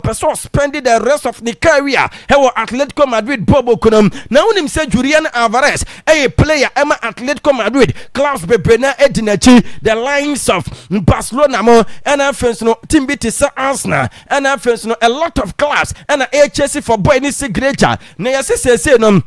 person spending the rest of the career here Atletico Madrid Bobo Kunum. Now him say Julian Alvarez a player Emma Atletico Madrid clubs bebrena edinachi the lines of Barcelona mo and friends no team beat Arsenal and friends no a lot of clubs and HSC for boy ni signature na yase say no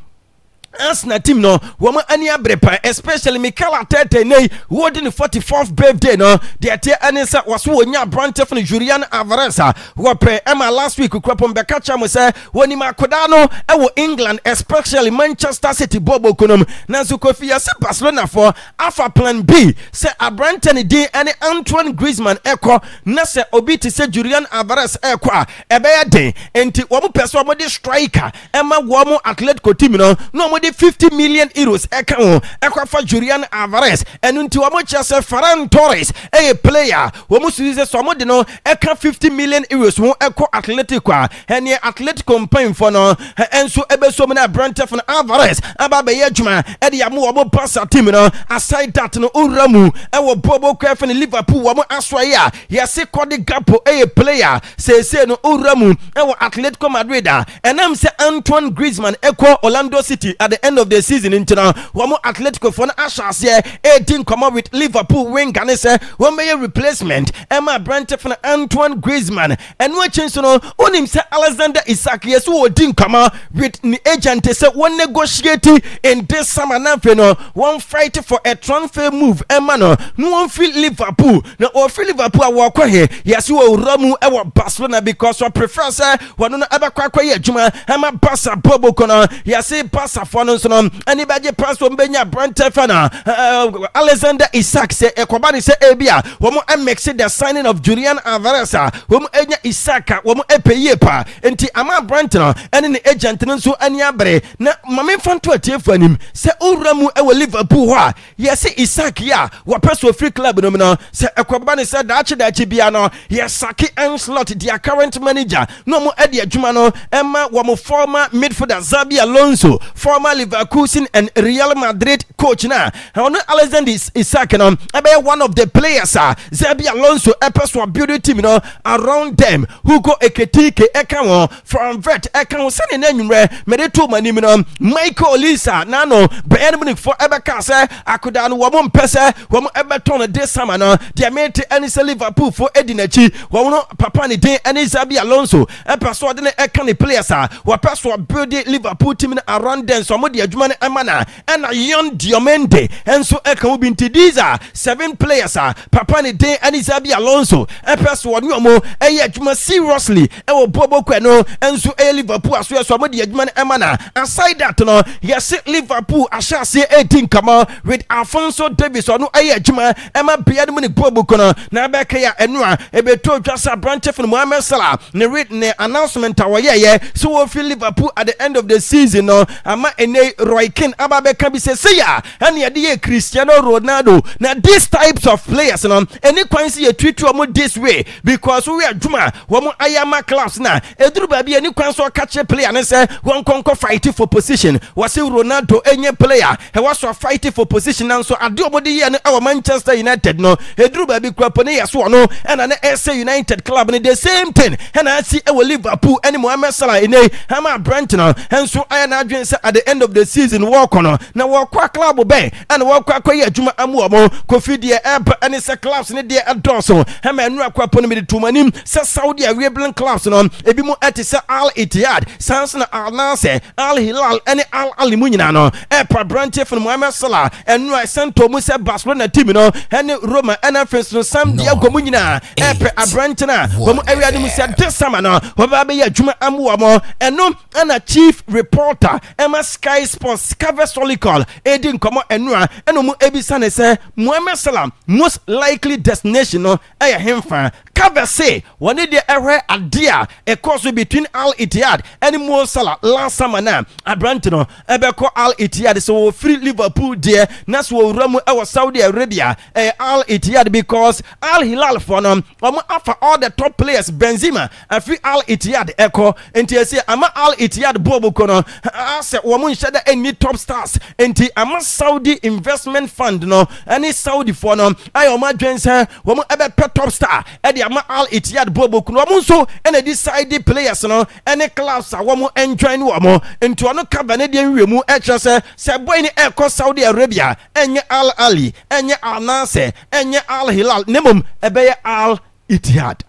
Arsenal team no woman any abrepa especially Mikel Arteta nay holding the 44th birthday no the ate anisa was wonya branch from Julian Alvarez who pre Emma last week kwapon be catch am say woni makoda no e wo England especially Manchester City bobo konom na so kofi ya se Barcelona for alpha plan B say Abrante dey any Antoine Griezmann ekọ na se obi ti say Julian Alvarez ekọ a ebe ya den enti wo mo person mo dey striker Emma wo mo Atletico team no the 50 million euros ekwa Julian Alvarez and unti wamo chase Ferran Torres a player wamo suize somo de no eka 50 million euros won ekwa Atletico ene Atletico campaign for no enso ebe so na Brante for Alvarez aba be yadwuma e de yamo wamo passa team no aside that no uramu e wo bobo kwa for Liverpool wamo aswaye a yase kodi gapo a player say no uramu e wo Atletico Madrid enam se Antoine Griezmann ekwa Orlando City at the end of the season into now one Atletico for Ashas here 18 come up with Liverpool wing and say one may replacement Emma Brante for Antoine Griezmann and what change no on him say Alexander Isak yes who didn't come out with the agent say one negotiating in this summer now one fight for a transfer move Emma no one feel Liverpool no or feel Liverpool walk here yes you will Ramu our Barcelona because we prefer say one no ever kwa juma Emma Barca Bobo Kono yes say Barca for no anybody pass on Benya Brante fana Alexander Isak say Akwaaba say ebia wo mo mix the signing of Julian Alvarez wo mo enya Isak wo mo epeye pa enti ama Brante no ene ne agent no so ani abre na mame fanto atiefu anim say owramu e wo Liverpool ho yes Isak ya wo person free club no say Akwaaba say dachi bia no yes Saki Anslot their current manager no mo e de adwuma no emma wo mo former midfielder Xabi Alonso former Leverkusen and Real Madrid coach na Alexander Isak no ebe one of the players Xabi Alonso epeso build team no around them who go Eketike eka from vet eka se ne anwumre mede to manim no Michael Olisa na no Bayern Munich for ebe ka se akoda no wo mpese wo ebe ton this summer no dia mate any Liverpool for edinachi wo no papa ne den any Xabi Alonso epeso de ne eka ne players wo peso build Liverpool team around them so mo de adwuma ne amana and Yon Diomende and so eka mo binti these are 7 players papa ne den any Xabi Alonso epeso no mo eye adwuma seriously e wo bobo kwano and so Liverpool aso so mo de adwuma ne amana aside that no yes Liverpool ashase 18 come with Alphonso Davies no eye adwuma ema Bayern Munich bobo kono na beka ya enu a ebeto dwasa branch for Mohamed Salah ne announcement awye so wo feel Liverpool at the end of the season no ama ene Roy Keane ababeka bi say ya and ye Cristiano Ronaldo na these types of players no any kwansi ye treat you this way because we are juma wo mo ayama class na eduru ba bi any kwanso catch player na say won konko fight for position was Ronaldo enye player he was fighting for position and so ade obodi ye our Manchester United no eduru ba bi kwapo ne yeso no and na SA United club ne the same thing and I see e Liverpool any Mohamed Salah ene hama Brent no and so I na adwen say at the end of the season walk on na walk club be and walk ye adwuma amu omo kofi de any se clubs ne de adonso hama enu akwapo ne me to manim se Saudi Arabian clubs no ebi mu eti se Al Ittihad Samson Al Nassr Al Hilal any Al Ali munyina no pa branch from Mohamed Salah enu I sent to mu se Barcelona team no any Roma and friends no Sam Diego munyina a branch na wo mu area mu se this summer no wo ba be ye adwuma amu omo enu na chief reporter Emma Sky Sports cover solicol edin komo enua eno mu ebisa ne se Mohamed Salah most likely destination no eye hemfa cover say one dey ehwe adea e course between Al Ittihad and Mo Salah last summer na Abrante no ebeko Al Ittihad so free Liverpool there na so ramu e Saudi Arabia Al Ittihad because Al Hilal for no offer all the top players Benzema free Al Ittihad eko enti say ama Al Ittihad bobo kono ase wo mun shada any top stars enti ama Saudi investment fund no any Saudi for no ayo ma dwense wo mun ebe top star e de ama Al Ittihad Bobo kuno mo nso ena decide players no ene clubs a wo mo enjoin wo mo nti ono cover ne de nwiemu e kire se boy ni e ko Saudi Arabia enye Al Ali enye Al Nassr enye Al Hilal nemum ebeye Al Ittihad.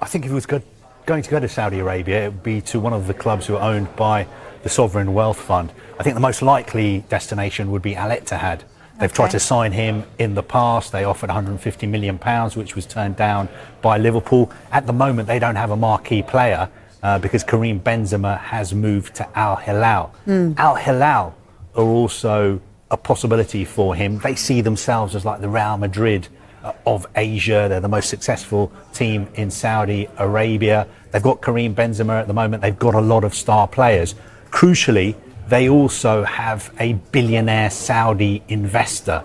I think if he was going to go to Saudi Arabia, it would be to one of the clubs who are owned by the Sovereign Wealth Fund. I think the most likely destination would be Al Ittihad. They've tried to sign him in the past. They offered £150 million, which was turned down by Liverpool. At the moment, they don't have a marquee player because Karim Benzema has moved to Al Hilal. Al Hilal are also a possibility for him. They see themselves as like the Real Madrid of Asia. They're the most successful team in Saudi Arabia. They've got Karim Benzema at the moment. They've got a lot of star players. Crucially, they also have a billionaire Saudi investor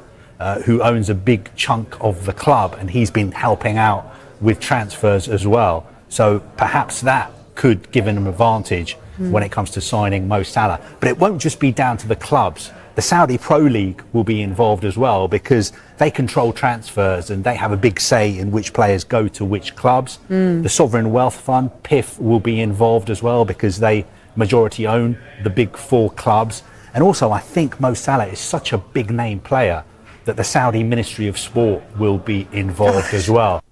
who owns a big chunk of the club, and he's been helping out with transfers as well. So perhaps that could give him an advantage when it comes to signing Mo Salah. But it won't just be down to the clubs. The Saudi Pro League will be involved as well because they control transfers and they have a big say in which players go to which clubs. The Sovereign Wealth Fund, PIF, will be involved as well because they majority own the big four clubs. And also I think Mo Salah is such a big name player that the Saudi Ministry of Sport will be involved as well.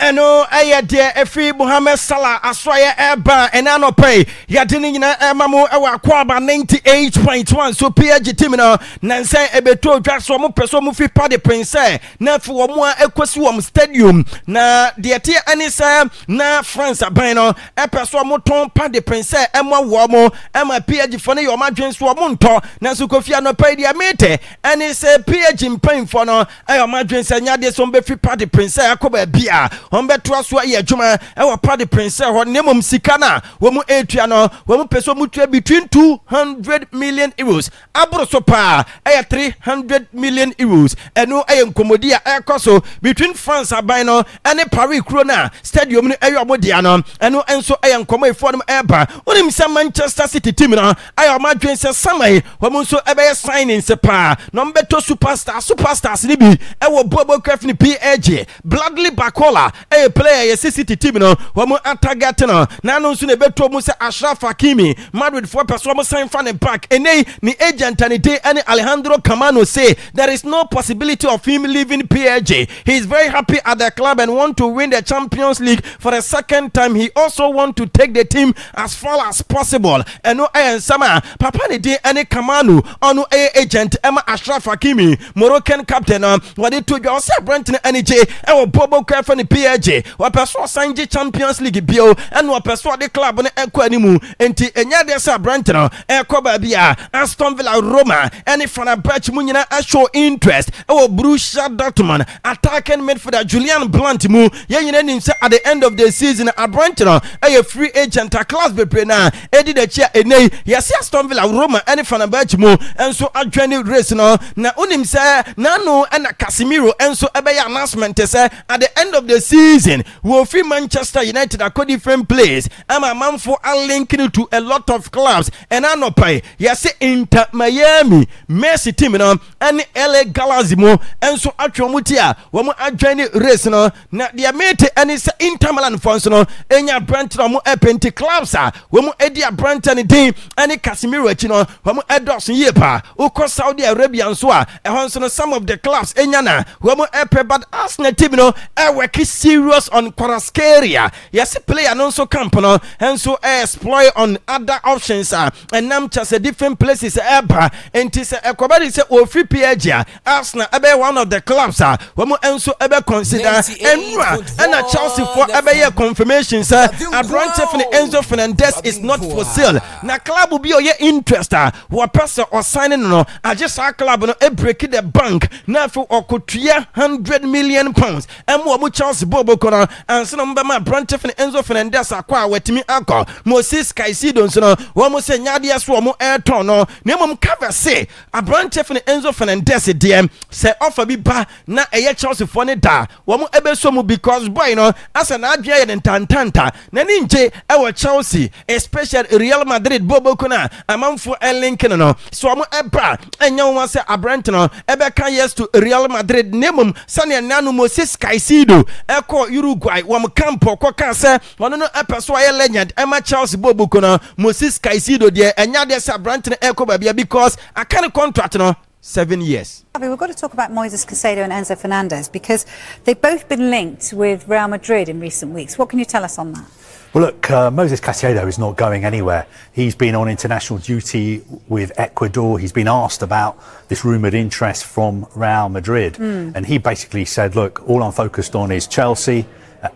Eno de efi Mohamed Salah aswaye eba enano pay yadini nyina emamu ewa Akwaaba 98.1 so PSG team no nansan ebeto dwaso mo peso mo fi Parc des Princes na fi wo mo ekosi wo stadium na de tie anisa na France aban no epeso mo ton Parc des Princes emo wo mo ema PSG fo ne yo madwen so mo nto na so kofi ano pay dia mete anisa PSG mpan fo no ayo madwen se nyade so mbe fi Parc des Princes akoba bia Hombeto aso ye adwuma e wo Parc des Princes ho nemom sika na wo mu etua no wo mu peso mu tua between 200 million euros abro so pa e 300 million euros eno e nkomodi a e koso between France aban no ene Paris kro na stadium no e yomodia no eno enso e nkomo efo no e ba onim se Manchester City team no ayo madwen se samai wo mu so e be signing se pa no mbeto superstars ni bi e wo bobo craft ni PSG Bradley Barcola a player yes City team no wo attack no na no nso na beto mu se Ashraf Hakimi Madrid for person mo sign fan back enei ni agent and day any Alejandro Camano say there is no possibility of him leaving PSG. He is very happy at the club and want to win the Champions League for the second time. He also want to take the team as far as possible. And no sama papa ni day any Camano onu agent Emma Ashraf Hakimi Moroccan captain what they told you say Brenton NJ e Bobo Craft for the PSG wa person sign the Champions League bio and wa person the club no ekọ animu enti enya de sa Brenton ekọ ba bia Aston Villa Roma any Fenerbahce mu nyina show interest e Borussia Dortmund attacking midfielder Julian Brandt mu ye nyina nim say at the end of the season Brenton a free agent a class bebre na edi de chia enei yes Aston Villa Roma any Fenerbahce mu enso adwane race no na unim say nano na Casemiro enso ebe ya announcement say at the end of the season we free Manchester United a different place am a man for a linking to a lot of clubs and I no pay yes Inter Miami Messi team no and LA Galaxy mo enso atwomutia wo mo adwane race no na dia mate any say Inter Milan fans no enya Brentford mo epenti clubs a wo mo edia Brentford din any Casemiro achi no wo mo edos ye pa ukọ Saudi Arabia so a ehon no some of the clubs enya na wo mo epe but Arsenal team no e work serious on Kvaratskhelia yes player no so camp no and so exploit on other options and nam just a different places eba enti se ekobadi se o free PSG Arsenal ebe one of the clubs wo mo enso ebe consider enra and Chelsea for ebe ye confirmation say Abrante for Enzo Fernandez is not for sale na club will be your interest what person or signing no I just our club no e break the bank na for okotua 100 million pounds and mo Chelsea bobo kono and so number ma Abrante for Enzo Fernandez akwa wetimi akọ Moses Caicedo no wo mo se nyade so mo airton no na mo cover say Abrante for Enzo Fernandez DM say offer bi ba na eye Chelsea for ne da wo mo ebe so mo because boy no asa na adwe ye ntantanta na ni nje e wo Chelsea especially Real Madrid bobo kono amanfo linking no so mo eba enya won say Abrante no ebe kan yes to Real Madrid nemum sane nanu Moses Caicedo e ɛkɔ Uruguay wɔn campo kɔ ka sɛ wɔn no ɛpɛ so ayɛ legend ɛma Chelsea bobu kono Moses Caicedo deɛ ɛnya deɛ sɛ aberante no ɛkɔ baabia because aka ne contract no 7 years. We've got to talk about Moises Caicedo and Enzo Fernandez because they've both been linked with Real Madrid in recent weeks. What can you tell us on that? Well, look, Moises Caicedo is not going anywhere. He's been on international duty with Ecuador. He's been asked about this rumoured interest from Real Madrid. And he basically said, look, all I'm focused on is Chelsea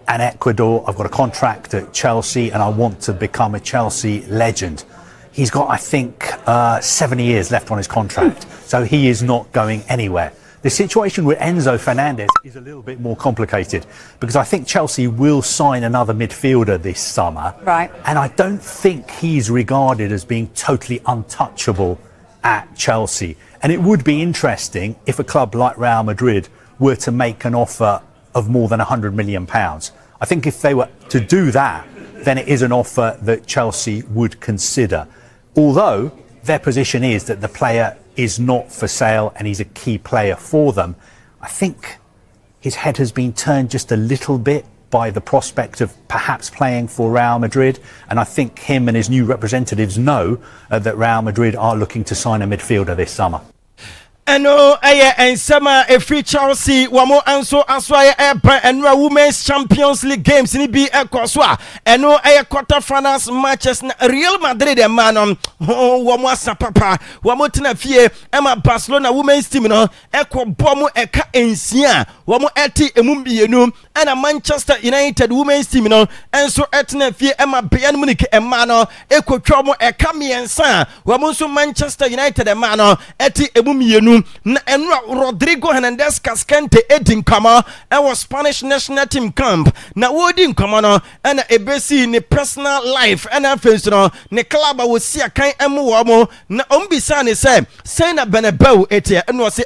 and Ecuador. I've got a contract at Chelsea and I want to become a Chelsea legend. He's got, I think, 7 years left on his contract. So he is not going anywhere. The situation with Enzo Fernandez is a little bit more complicated because I think Chelsea will sign another midfielder this summer. Right. And I don't think he's regarded as being totally untouchable at Chelsea. And it would be interesting if a club like Real Madrid were to make an offer of more than £100 million. I think if they were to do that, then it is an offer that Chelsea would consider. Although their position is that the player is not for sale and he's a key player for them, I think his head has been turned just a little bit by the prospect of perhaps playing for Real Madrid. And I think him and his new representatives know that Real Madrid are looking to sign a midfielder this summer. Eno and summer a free Chelsea wamo anso aswa and Women's Champions League games ni bi ekoswa eno quarter-finals matches na Real Madrid and man wamo asapapa wamo tina fie ema Barcelona women's team no ekwo bomu eka ensia wamo eti emumbienu and a Manchester United women's team no enso etina fie ema Bayern Munich ema no ekwo twomo eka miensa wamo so Manchester United ema no eti emumbienu na Enra Rodrigo Hernandez Cascante edin kama was Spanish national team camp na wodi nkama no na ebesi ni personal life na face no ne club wo sia kan emu wo mo na ombisa ne say na Bernabeu etie no say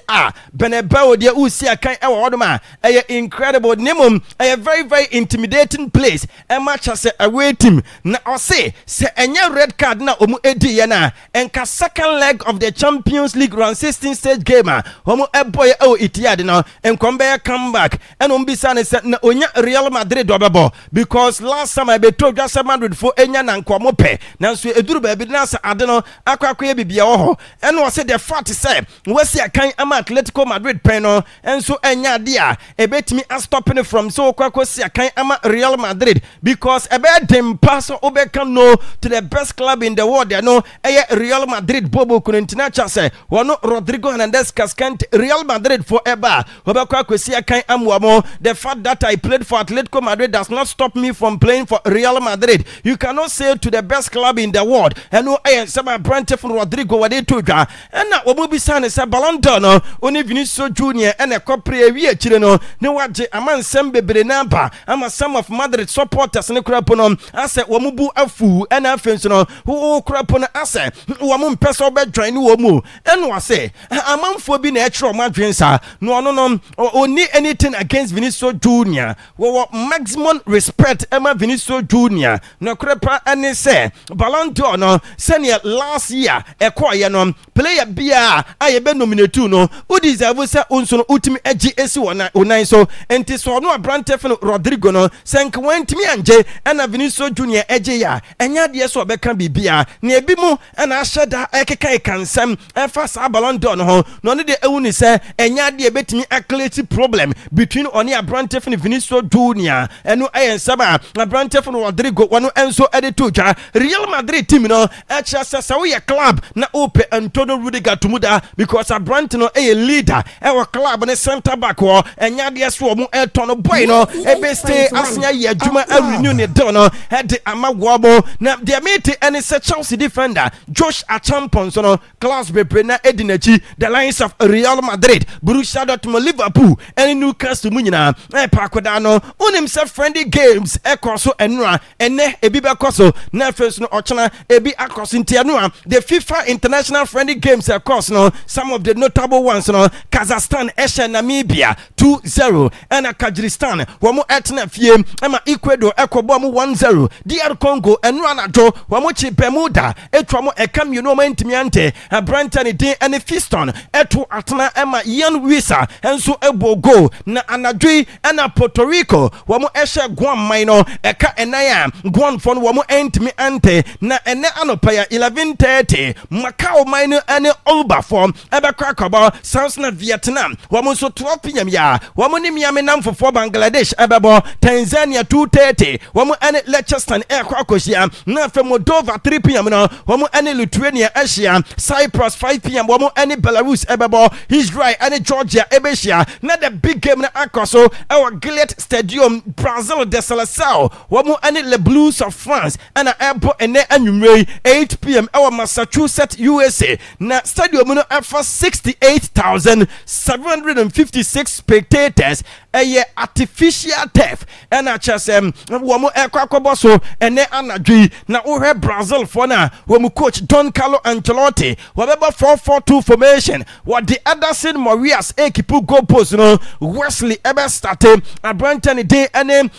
Bernabeu de wo sia kan e wo doma incredible nemum very very intimidating place e match as away team na o say enya red card na omu edi ye na enka second leg of the Champions League round 16 stage game homo eboy itiade no enkombe come back and ombisa ne na onya Real Madrid obebo because last time I be told just Madrid for enya na nkomo pe nanso eduru ba bi na sa ade no akwakoye bibia wo ho and we say the fact say we see kan ama Atletico Madrid pen no enso enya ade a ebetimi stopping from so kwako see kan ama Real Madrid because ebe dem pass obeka no to the best club in the world there no Real Madrid bobo kunentina cha say wono Rodrigo Hernandez Cascante Real Madrid forever obeka kwesi kan amwamo. The fact that I played for Atletico Madrid does not stop me from playing for Real Madrid. You cannot say to the best club in the world and no sama Brante from Rodrigo wade toja and na omobi san say Ballon d'Or no oni Vinicius Junior and a corporate wi akire no ne waje amansem bebre na ba ama some of Madrid supporters ne krapo no ase womubu afu and afenso no wo krapo no ase womu mpesa obedwan ni womu eno ase amanfo bi na ekro madwensa no no oni anything against Vinicius Junior wo maximum respect ema Vinicius Junior no krepa ane say Ballon d'Or no senior last year ekoye no player bia ayebe nominate no who deserve say onso no ultimi agi esi wona onan so enti so no Brantefen Rodrigo no senk wentimi anje na Vinicius Junior agi ya enya de so obeka bibia na ebi mu na ahyeda ekeka ekansam efa sa Ballon d'Or no no ne de ewuni say enya de ebetimi aclate problem between oni Brantefen Vinicius Junior eno ayensaba Brantefen Rodrigo wano enso editujwa Real Madrid team no sa we club na ope Antonio Rudiger tumuda because Brante no leader our club ne center back wo enya de so mo eton boy no ebe stay asnya ye adwuma renew ne do no head amagwobo na de mate any Chelsea defender Josh Achampon so no class bebre na edinachi the lines of Real Madrid Borussia Dortmund Liverpool and Newcastle munyina pakoda no on himself friendly games ekoso enra ene ebi bekoso na first no ochana ebi akoso ntianua the FIFA international friendly games across no some of the notable ones no Kazakhstan esha Namibia 2-0 and Kyrgyzstan wamo etna fie ama Ecuador ekobo mu 1-0 DR Congo enra na jo wamo chi Bermuda etwa mo ekam you know mentimiante Brantani din and Fiston eto atena ema Ian Wisa enso ebo goal na anadwi na Puerto Rico wamo ehye Guam mine eka enaya Guam fon wamo entimi ante na ene anopa ya 11:30 Macau mine ene Olba form ebe Akwaaba South na Vietnam wamo so 12 p.m. ya wamo ni miame namfo Bangladesh ebebo Tanzania 2:30 wamo ene Liechtenstein Akwakosia na fe Moldova 3 p.m. no wamo ene Lithuania Asia Cyprus 5 p.m. wamo ene Belarus ebebo Israel ene Georgia Ebesia na the big game na akoso our Gillette Stadium Brazil de Seleção wamo ene Le Blues of France ana ebo ene anwumrei 8 p.m. our Massachusetts USA na stadium no for 68,756 spectators a artificial turf and I just wamo Akwaaba so ene anadwi na wohwe Brazil for na wamo coach Don Carlo Ancelotti wabeba 4-4-2 formation what the Ederson Morias ekipu goal post no Wesley ebe starte Abrantani de ene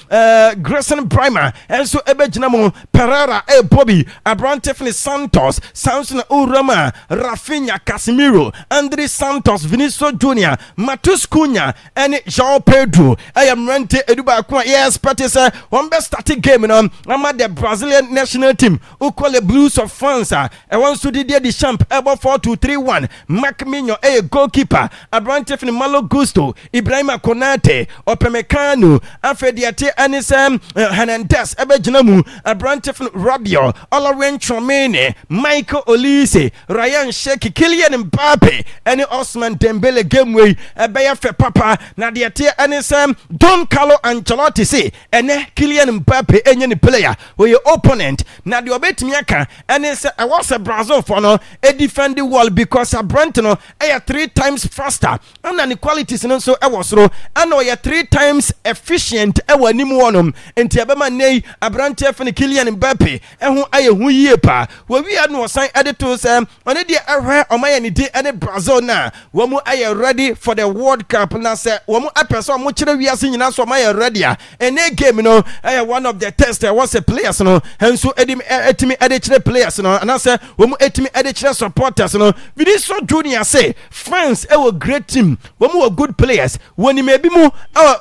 Grayson Primer enso ebe ginamo Pereira Bobby Abrantefni Santos Samson Urama Rafinha Casemiro Andre Santos Vinicius Junior Matheus Cunha and João Pedro I am rente eduba kwa yes say one best starting game no ama the Brazilian national team who call the Blues of France and wants to the champ ebo 4-2-3-1 Mark Minyo goalkeeper Abrantefni Malo Gusto Ibrahima Konate Opemekano Afediate Anisem Hernandez ebe ginamu Abrantefni Rabiot Olawen Chouameni Michael Olise Ryan Sheki Kylian Mbappe and Osman Dembele gameway ebe fe papa na de tie anisem Don Carlo Ancelotti say ene Kylian Mbappe enye ni player we your opponent na de obetimi aka ene say I was a Brazil for no a defend the wall because Abrante no 3 times faster and the qualities no so was ro and we 3 times efficient e wani mu wonom enti abema nei Abrante fe ni Kylian Mbappe ehu ayehu yie pa we wi anu osan edito say one de ehwe omaya ni de ene Brazil na wo mu aye ready for the World Cup na say wo mu apeso mo kire wiase nyina so omaya ready a ene game no one of the test was a players no henso etimi edekire players no and say wo mu etimi edekire supporters no Vinicius Junior say France a great team wo mu good players woni mebi mu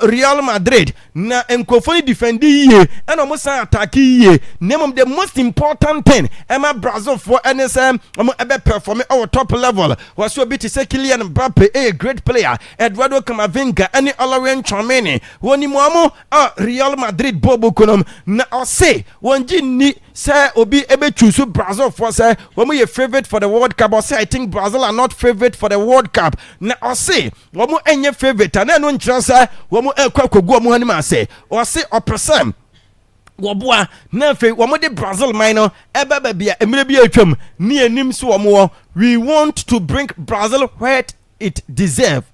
Real Madrid na enkofoni defend yie and mo san attack yie name the most important thing Emma Brazil for NSM ebe perform our top level was so bit say Kylian Mbappe a great player Eduardo Camavinga any Olawen Chouameni woni mo Real Madrid bobo konom na o say wonji ni say obi ebe choose Brazil for say womo your favorite for the World Cup or say I think Brazil are not favorite for the World Cup na o say womo enye favorite na no nkyerɛ say womo ekwakogu omo hanima say o say opresem wobua na fe womo de Brazil mine ebe bia emire bia atwam ni anim so womo we want to bring Brazil where it deserve.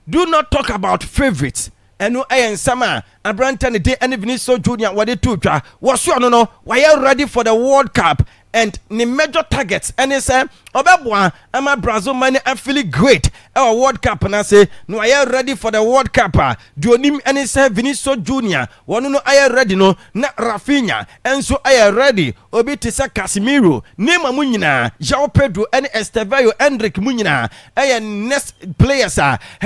Do not talk about favorites eno ensama Abrantani de ene Vinicius Junior wade tutwa was no why are ready for the World Cup and the major targets and they say obebwa ama Brazil man I feel great our World Cup and I say no I are ready for the World Cup duonim and they say Vinicius Junior one no I are ready no na Rafinha and so I are ready obi tisa Casemiro Neymar munyina João Pedro and Estevao Endrick munyina next players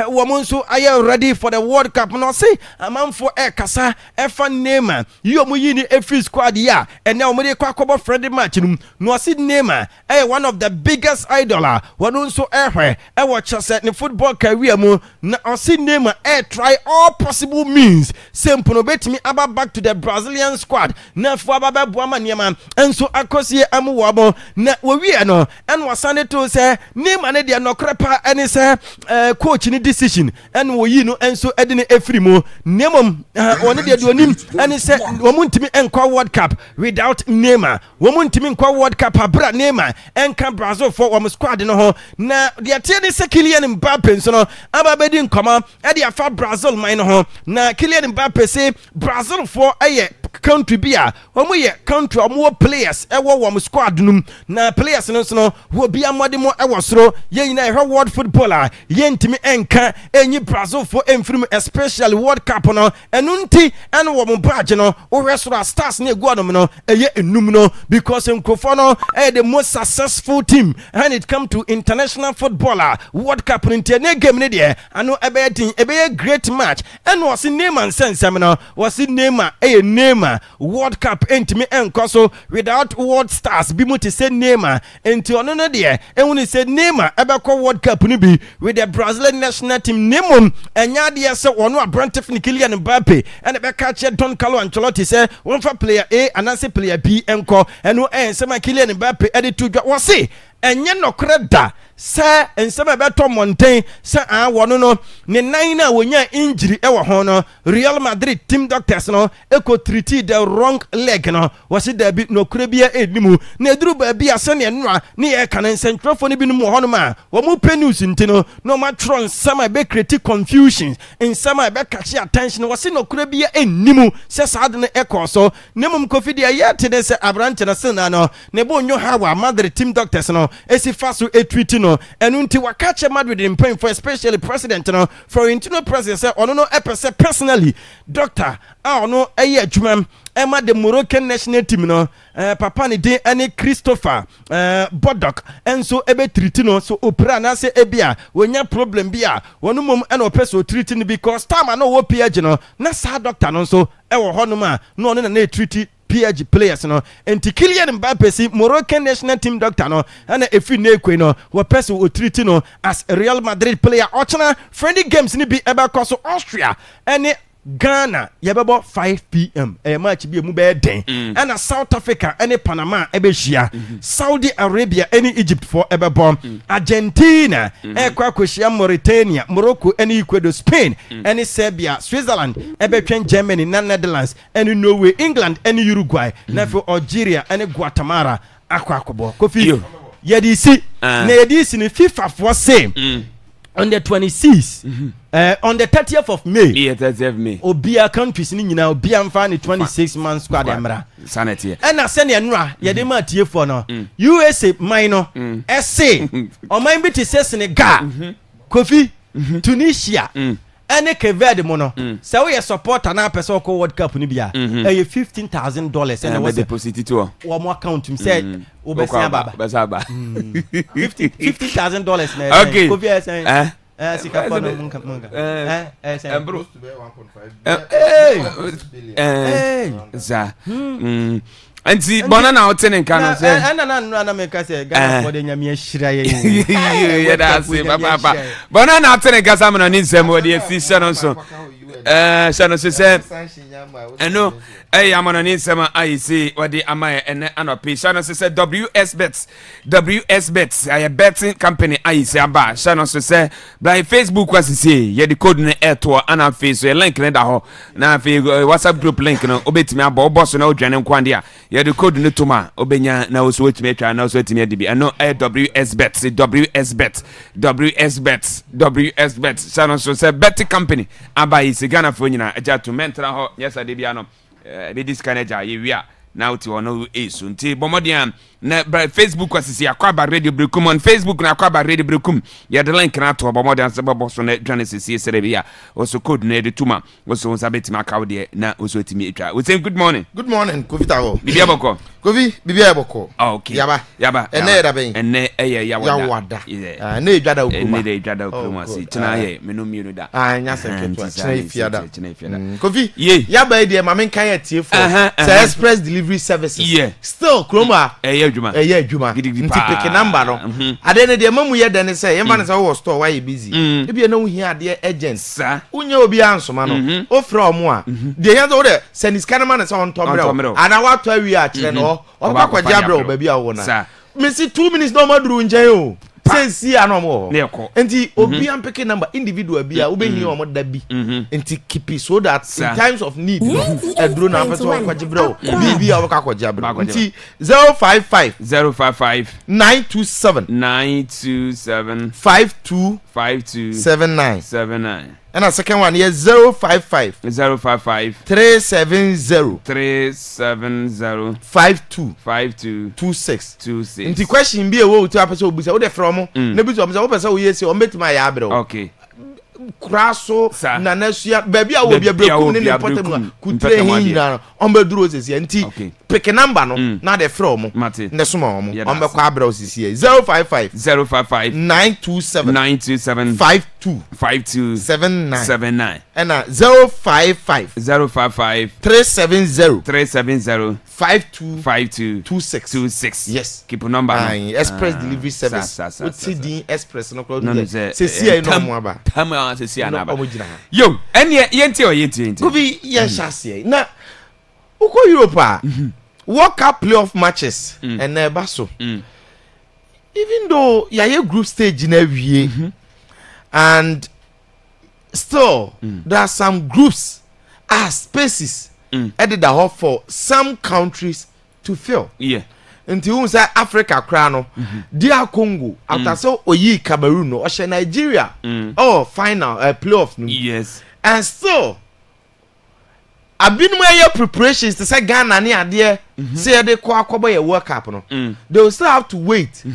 woman so I are ready for the World Cup no say amam for kasa efa Neymar you muyini every squad ya and now mo dey kwakobo friendly match no see Neymar one of the biggest idol one also watch us in football career mu na see Neymar try all possible means simple no bet me about back to the Brazilian squad na fo ababa boama Neymar enso akosie amuwabo na we no and wasane to say Neymar ne dia no krepa any say coach ni decision and wo yi no enso edine efri mu Neymar one dia donim and say wo muntimi enko World Cup without Neymar wo muntimi enko World Cup abra Neymar enka Brazil for wo squad no ho na dia tie ni say Kylian Mbappe so no ababedi nkoma e dia fa Brazil mine ho na Kylian Mbappe say Brazil for country bia omo ye country omo players wo squad num na players no wo bia modemo soro ye nyina ehwe world footballer ye ntimi enka enyi Brazil for emfrim especially World Cup no enunti ene wo mo badge no wo soro stars na egu anom no eye enum no because Nkrofo no the most successful team when it come to international footballer World Cup nti na game ne de ano ebe great match and was in name and sense no was in name World Cup entimi enkoso without world stars bi muti say name enti ono no de and when say name ebe ko World Cup ni bi with the Brazilian national team name enya de say ono abrantif ni Kylian Mbappe and ebe catch Don Carlo Ancelotti say one for player A and say player B enko eno say my Kylian Mbappe edit to was say enye nokre da say ensema beto mountain say wono no ne nan na wonya injury ewo ho no Real Madrid team doctors no eko treat the wrong leg no was there be nokre bia edimu na eduru ba bia se ne noa ne e kan nsentwefo ne binom ho no ma wo mu penus ntino no ma tron sama be create confusion in sama be catch attention was nokre bia enimu se sad ne ekoso nemum kofi dia yete de se abrante na se na no ne bo nyo ha wa Madrid team doctors no esi faso etwiti no enu nti wakache Madrid in pain for especially president no for internal president say ono no epese personally doctor ono eye adwuma ema the Moroccan national team no papa ni den ene Christopher Bodok enso ebe treat no so opera na say ebia wonya problem bia wono mom ena opeso treat no because time no wo PhD no na sa doctor no so ewo ho no ma no na treat PhD players no enti Kylian Mbappe si Moroccan national team doctor no and efi na ekwe no wo person o treat no as a Real Madrid player ochana friendly games ni bi eba koso Austria and Ghana yebebo 5 p.m. Match bi emu be den and South Africa and Panama ebe hia Saudi Arabia and Egypt for ebebo Argentina kwa kwhia Mauritania Morocco and Ecuador Spain and Serbia Switzerland ebe twen Germany and Netherlands and Norway England and Uruguay na for Algeria and Guatemala akwakobo kofi yedisi na yedisi ni FIFA for same on the 26th on the 30th of May. Yeah, 30th of May. Obia countries ni nyina obia mfa ni 26 months squad emra. Sanity. And asene enra ye de ma tie for no. USA minor SA. O man bi te se Senegal. Kofi Tunisia. Ene Keved mo no. Se we supporter na person ko World Cup ni bia. E $15,000 and was deposit to. Wo mo account him say obesia baba. Basaba. $50,000 na. Okay. Kofi say sika for no munga say bro 1.5 billion. Za. Anti bona na otene nka no say na make say Ghana for the nyame ahira ye yeah that's it papa bona na otene nka sam no ni nsem wo de fi se no so shano se eno amana ni nsem ai say wo de amaye ene anope shano se WS bets ay betting company ai say aba shano se by Facebook was say ye the code no airto ana face so link ne da ho na fe WhatsApp group link no obetimi aba oboso na odwane nkwande a ye the code no toma obenya na wo so wetimi atwa na wo so wetimi adibi eno WS bets shano se betting company aba is Ghana for nyina aja to mentra ho yesterday bia no be this kind of ye wi a now ti ono esu nti bomodian na Facebook asisi Akwaaba Radio Brekum on Facebook na Akwaaba Radio Brekum ye the link na to bomodian se bobo so na Genesis yesere bia also code na de tuma also sabeti maka de na also timi etwa we say good morning Kofitawo bibia boko Kofi bibia boko okay yaba ene da ben ene yawada na edwada okuma ene de edwada okuma si tina ye menu mienu da nya se ketwa tina ifiada Kofi yaba de ma men kan ya tie for say express delivery services still kroma adwuma nti pick number no ade ne de mamu ye de ne say yema ne say wo store why busy e bia na wo hia ade agents unya obi ansoma no o fra omo a de ya do de send scan man say on tombre ana wa to awi a kire no o ba kwa jabra ba bia wo na me see 2 minutes no maduru njen o say see anomo nti obi am pick number individual bia wo be hi omo da bi nti keep it so that in times of need eduru na person kwa jabra o bia wo kwa jabra nti 055 927 52 79 And a second one is 055 055 370 52 26. In the question be a wo to episode be say wo de from na bi to am say wo pese wo yesi o metima ya abre. Okay. Kraso na nasua baby a wo bia brekum ne potem kutre hinna on be duro sesi nti pick number no na de from ne so ma on be kwa abre osisi 055 927 52 and 055 370 5226. Yes, keep a number. Express delivery service. TD Express no problem. Say no more ba. Say yo, any yenti or yenti. Go be yes chassis. Na uko Europe World Cup playoff matches and baso. Even though ya group stage in every and still there are some groups spaces added the hope for some countries to fill. Yeah. Until say Africa crown dear Congo after so oyi Cameroon or Nigeria final playoff no. Yes. And still I've been where preparations to say Ghana near there say they call Akwaaba your World Cup no. They will still have to wait.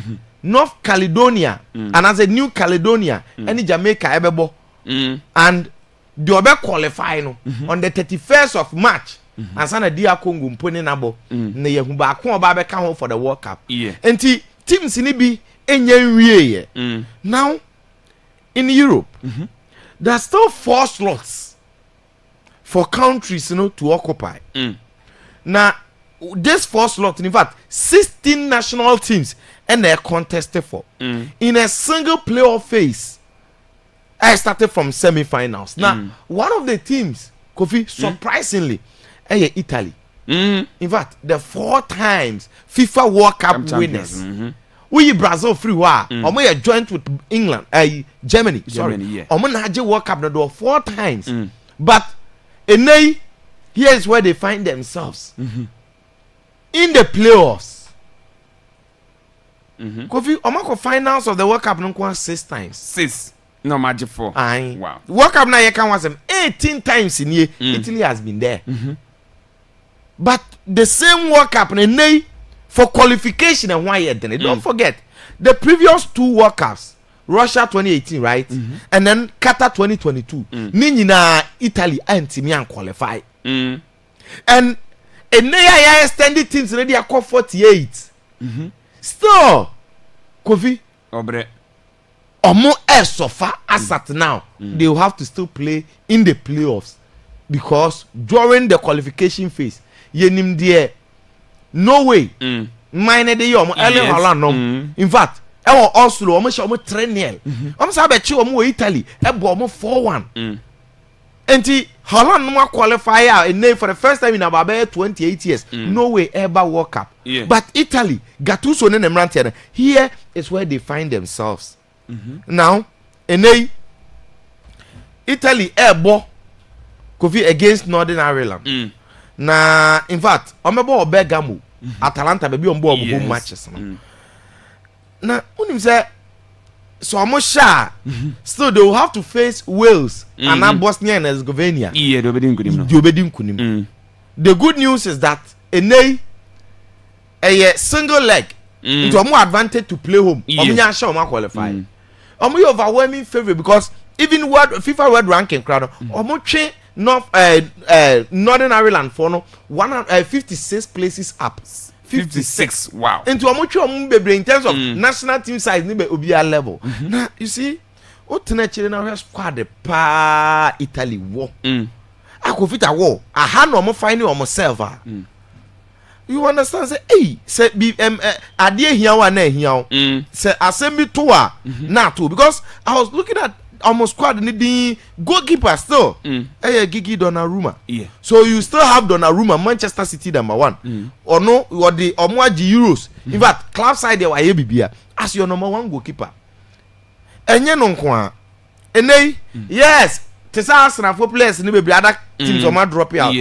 North Caledonia and as a New Caledonia any Jamaica ebebo and they will qualify no on the 31st of March. And sana dia Congo mpone nabo na yehu ba ko oba be ka ho for the World Cup. Enti teams ni bi enye nwie now in Europe there's still 4 slots for countries to occupy. Now this 4 slots in fact 16 national teams and they contested for in a single playoff phase. I started from semi-finals. Now one of the teams Kofi surprisingly Italy. In fact, the 4 times FIFA World Cup winners. We Brazil free war. Omo joined with England, Germany. Sorry. Omo na World Cup na 4 times. But here is where they find themselves. In the playoffs. Kofi omo finals of the World Cup no 6 times. 6. No magic 4. Wow. World Cup na you can was 18 times in here. Italy has been there. But the same World Cup for qualification and why don't forget the previous 2 World Cups, Russia 2018, right? And then Qatar 2022. Nina Italy and Timian qualify. And I extended teams already are 48. Still, Kofi Obre. Omo so far as at now, they will have to still play in the playoffs because during the qualification phase. Yenim there no way mine de yo Erling Haaland no in fact e wo Oslo omo she omo 3-0 omo sa be chi omo Italy e bo omo 4-1 enti Haaland no qualify for the first time in about 28 years no way ever World Cup but Italy Gattuso ne Nemrante here is where they find themselves now Italy ebo Kofi against Northern Ireland na in fact omebo Bergamo Atalanta baby ombo matches na unim say so omosha still they will have to face Wales and Bosnia and Herzegovina. Yeah, they obedin kunim. The good news is that a single leg into more advantage to play home. Omunya sha oma qualify. Omu overwhelming favorite because even FIFA World Ranking crowd omu twe Northern Ireland for no 156 places up. 56. Wow. Into in terms of national team size obia level. Now you see, Otenechile now squad pa Italy war. Akofita war. A hand no finding on myself. You understand? Say, hey, say adie here one here. Say assembly tour na too because I was looking at almost squad needing goalkeeper still. Gigi Donnarumma. Yeah. So you still have Donnarumma, Manchester City number 1. Or no, or the Omwaji Euros. In fact, club side they were here as your number 1 goalkeeper. Enye no kwa. Yes, te say Arsenal for players ni bebre other teams o ma drop out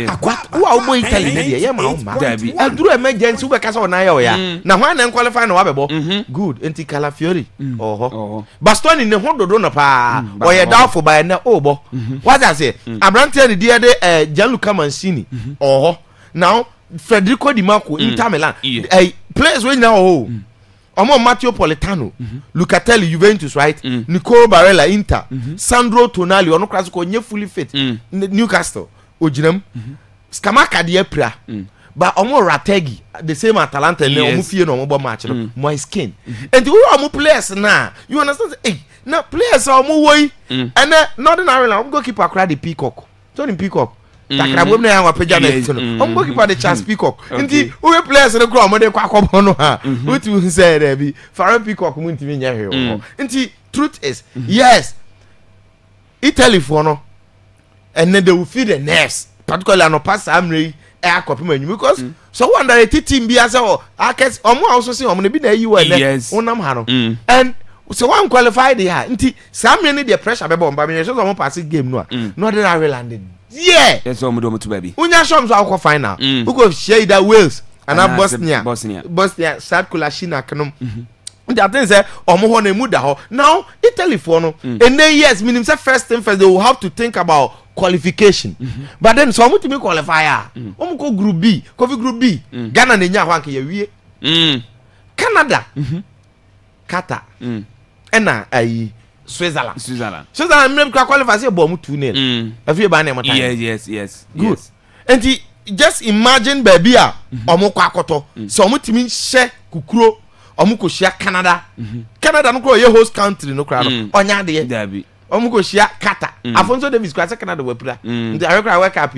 who are boy Italy na dey ma o ma aduru emergency we ka say ona ya o ya na hwan na qualify na wabebo good enti Calafiori oho Bastoni ne hododo no pa o ye doubtful by na obo what I say Abrante ni dey Gianluca Mancini oho now Federico Di Marco Inter Milan players we now Omo Matteo Politano, Lucatelli Juventus, right? Nicolo Barella Inter, Sandro Tonali ono class ko nye fully fit Newcastle ojinam Skamaka de pra but omo Rategi the same Atalanta ne omo fie no omo match no my skin and we omo players na you understand hey now players omo woy and Northern Ireland omo goalkeeper cry the Peacock Tony Peacock takrabom na yan wapeja na ito no omo goalkeeper the Charles Peacock nti we players no kro omo de kwa akobo no ha what you say there be Farrell Peacock mu ntimi nya hwe nti truth is yes Italy for no and then they will feel the nerves particularly no pass amre air copy menu because so one that team be as oh akes omo also say omo be na you and onam ha no and so one qualified there nti samre ni the pressure be bomba me so omo pass game no Northern Ireland yeah yes omo do to baby unya shom so akọ final who go share that Wales and Bosnia South Kulashina kanom the thing say omo ho na mu da ho now Italy for no and then yes meaning say first thing first they will have to think about qualification but then so to me qualifier omo ko group B coffee group B Ghana na nya ho anke ya wie Canada Qatar na Switzerland me qualify say bom 2-0 afie ba na em time yes good and just imagine baby a omo kwa akoto so omo timi hye kukuro omo ko hia Canada no ko ye host country no kra no onya de dabi omo ko hia Qatar Afonso Davis kwa say Canada wapura nti arekra world cup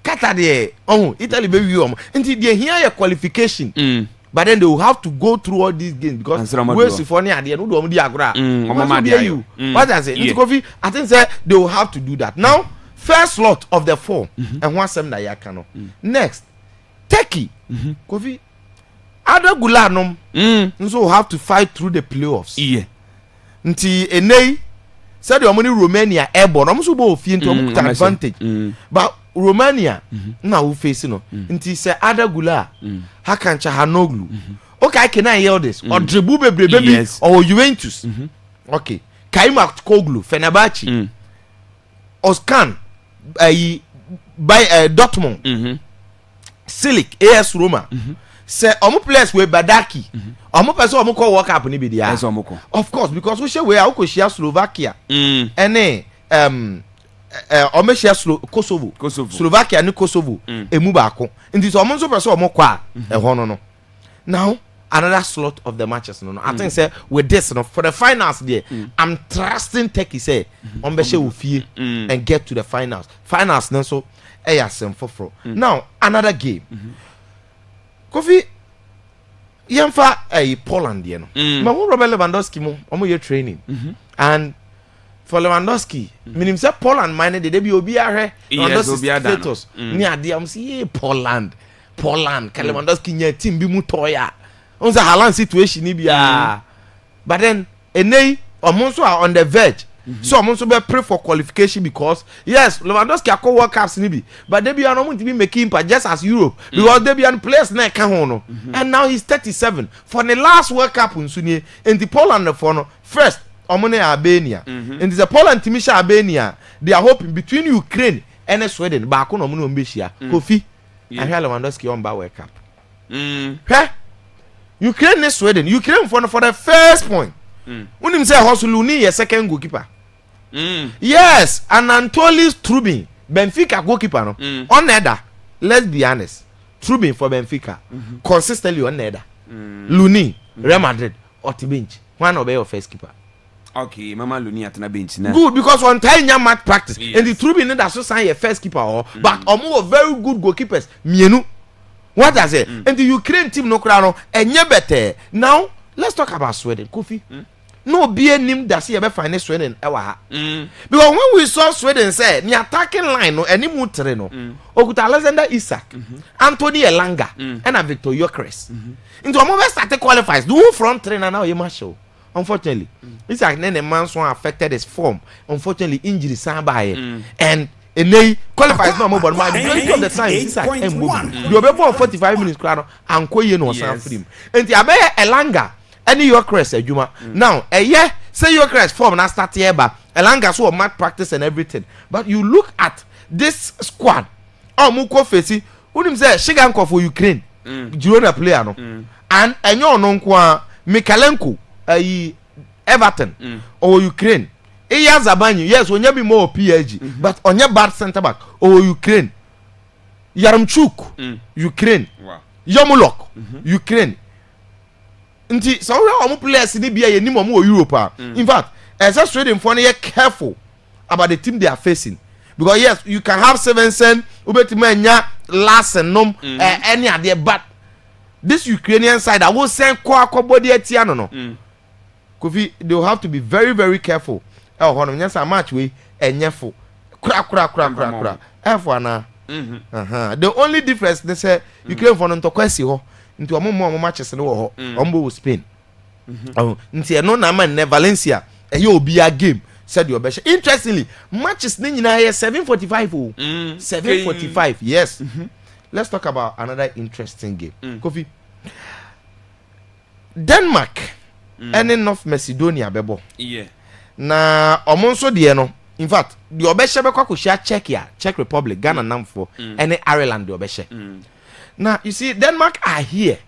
Qatar de Italy be wi omo nti de here your qualification but then they will have to go through all these games because Wales for near the no do omo di agora you what I say nti Kofi I think say they will have to do that now first lot of the 4 and one sem na ya kan no next Turkey Kofi Ada Gulanom so will have to fight through the playoffs nti enei said the money Romania airborne am so bo fie nti omo take advantage but Romania na who face no nti say Ada Gula Hakan Çalhanoğlu okay can I hear this or Drebu baby or Juventus okay Kaima Koglu Fenerbahçe Oskan by Dortmund Silik AS Roma say omo players we Badaki omo person omo call work up ni be dia of course because we share we are ko share Slovakia ene omo share Kosovo Slovakia ni Kosovo emu ba ko nti so omo so person omo kwa ho no now another slot of the matches no I think say with this no for the finals there I'm trusting Turkey say on be share ofie and get to the finals no so asem foforo now another game Kofi yemfa Poland there no ma who Robert Lewandowski mo omo ye training and for Lewandowski minim say Poland mine dey be obi ahwe Lewandowski status ni ade am say Poland Lewandowski nya team bi mu toya on say Haaland situation ni bia but then enei omo so on the verge so omo so be pray for qualification because yes Lewandowski akọ World Cups ni bi but they be no be making impact just as Europe because they be an players na ka ho no and now he's 37 for the last World Cup nso ni and the Poland for no first omo na Albania and the Poland team sha Albania they are hoping between Ukraine and Sweden ba ko no mo be hia Kofi and Lewandowski on ba World Cup Ukraine and Sweden Ukraine for the first point unim say Hosulu ni your second goalkeeper yes and Anatoly Trubin Benfica goalkeeper no on nether let's be honest Trubin for Benfica consistently on nether Luni Real Madrid or bench one of your first keeper okay mama Luni at na bench na good because one time your match practice and the Trubin that so sign your first keeper or but omo very good goalkeepers mienu what I say and the Ukraine team no kra no enye better now let's talk about Sweden Kofi no be nim that see be find Sweden e wa ha because when we saw Sweden say the attacking line no any mu tre no okuta Alexander Isak Anthony Elanga and Victor Gyökeres into omo be start qualifies do front trainer now you must show unfortunately. It's like then a man's one affected his form. Unfortunately, injury by and they qualifies no more, but majority of the time it's like you be born 45 minutes crowd and ko ye no san free. And the abe Elanga any your crest adwuma. Now a year say your crest form na start here ba Elanga so match practice and everything. But you look at this squad. Oh muko fesi unim say Shiganko for Ukraine. Girona player no. And enyo no nko Mikalenko Everton or Ukraine. Iya Zabanyu, yes, onye be more PSG, but onye bad center back or Ukraine. Yaremchuk, Ukraine. Wow. Yomulok, Ukraine. Nti so we omo players ni bia ye ni mo Europe. In fact, as a straight in front here careful about the team they are facing. Because yes, you can have Sevensen, ubetima nya last and nom any other, but this Ukrainian side I will send kwa body etiano no. Kofi, they will have to be very very careful. Nyasa match we enyefo kra efo na the only difference they say Ukraine for no to kwesi ho nti omo matches no ho ombo Spain nti no na man ne Valencia obi a game said your best. Interestingly matches ni nyina here 7:45 7:45 yes. Let's talk about another interesting game. Kofi, Denmark and North Macedonia bebo na omonso de no in fact the obeshe be kwa share Czech Republic Ghana nam for any Ireland the obeshe now you see Denmark are here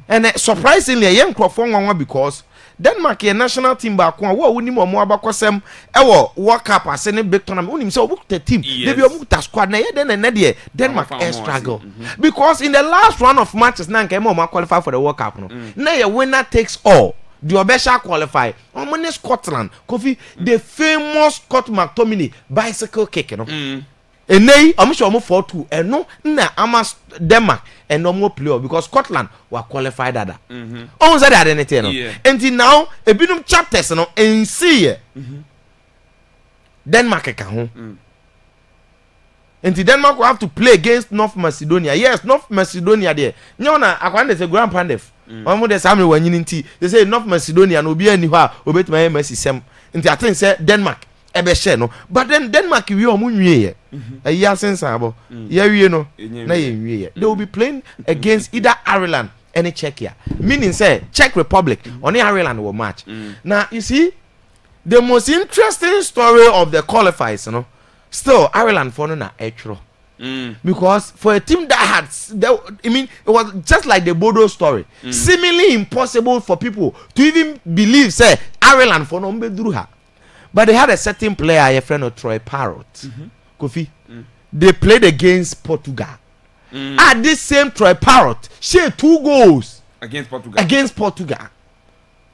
and surprisingly yen crofo nwanwa because Denmark a national team ba ko wo woni mo abakosem ewo World Cup ase ne big tournament unim say obu the team they be obu ta squad na ye den na de Denmark struggle because in the last round of matches na nka mo qualify for the World Cup no na ye winner takes all. The Obesha qualify. On Scotland, Kofi, the famous Scott McTominay bicycle kick, you know. And they, I'm sure I'm 4-2. And no, I'm Denmark and no more player because Scotland were qualified at that. Almost that anything, no. Until now, a bit of chapters, you know, and see Denmark can home. Until Denmark will have to play against North Macedonia. Yes, North Macedonia there. No, I want to Grand Pandef. Omo the family when you they say North Macedonia no be any ha obet my mercy sem nti I think say Denmark e be share no but then Denmark we omo nwie ye ya sense abo ya wie no na ye nwie ye they will be playing against either Ireland and Czechia meaning say Czech Republic on Ireland will match. Now you see the most interesting story of the qualifiers, you know, still Ireland for na etro. Because for a team that had, it was just like the Bodo story. Seemingly impossible for people to even believe, say, Ireland for no bedruha. But they had a certain player, a friend of Troy Parrott, Kofi. They played against Portugal. At this same Troy Parrott, she had 2 goals against Portugal.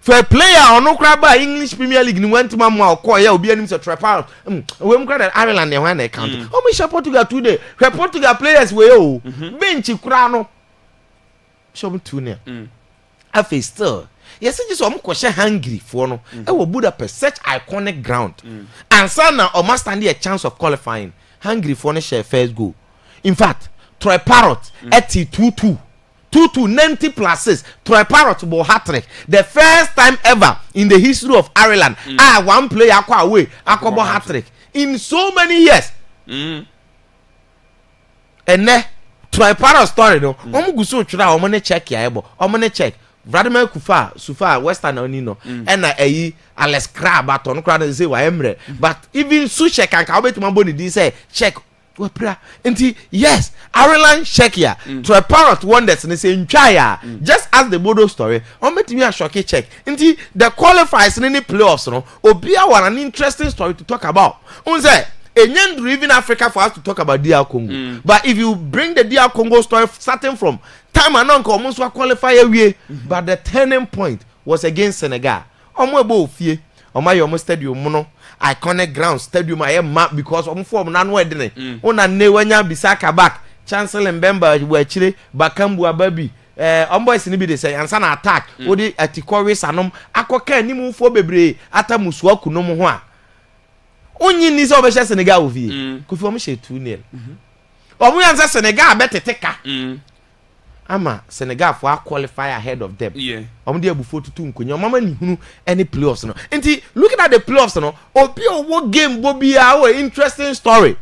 For a player on no crab by English Premier League, you went to Mamma or Koya, will be an Trapal. We got Ireland and one account. Oh, we shall Portugal today. Where Portugal players will Benchy Crano. Show me 2-0. I feel still. Yes, it is some question hungry for no. I will Budapest such iconic ground. And Sana or must stand a chance of qualifying. Hungry for no share first goal. In fact, Troy Parrott at 2-2. 90 pluses. Troy Parrott will hat-trick. The first time ever in the history of Ireland, one player away, Akwaaba hat-trick in so many years. And then Troy Parrott story no. Guso chura omone check ya ebo. Omone check. Vladimir Sufa Western Onino and Alex Crab at on crowd say wa emre. But even Sushek and Kabet Mamboni did say check. Yes, Ireland Czechia. Troy Parrott won this and they say just as the Bodo story. On met me a shocky check. Inti the qualifiers in any playoffs, no. Obia one an interesting story to talk about. Unze enyen driven Africa for us to talk about DR Congo. But if you bring the DR Congo story starting from time and uncle almost qualify away, but the turning point was against Senegal. Omwebo fie. Oma yomo stadium mono. Iconic ground stadium I am map because on form nan wedne ona ne wanya bisaka back Chancellor Mbemba we chire Bakambu Ababi boys ni bi dey say ansa na attack odi atikori sanom akoka animu fo bebre ata musuaku no mo ho a onyi ni so be Senegal ovie kofi o mo she 2-0 o mo yansa Senegal beteteka ama Senegal for qualify ahead of them. Yeah. Dey before to nkonya. Mama ni hunu any playoffs no. Nti looking at the playoffs no, obi owo game bobi a interesting story.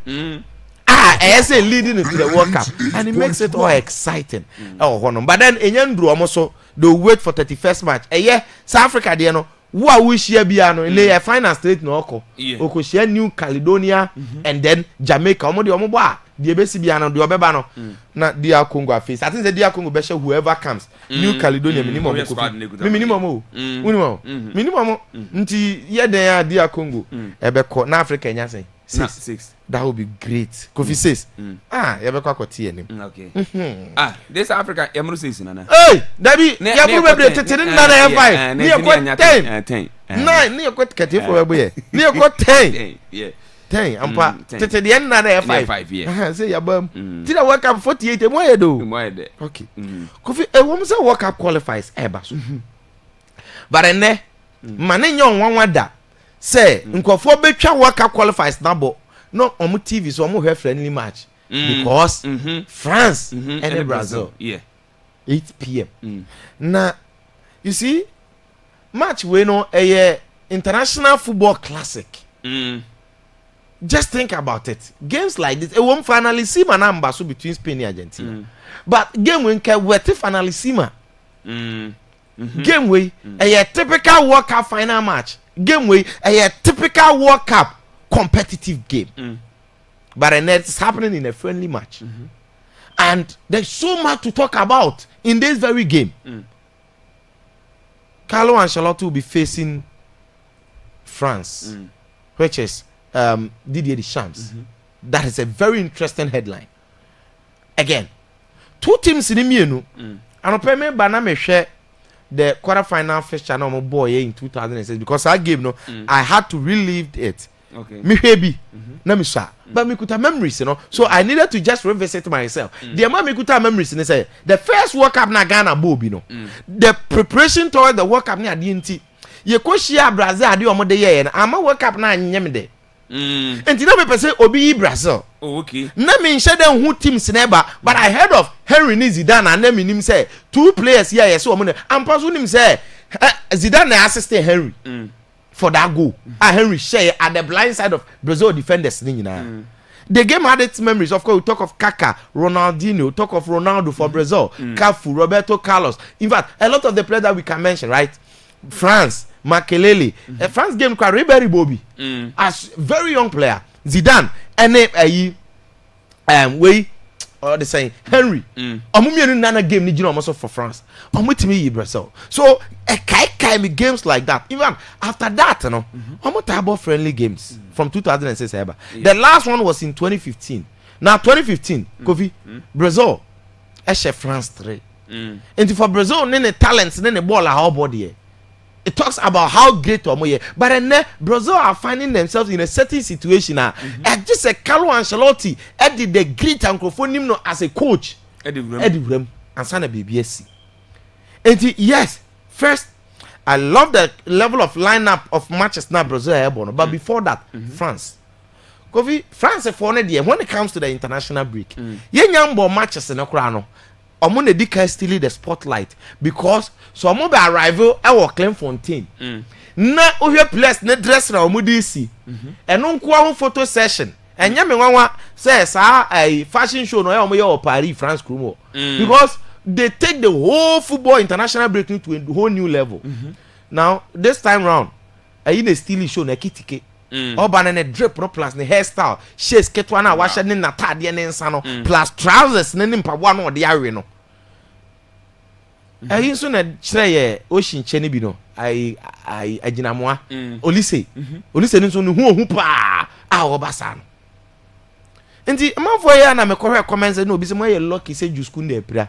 I say leading into the World Cup and it makes it all exciting. But then enyandru omoso they wait for 31st match. South Africa there no wo we share bia no in the final state no oko. Oko share New Caledonia and then Jamaica. Omo de omo bo a de besi bia no de obeba no na DR Congo face. I think the DR Congo be share whoever comes. New Caledonia minimum minimum nti ye den ya DR Congo ebeko na Africa nya sen 6. That would be great. Kofi says, you better go to him. Okay. This Africa, Yamuru says, Nana. Hey, Debbie, Yamuru be taking another 5. Near quite 10. 9, near quite catty for a boy. Near quite 10. Yeah. 10. I'm part. To the end, another 5. Yeah. Say, Yabum. Did I work up 48? And why do? Okay. Kofi, a woman's work up qualifies, Ebas. But in there, man, young one that say, Nkofo betcha work up qualifies number. No, on TV, so I'm a friendly match because France and Brazil, 8 p.m. Now, you see, match we know a international football classic. Just think about it. Games like this, it won't finally see my number so between Spain and Argentina. But game we can wait finally see my game we a typical World Cup final match. Game we a typical World Cup competitive game. But it's happening in a friendly match. And there's so much to talk about in this very game. Carlo Ancelotti will be facing France, which is Didier Deschamps. That is a very interesting headline. Again, 2 teams in the Mienu. And I remember share the quarterfinal fixture no boy in 2006 because I gave I had to relive it. Okay. Me baby, na me sha. But me kuta memories, So I needed to just revisit myself. The man me kuta memories, say the first World Cup na Ghana Bobi The preparation toward the World Cup na DNT. Ye ko share Brazil ade omo de ye na ama World Cup na anyem de. Enti na me pese obi Brazil. Oh, okay. Na me share dem who teams never, but I heard of Henry ni Zidane and them nim say 2 players here yes so omo am pass nim say Zidane na assist Henry. For that goal, Henry share at the blind side of Brazil defenders. The game had its memories. Of course, we talk of Kaká, Ronaldinho, talk of Ronaldo for Brazil, Cafu, Roberto Carlos. In fact, a lot of the players that we can mention, right? France, Makelele, France game called Ribéry Bobby, as very young player. Zidane, and the saying Henry. Omumi nana game ni also for France. Omutimi Brazil. So a kai games like that. Even after that, table friendly games from 2006. The last one was in 2015. Now 2015, Kofi, Brazil, France 3. And for Brazil, then the talents, then the ball how body. It talks about how great Omoye, but then Brazil are finding themselves in a certain situation now. And just a Carlo Ancelotti, Eddie the great microphone as a coach, Eddie Rem, and Sana BBSC. And yes, first, I love the level of lineup of matches now Brazil are born, but before that, France. France is for when it comes to the international break. Young matches in the crown. Omo na dika steal the spotlight because so omo be arrival e wo Clemfontaine na ohwe place na dress na omo dey see eno nko ho photo session enya me nwanwa say sa fashion show no e omo ye Paris France Krumo because they take the whole football international break to a whole new level. Now this time round in a stealing show na kitike oba na drip no plus ne hairstyle shades ketwa na wa hye ne natade ne nsa no plus trousers ne mpaboa no de awe no ayi so na kire ye ocean chene bi no ai aginamoa olise ne so no hu pa a obasa no enti amafo ya na me kohwe comments no obi se mo ye lucky say ju school na apira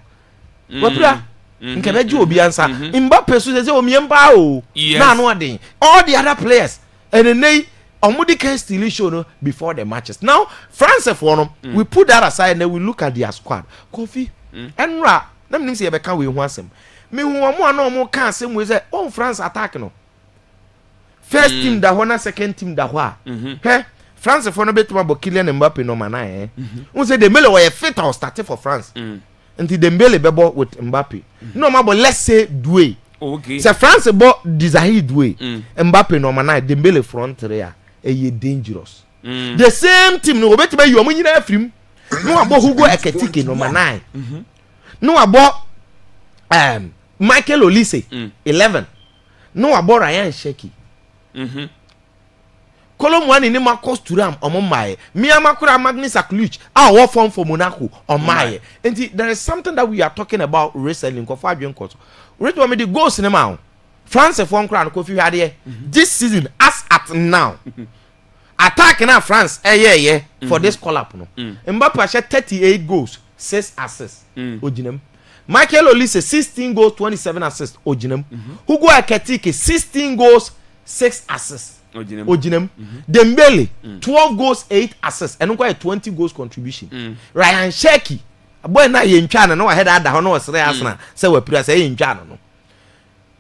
wapira nke na ji obi ansa Mbappe so say o miemba o na no odin all the other players and then omudi can still show no before the matches. Now France for no we put that aside and then we look at their squad. Kofi enra na me say e be kan we hu asem me hu omo na omo kan asem we say on France attack no first team da ho na second team da ho a France for no betuma bo Kylian Mbappe no mana un say the mele we fit or start for France Until Dembele bebo with Mbappe. No matter let's say Doué. Okay. So France bought Desire Doué. Mbappe no man Dembele front area. Ye dangerous. The same team no bet you money na film. No about Hugo Ekitike number 9. No about Michael Olise 11. No about Ryan Sheki. Column 1 in Marcos Thuram on my Miamakura Magnus Akluch. Our form for Monaco on my. And there is something that we are talking about recently. Fabian Court. Read what me the goals in the mouth. France a phone crown coffee had here this season as at now. Attacking now France for this call up no. Mbappe had 38 goals, 6 assists. Ojinem. Michael Olise 16 goals, 27 assists. Ojinem. Hugo Ekitike 16 goals, 6 assists. Ojinem. Dembele 12 goals, 8 assists. And quite 20 goals contribution. Ryan Sheki. Boy na ye ntwa no head ada ho no sere asna say we pira say ye ntwa no.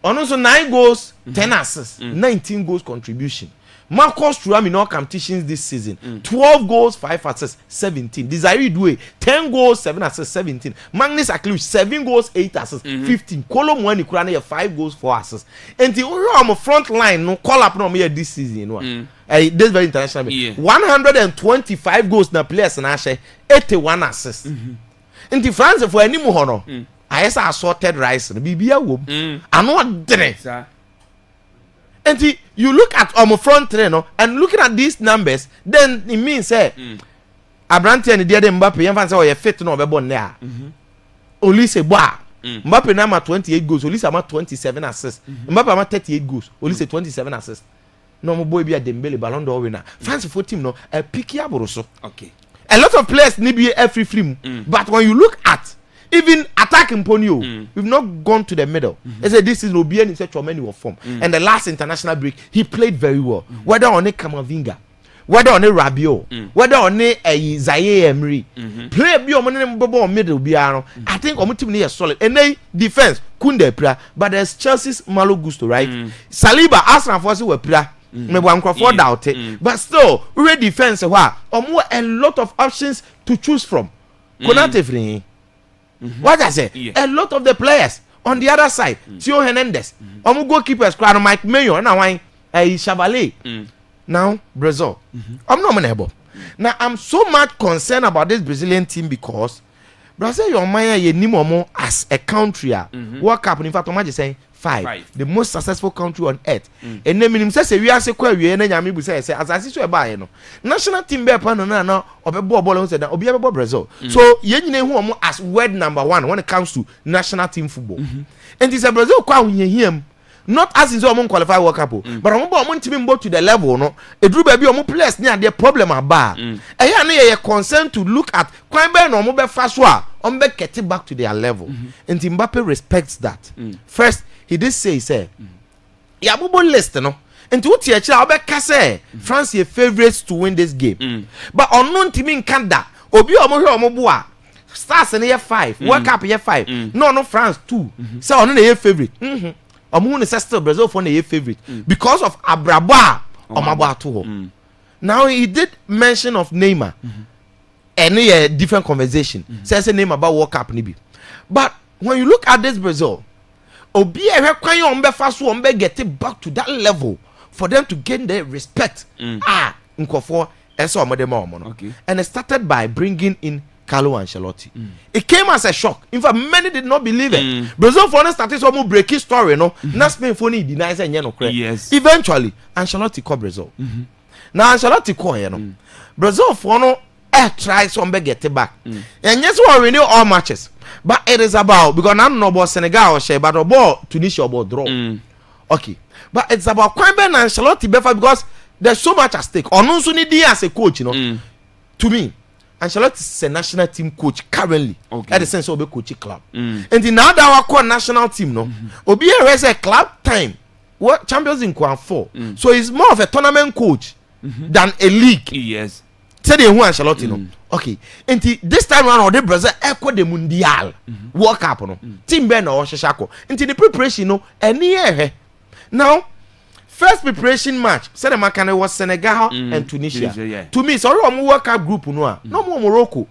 Ono so 9 goals, 10 assists, 19 goals contribution. Marcus Thuram in all competitions this season. 12 goals, 5 assists, 17. Desire Doué 10 goals, 7 assists, 17. Magnus Akluch 7 goals, 8 assists, 15. Kolo Muani Kurana 5 goals, 4 assists. And the on front line no call up no me this season you know. This very international. 125 goals na players na share 81 assists. And the France for any more no. I say assorted rice no bibia wom. Ano dre. And you look at our front trainer and looking at these numbers, then it means Abrante and the Mbappe, you fancy you're fit no be born there. Olise boa. Mbappe now 28 goals, Olise am 27 assists. Mbappe am 38 goals, Olise 27 assists. No more boy be a Dembele Ballon d'Or winner. France for team no a picky aboroso. Okay. A lot of players need be every film, but when you look at even attacking Ponyo, we've not gone to the middle. I said this is Obian in such a many form. And the last international break, he played very well. Whether on a Kamavinga, whether on a Rabiot, whether on a Zaire Emery, play beyond middle Biano. I think Omutim is solid. And they defense Kunde Pra, but there's Chelsea's Malo Gusto, right? Saliba, Arsenal Force were Pra. Maybe one crowd doubt it, but still, we defense a lot of options to choose from. Konate what I say? A lot of the players on the other side, Theo Hernandez, goalkeepers, Mike Mayo, now Chavalet. Now Brazil, I'm not able. Now I'm so much concerned about this Brazilian team because Brazil, your mind, you need as a country. World Cup, in fact, I'm just saying 5, the most successful country on earth. And then minimum says we are say we and Yami say as I see buy no national team be pan no obe ball said obi be Brazil. So ye who as word number 1 when it comes to national team football. And this Brazil kwa him not as in so qualify World Cup, but I'm team to the level no e drew baby players near their problem about. E ya na concern to look at kwan be no be fast be get back to their level. And Mbappe respects that. First he did say yeah bobo list no and what you say France your favorites to win this game but unknown team in Canada obi omo stars in year 5 World Cup year 5 no France 2 so on the favorite omo no still Brazil for the favorite because of Abraba omabo to now he did mention of Neymar any different conversation says a name about World Cup nibi but when you look at this Brazil obi ehwe on be fa so on be get it back to that level for them to gain their respect nkofo eso omodema omo no and it started by bringing in Carlo Ancelotti. It came as a shock. In fact, many did not believe it. Brazil for started some breaking story no na Spain for ni denies and no correct. Yes. Eventually Ancelotti called Brazil. Now Ancelotti call you know Brazil for no try some be get it back. And yes we renew all matches. But it is about because I'm not about Senegal or share, but about Tunisia or about draw. Okay, but it's about Kwame and Ancelotti because there's so much at stake. Onunsu need as a coach, you know. To me, Ancelotti is a national team coach currently. At the sense of a coaching club. And in now that our core national team, no, Obi has a club time. What champions in Kwan 4. So he's more of a tournament coach than a league. Yes. Say the who Ancelotti no. Okay. And this time around the Brazil echo the Mundial. World Cup no. Team Ben or Shashako. Into the preparation no any year. Now first preparation match said the Makane was Senegal and Tunisia. To me, sorry, I'm World Cup group no more Morocco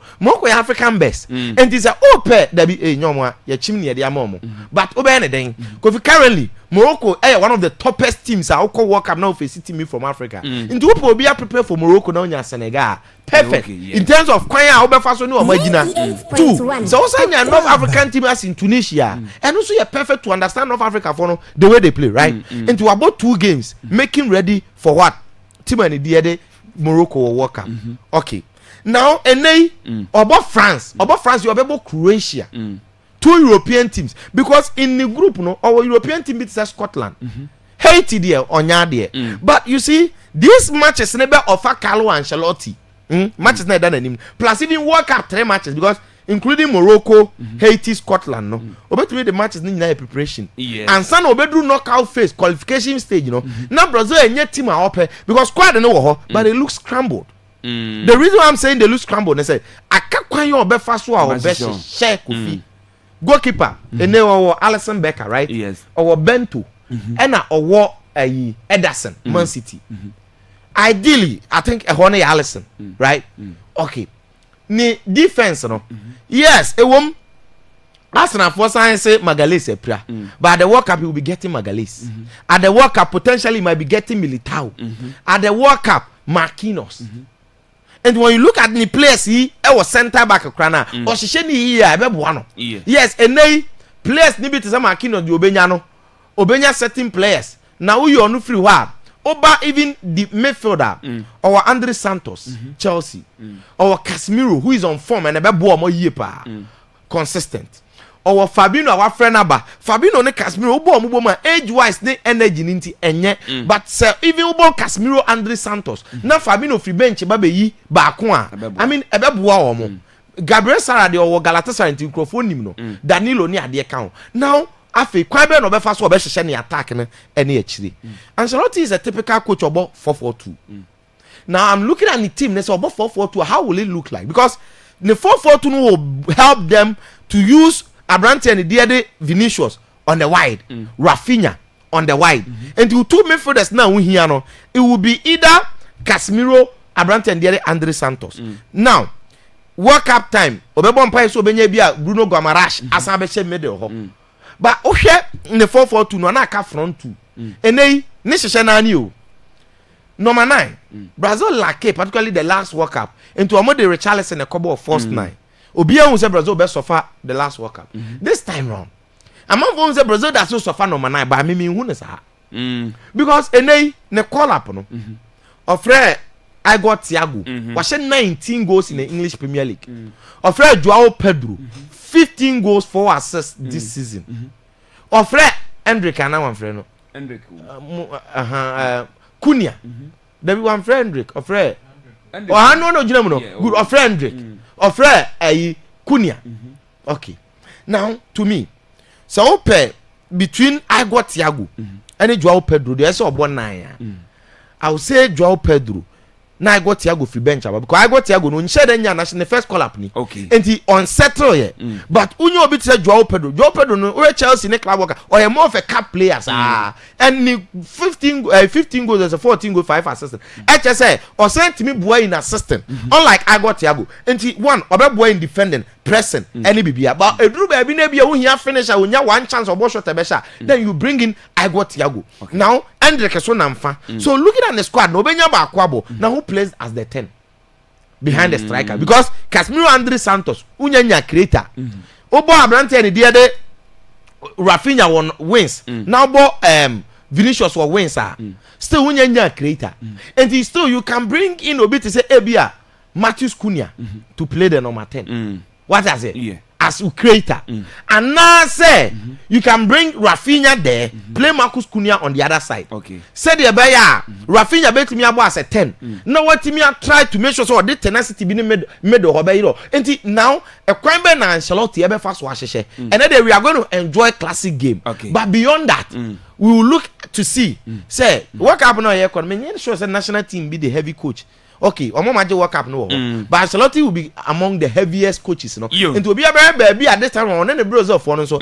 is African best and it's a open that be a nyomwa ya chimney ya momo but obey anything because currently Morocco one of the toppest teams I call World Cup now face team from Africa into people be prepared for Morocco now in Senegal perfect in terms of kwanya obefa so ni omagina two so also North African team as in Tunisia and also you're perfect to understand North Africa for the way they play right into about 2 games making ready for what team and the Morocco or World Cup okay now about France you have about Croatia 2 European teams because in the group our European team beats Scotland Haiti there Onya there but you see these matches never offer Carlo Ancelotti matches not done anymore plus even World Cup 3 matches because including Morocco Haiti Scotland no obetumi the matches need na preparation and some obedru knockout phase qualification stage now Brazil enye team a ope because squad no ho but they look scrambled. The reason why I'm saying they look scrambled, they say akakwan yo obefa so a obeshi share kofi goalkeeper ene wo Alisson Becker right yes or Bento and or Ederson Man City ideally I think a honey Alisson right okay ni defense no yes Arsenal for science say Magalhaes epra but at the World Cup he will be getting Magalhaes at the World Cup potentially he might be getting Militao at the World Cup Marquinhos and when you look at the players he was center back krana or she ni here no yes and they players ni be to say Marquinhos di obenya certain players now you on free wa Oba even the midfielder or Andre Santos Chelsea or Casemiro who is on form and ebebo mo yie pa consistent or Fabinho our friend aba Fabinho ne Casemiro obo ma age wise ne energy ninti enye but even obo Casemiro Andre Santos na Fabinho free bench ba be yi ba ko a I mean ebebo a wo mo Gabriel Sara de o Galatasaray nti microphone nim no Danilo ni ade ka now afi kwan be no be fa so be hye ne attack ne ene akire Ancelotti is a typical coach obo 4-4-2 now I'm looking at the team they say obo 4-4-2 how will it look like because the 4-4-2 will help them to use Abrante and the Vinicius on the wide Rafinha on the wide and the 2 midfielders now here no it will be either Casemiro Abrante and the Andre Santos now World Cup time obebo mpa so benya bia Bruno Guimaraes asa be che middle ho but ohwe in the 4-4-2 no na aka front 2 enei ni hye na ani o number 9 Brazil lack particularly the last World Cup into omo de Richarlison a couple of first 9 obi ehun say Brazil be suffer the last World Cup this time round among those say Brazil that so suffer number 9 but me hu ne sa because enei ne call up no ofre I got Thiago was 19 goals in the English Premier League ofre Joao Pedro 15 goals 4 assists this season ofre Hendrick and one friend no Hendrick Cunha there be one friend Hendrick ofre oh no gina no good ofre Hendrick ofre Cunha okay now to me so pair between I got Thiago and Joao Pedro there so obo 9 I would say Joao Pedro na I got Thiago free bench because I got Thiago no nche den nya national first call up ni okay and he unsettle here but unyo obi say Joao Pedro no we Chelsea ne club worker or more of a cup players and 15 goals as a 14 goal 5 assists HSA or sent me boy in assistant unlike I got Thiago and he one obe boy in defending pressing any bibia but edru ba bi na bia wo hia finisher wo nya one chance obo shot ebesha then you bring in I got Thiago now Hendrick so namfa so looking at the squad no benya ba Akwaaba now who plays as the 10 behind the striker because Casemiro Andre Santos unyanya creator obo Abrante and the Rafinha won wins now bo Vinicius won wins still unyanya creator and he still you can bring in obi to say ebia Matheus Cunha to play the number 10 what I say yeah as a creator and now say you can bring Rafinha there play Marcus Cunha on the other side okay say the beya Rafinha bet me abo as a 10 now what me try to make sure so the tenacity be made obeyiro enti now a kwan be na Ancelotti e be fa so ahyehe and then we are going to enjoy classic game but beyond that we will look to see say what happen now here me sure say national team be the heavy coach okay, Omo Maje World Cup no. But Ancelotti will be among the heaviest coaches, no. And to be a baby at this time on the Bros of one so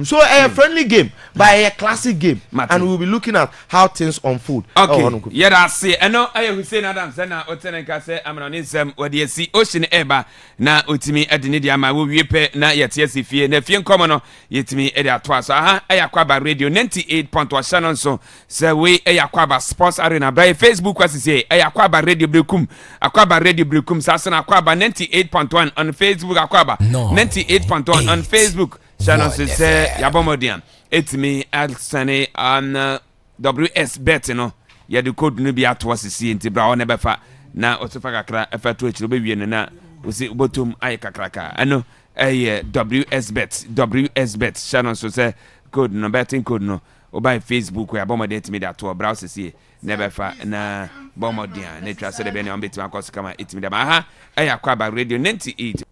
so a friendly game, but a classic game. And we'll be looking at how things unfold. Okay. Yeah, I see. I know I Hussein Adams and now Otenenka say I'm on some where you see Ocean Eba na utimi adinidia ma wo wiepe na yetiesi fie na fie nkomo yetimi ede atwa so aha Akwaaba radio 98.1 Shannon so say we Akwaaba Sports Arena by Facebook kwasisi Akwaaba radio brekum Akwaaba radio brekum sasa na Akwaaba 98.1 on Facebook Akwaaba 98.1 on Facebook Shannon so say yabomodian etimi alsane on WS bet no ya de code no bi atwa sisi nti bra one befa na otofa kakra efa to achiro be wie na osi botum ay kakraka ano WS bet Shannon so say code no betting code no o by Facebook we abomode etimi da to browse sisi na befa na bomodian na twa se de be ne on betima akos kama etimi da aha Akwaaba radio 98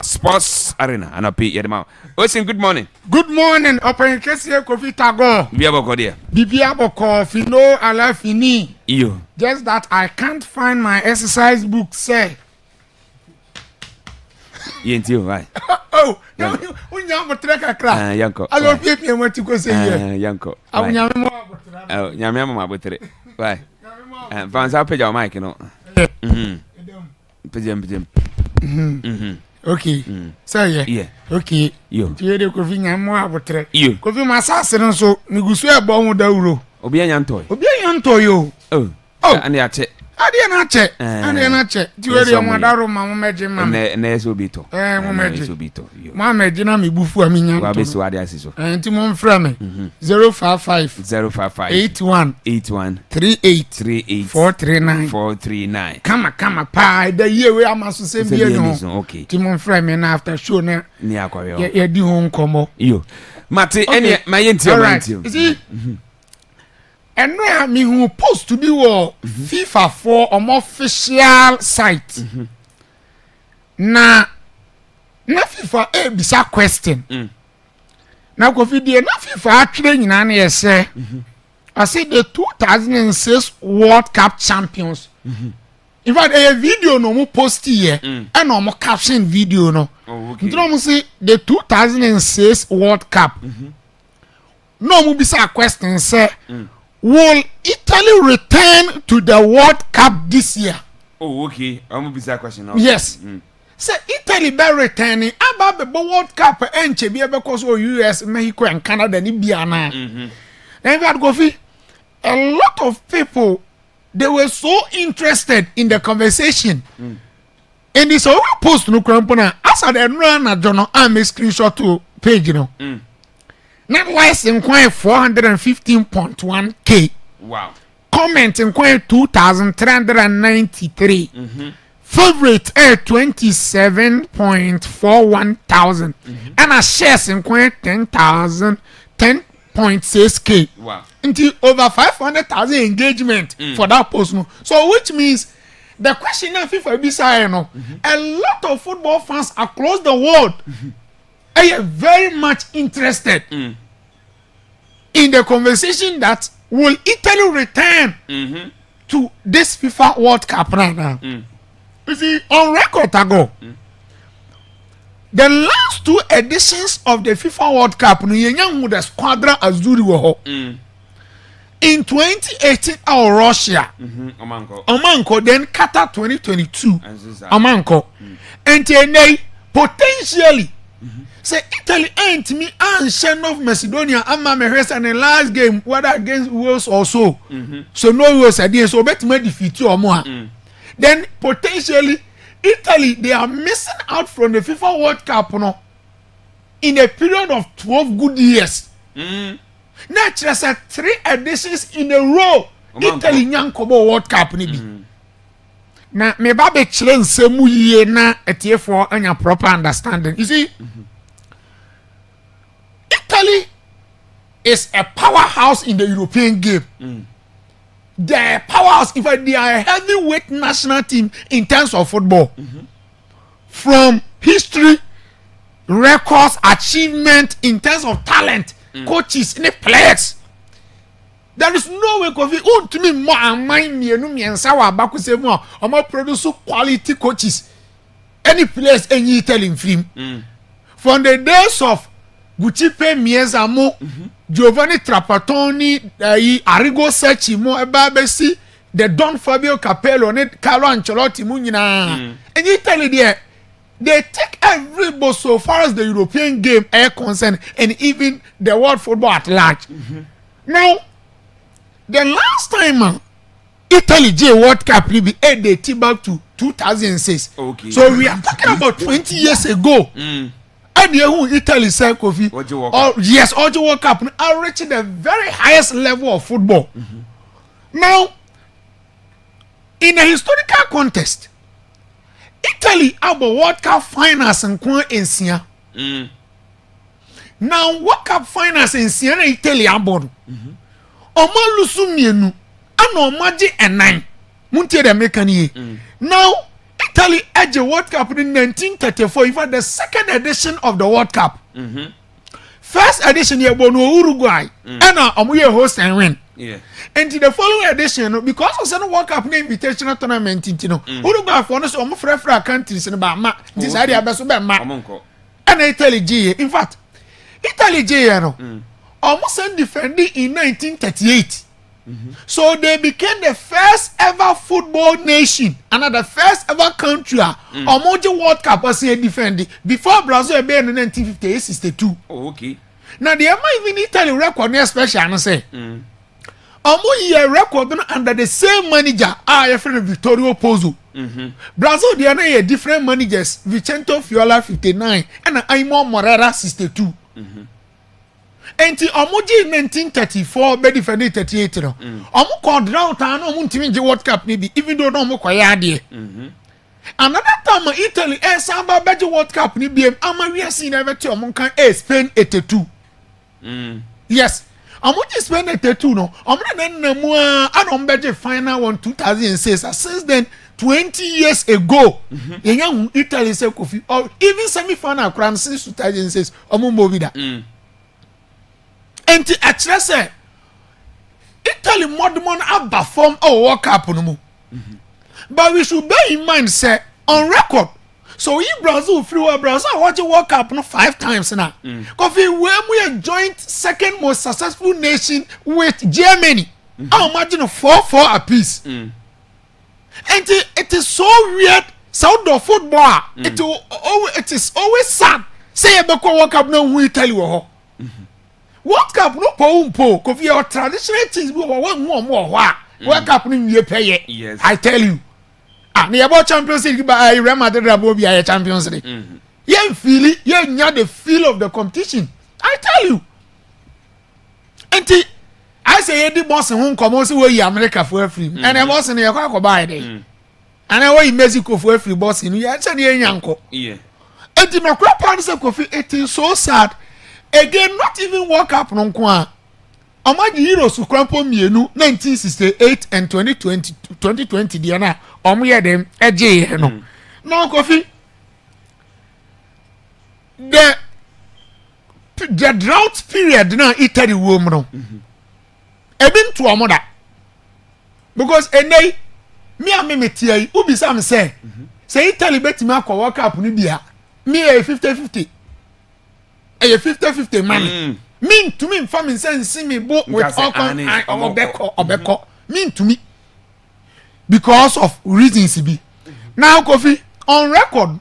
Sports Arena and up here the Ocean, good morning. Good morning. Open Kesia Kofi Tago. Biaboko dear. Bibiaboko Fino Alafini. You. Just that I can't find my exercise book, say. You right. Oh, now we have a track a crack. Yanko. I don't pay me what you go say here. Yanko. I will never more. Oh, Yamama with it. Why? And Vance, I'll pay your mic, you know. Okay. So yeah. Okay. You. You dey Kofi nyamo abotre. You. Kofi masase no so migusu e bo hu dawuro. Obi anyantoy. Obi anyantoy yo. Oh. And ya che. Ade na che. Ade na che. Ti we dey mo daro ma mo meje ma. Na eso bi to. Mo meje. Eso bi to. Ma meje na me bufu ami nyanto. Wa be so ade asiso. Enti mo mfra me. 055 81 38 439. Kama pa da ye we amaso sembi no. Okay. Ti mo mfra me na after show na ni akwayo. Ye di ho nkomo. Yo. Mate ene my yenti o mantio. See. And now me who post to be war FIFA for official site. Na FIFA bisa question. Na Kofi die na FIFA atwere nyina na yese. I say the 2006 World Cup champions. In fact, a video no mo post here and no mo caption video no. Nti say the 2006 World Cup. No mo bisa question say will Italy return to the World Cup this year? Oh, okay. I'm going to be a question. Yes. Say Italy be returning about the World Cup and Chebia because of US, Mexico, and Canada. And Kofi, a lot of people they were so interested in the conversation. And this all post no crampona as I run a journal and make screenshot to page, you know. Net less in quite 415.1k. Wow. Comment in quite 2,393. Favorite 27.41 thousand. And a shares in quite 10,010.6k. Wow. Until over 500,000 engagement for that post. No. So which means the question of FIFA beside no, a lot of football fans across the world are very much interested in the conversation that will Italy return to this FIFA World Cup right now. You see, on record ago, the last two editions of the FIFA World Cup, the Squadra Azzurri in 2018, our Russia, Omanko, then Qatar 2022, Omanko, and then potentially. Say Italy ain't me and Shen of Macedonia and Mameres and the last game whether against Wales or so. So no Wales idea so bet me defeat you or more. Then potentially Italy they are missing out from the FIFA World Cup no in a period of 12 good years. Now just 3 editions in a row Italy nyankobo World Cup ni bi. Na me ba be kire nsemu yie na etiefo anya proper understanding. You see Italy is a powerhouse in the European game. They are powerhouse. In fact, they are a heavyweight national team in terms of football. From history, records, achievement, in terms of talent, coaches, and players. There is no way Kofi to me more and mind me and Sawa Bakuse more or more produce quality coaches. Any place any telling film. From the days of Guccipe Miezamo, Giovanni Trapattoni, Arrigo Secchi, Mo Ebabesi, the Don Fabio Capello, Carlo Ancelotti, Munina. And you tell it there, they take every ball so far as the European game are concerned, and even the world football at large. Now, the last time Italy J World Cup be they back to 2006. Okay. So we are talking about 20 years ago. And the Italy said Kofi. Yes, Ojo World Cup are reaching the very highest level of football. Now, in a historical context, Italy have a World Cup finals and in Sia. Now, World Cup finals in Sia Italy aboard. Oma lusumienu ano maji enai muntie de mekani. Now Italy edge World Cup in 1934, in fact the second edition of the World Cup. First edition ye bono Uruguay and omuye host and win. And the following edition, because of the World Cup invitational tournament Uruguay for us omo frefra countries in ba ma this area be so be ma and Italy G. In fact Italy G almost defending in 1938. So they became the first ever football nation and the first ever country almost World Cup was defending before Brazil be in 1958-62. Okay. Now the even Italy record near special and say almost year record under the same manager friend Vittorio Pozzo. Brazil they are different managers, Vicente Fiola 59 and Aimo Moreira 62. Enti omoji 1934 be defend 38 no. Omo called down town omo ntimi je World Cup ni bi even though no omo kwaya ade. Another time Italy samba be je World Cup ni bi ama we see never to omo kan Spain 82. Yes. Omo je Spain 82 no. Omo na mu ana omo be je final one 2006. Since then 20 years ago, Italy say Kofi or even semi-final crown since 2006 omo mo bi da. And actually say Italy modern abba form or World Cup no mo. But we should bear in mind say on record. So if Brazil free Brazil watch World Cup no 5 times now. Coffee when we are joint second most successful nation with Germany. I imagine 4-4 apiece. And it is so weird sound of football. It is always sad. Say about World Cup no we tell you. World Cup no po because your traditional things we want more World Cup no you pay. Yes. I tell you. Near about Champions League by Real Madrid will be a Champions League. You feel it, you know the feel of the competition. I tell you. And I say the boss won't come also where America for free. And I was in your car buy day. And I went in Mexico for free boss in you. Yeah. And the crap parts of coffee, it is so sad. Again, not even World Cup no kwa. Among the Euros who crumple me 1968 and 2020 Diana. Omuye dem eje no. Now coffee. The drought period now Italy wo mu no. Ebin to amoda. Because eney me amemetia ubi sam say Italy betimi akwa World Cup ni bia. Me 50-50. 50-50 man. Mean to me family say me both with all obeko. Mean to me. Because of reasons be. Now coffee on record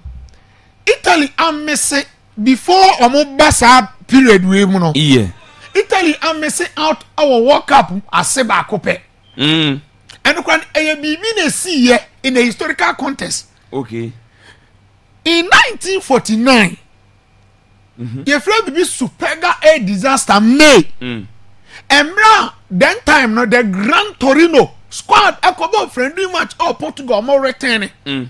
Italy am missing before Omobasa period we no. Yeah. Italy am missing out our World Cup aseba kope. And when a see here in a historical context. Okay. In 1949 your friend be Superga a disaster May. Emra then time no the Gran Torino squad ekobo friendly match or Portugal more returning. Mo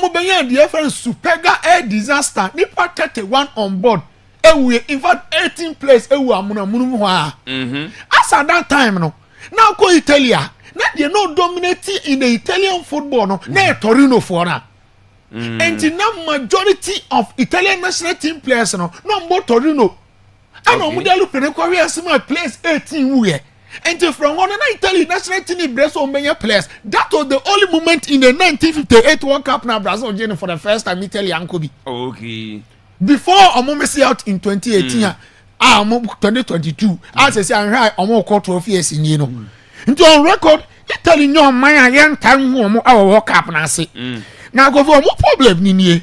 benya the friend Superga a disaster nipa 31 on board. In fact 18 place amuna munu ho. As at that time no. Now go Italia. Now they no dominating in the Italian football no. Na Torino for na. And the majority of Italian national team players no more Torino. And no model penekori asema place 18 we. Until from one, and I tell you, national team Brazil many players. That was the only moment in the 1958 World Cup now Brazil joined for the first time. Italy and Kobe. Okay. Before Omomesi out in 2018, 2022, as I say, I'm more called trophy as in you know. Into on record, Italy no man young time who our World Cup now say. Now go for more problem in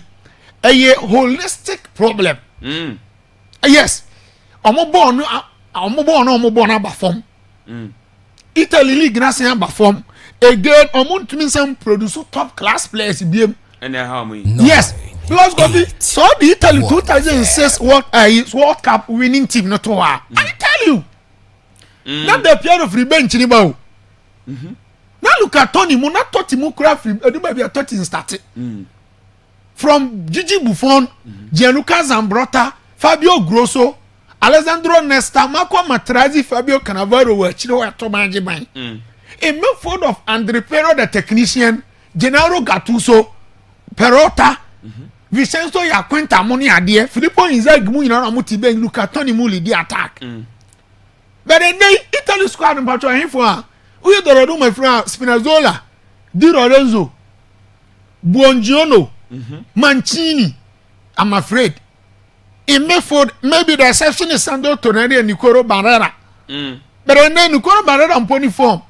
a holistic problem. Yes, I'm born about form. Italy league national perform again. To me some produce top class players in and how many? Yes, because so the Italy 2006 World Cup winning team not to I tell you. Not the period of revenge anymore. Now look at Tony Mo, not Totti craft. Maybe a Totti started from Gigi Buffon, Gianluca Zambrotta, Fabio Grosso, Alessandro Nesta, Marco Materazzi, Fabio Cannavaro were Chino at Tomaji Bank. A midfield of Andre Pero, the technician, Gennaro Gattuso, Perota, Vincenzo Yaquenta, Moni Adie, Filippo Inzaghi, Mutibe, Luca Toni Muli, the attack. But then Italy squad in Pacho and for we do my friend Spinazzola, Di Lorenzo, Buongiorno, Mancini. I'm afraid. In midfield, maybe the exception is Sandro Tonali and Nicolo Barrera. But then Nicolo Barrera on pony form.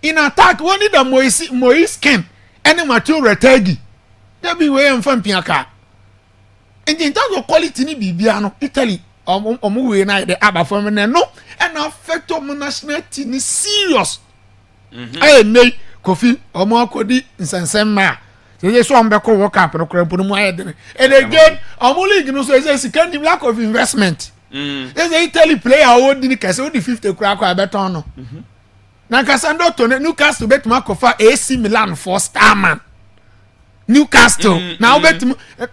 In attack, one need a Moise Ken and Matteo Retegui. There be way and fan Piaka. And in terms of quality, ni Bibiano, Italy, or night the Abba for me, no, and affect of national team is serious. I may Kofi or more Kodi in Sansema. Yes, one back work up and again, I'm only going to say, can lack of investment. There's a Italy player who didn't cast the 50 crack or better. Now, Cassandra to Newcastle bet Markofa AC Milan for Starman. Newcastle now bet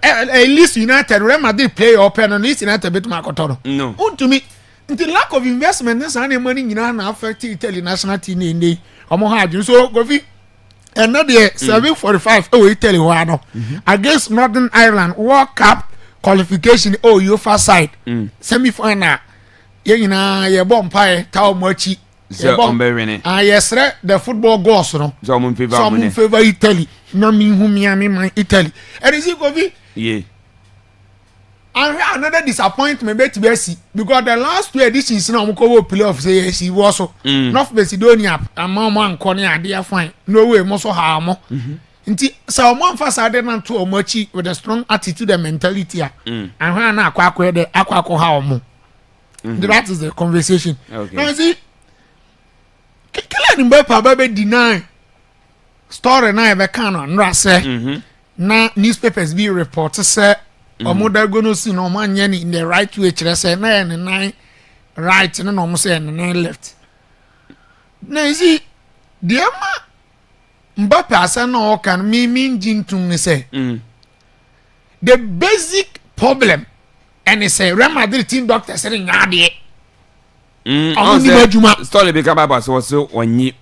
at least United Real Madrid play open and least United bet Marcotoro. No, to me, the lack of investment, there's any money in an affect Italy national team in the Omohad. So, Gofi. And not the 7:45. Oh, Italy one against Northern Ireland World Cup qualification. Oh, UEFA side semi-final. You bomb pie tau mochi. Yes, the football goals. No, some favor Italy. No, me whom me Italy. And is it Govi? Yeah. And another disappointment because the last 2 editions now Moko playoffs say she was so North Macedonia and Mama and Konya they are fine. No way most of harm. Inti so one fasade na to omochi with a strong attitude and mentality and when na akwa the akwa how mo. That is the conversation. Okay. Now see Kylian Mbappe be deny story na be kan no say na newspapers be report say Omoda gono si no man yen in the right way kire say na yen nine right no no say nine left. Na see the Mbappe asa no kan me jintum ne say the basic problem and it say Real Madrid team doctor say nyade story be kaba so onyi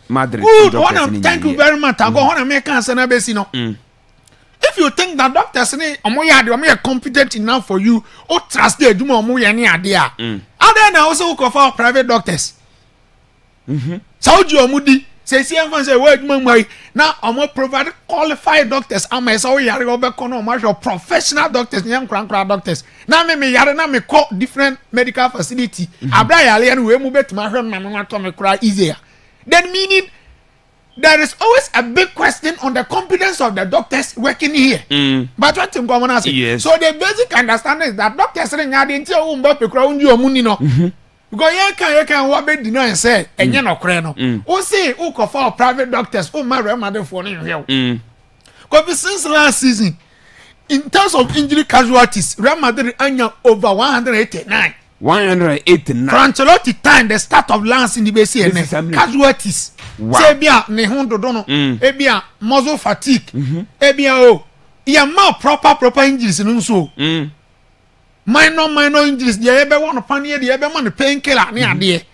Madrid doctor. Thank you very much. I go on make answer na be si no. If you think that doctors say are competent enough for you, or trust the do more any idea. And then also go for private doctors. Saudi Omudi says, say, wait, my now I'm more provide qualified doctors. I'm a so yard professional doctors, young doctors. Now me call different medical facility. Abra alien we move to my friend, to cry easier. Then meaning there is always a big question on the competence of the doctors working here. But what I'm going to say, yes. So the basic understanding is that doctors are not because you can what be deny and say, and you're not crano. Or say, who call for private doctors, who marry mother for you. Because since last season, in terms of injury casualties, Real Madrid are over 189. 189. For Ancelotti time, the start of lance in the BCN casualties. Wow. Ebia ne hondo dono. Ebia muscle fatigue. Ebia oh. Yeah, more proper injuries no so. Minor injuries. The ebe one panier, the ebe man painkiller ne ade.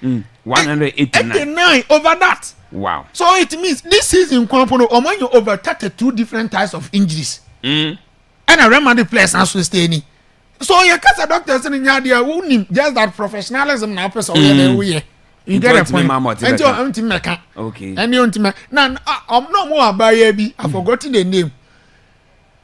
189 over that. Wow. So it means this season Kwampono among you over 32 different types of injuries. And a remedy players also stay. So your cancer doctors in Yadia wouldn't just that professionalism now person we You get a point. And you auntie Mecca. Okay. And you auntie Mecca. Now, I'm no more about Yabi. I've forgotten the name.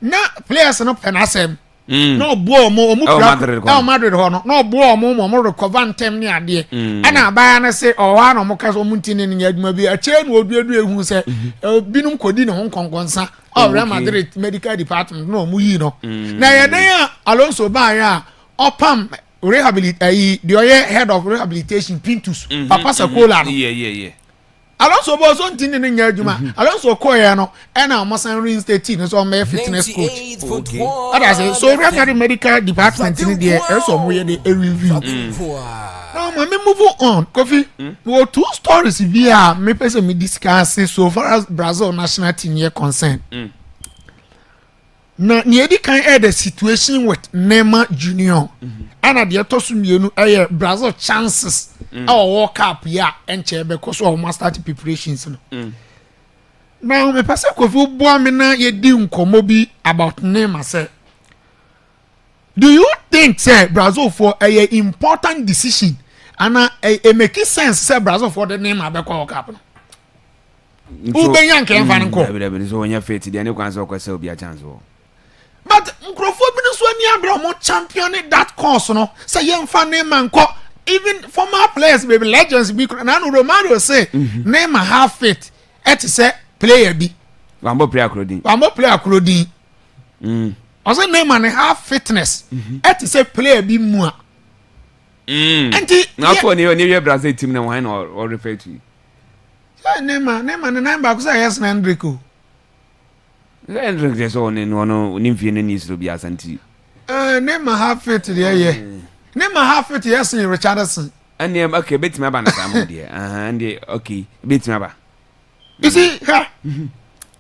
Now, players are not penasem. No boy more Madrid honor. No boy more recover tem near dear. And I buy and say, oh, one or more castle muntin in yet maybe a chain will be a who say, Binum Codin Hong Kong Gonsa. Oh, Real Madrid medical department. No, Muino. Now, they Alonso by Opam. The head of rehabilitation Pintus Papa Sakola. Yeah. Alonso was on tin in Yajuma. Alonso Koyano and I must reinstate so my fitness coach. Okay. So we have the medical department in the air, so we the review. Now, me move on. Coffee. Well, 2 stories via me person me discuss so far as Brazil national team here concerned. Na niedi kan the situation with Neymar Junior. Ana de tosu mienu Brazil chances our World Cup ya enche because of master preparations no. Now me pese Kofi bo me na ye di nkomo bi about Neymar say. Do you think say Brazil for a important decision and a make sense say Brazil for the Neymar be World Cup no? Ubenya nke mfa nko. So when you faith the any kwanza kwese obi a chance wo. But Microphone so ni abro champion that course no say yemfa Neymar nko. Even former players baby legends be na no Romario say Neymar have faith et say player bi wambo player akrodin I say Neymar have fitness et say player bi mu a na for ni Brazil team na why or refer to Neymar na number say yes na Enrico Enrico so no ni mfie ni isro bi asanti Neymar have faith there Neymar have faith yes in Richardson and okay betima ba na samu there and okay betima ba you see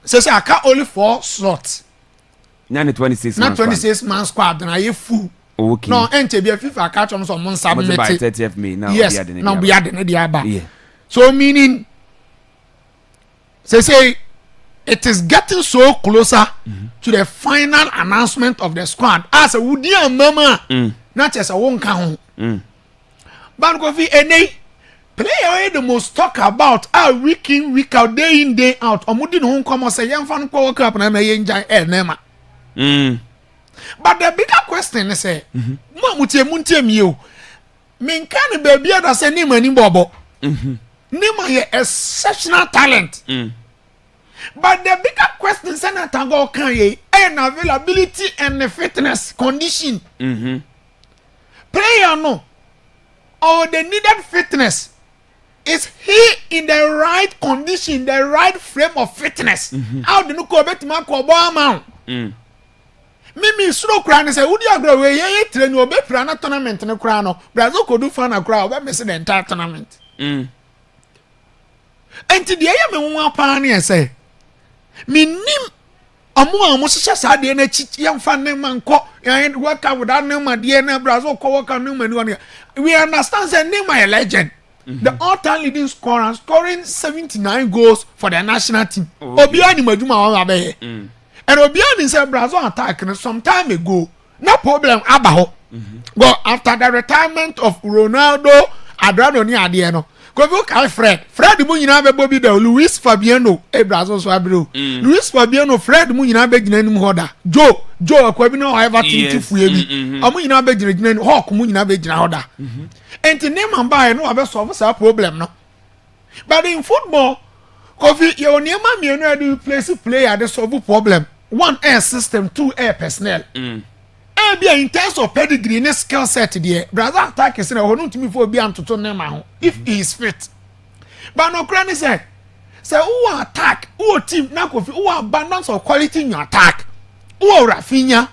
say aka only 4 slots na 26 na 26 man squad na ye full okay no ente be FIFA catch on some submit by 30th May now yes now be ade na dia ba so meaning say it is getting so closer to the final announcement of the squad as a wudi mama not just a won kan ho but Kofi any player the most talk about week in week out day in day out omudi no come say yemfa no World Cup na ye njan Neymar but the bigger question is say mo mutie mi o me kan baby ada say Neymar ni bobo Neymar is exceptional talent but the bigger question is na tango kan ye availability and the fitness condition player no or the needed fitness is he in the right condition, the right frame of fitness. How do you go bet ma ko bo ama? Mimi suro kra ne say wudi agro we ye train obe pra na tournament ne kra no. Brazil ko do fan akra obe miss the entire tournament. Enti de ye me hu apa na say. Minim amu shisha sa de na chi yemfa ne man ko yan work out without Neymar de na Brazil ko work out Neymar ni one. We understand say Neymar a legend. The all-time leading scorer, scoring 79 goals for the national team. Obiani Maduma Wabe. And Obiani said Brazil attack some time ago. No problem, Abaho. But after the retirement of Ronaldo, Adrado ni Adiano. Go look at Fred. Fred Munina Bobby the Luis Fabiano, Brazil Swabro. Luis Fabiano, Fred Munina Begin Hoda. Joe, Aquabino, I have a team to Fuebi. Amunina Begin Hawk Munina Begin Hoda. And to name and buy no other solve a problem no. But in football, Kofi your name and you place a player the solve problem. 1 air system, 2 air personnel. In terms of pedigree and skill set there, Brazil attack is to me for beyond to Neymar if he is fit. But no granny said, who attack, who team now Kofi, who abundance of quality in your attack, who Rafinha,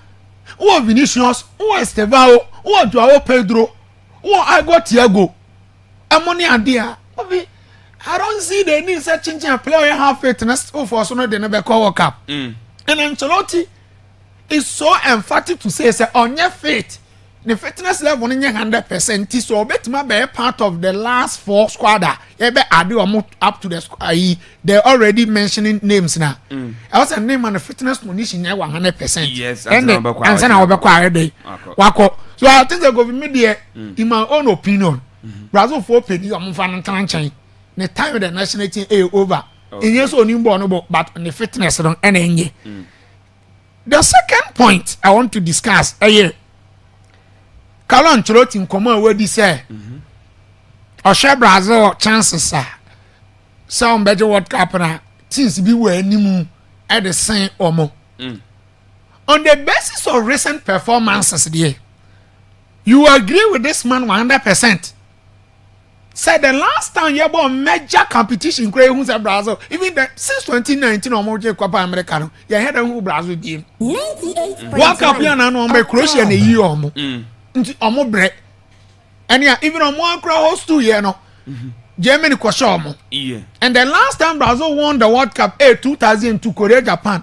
who Vinicius, who Estevao, who Joao Pedro. Oh, I got Thiago. Amoni idea. I don't see the need such a player have fitness for so they never call World Cup. And Ancelotti is so emphatic to say on your faith, the fitness level in your 100%. So bet my be part of the last 4 squader. Ebe adi up to the squad. They're already mentioning names now. I was a name and the fitness condition 100%. Yes, and then I will be quiet day. Wako. So I think they go with me there, in my own opinion, Brazil for penny or fan and the time of the national team over. In years only born but on the fitness on any. The second point I want to discuss Carlo Ancelotti in common where he say or share Brazil chances are some better World Cup now since be where any at the same or more. On the basis of recent performances there, you agree with this man 100%. Said the last time you had a major competition who's a Brazil, even since 2019 or more Akwaaba Americano, you had a who Brazil game. 98. World Cup here now on Croatia in a year or more. Omo bread. And yeah, even on one crowd host 2 years no. Germany Kwashomo. Yeah. And the last time Brazil won the World Cup 2002 Korea Japan.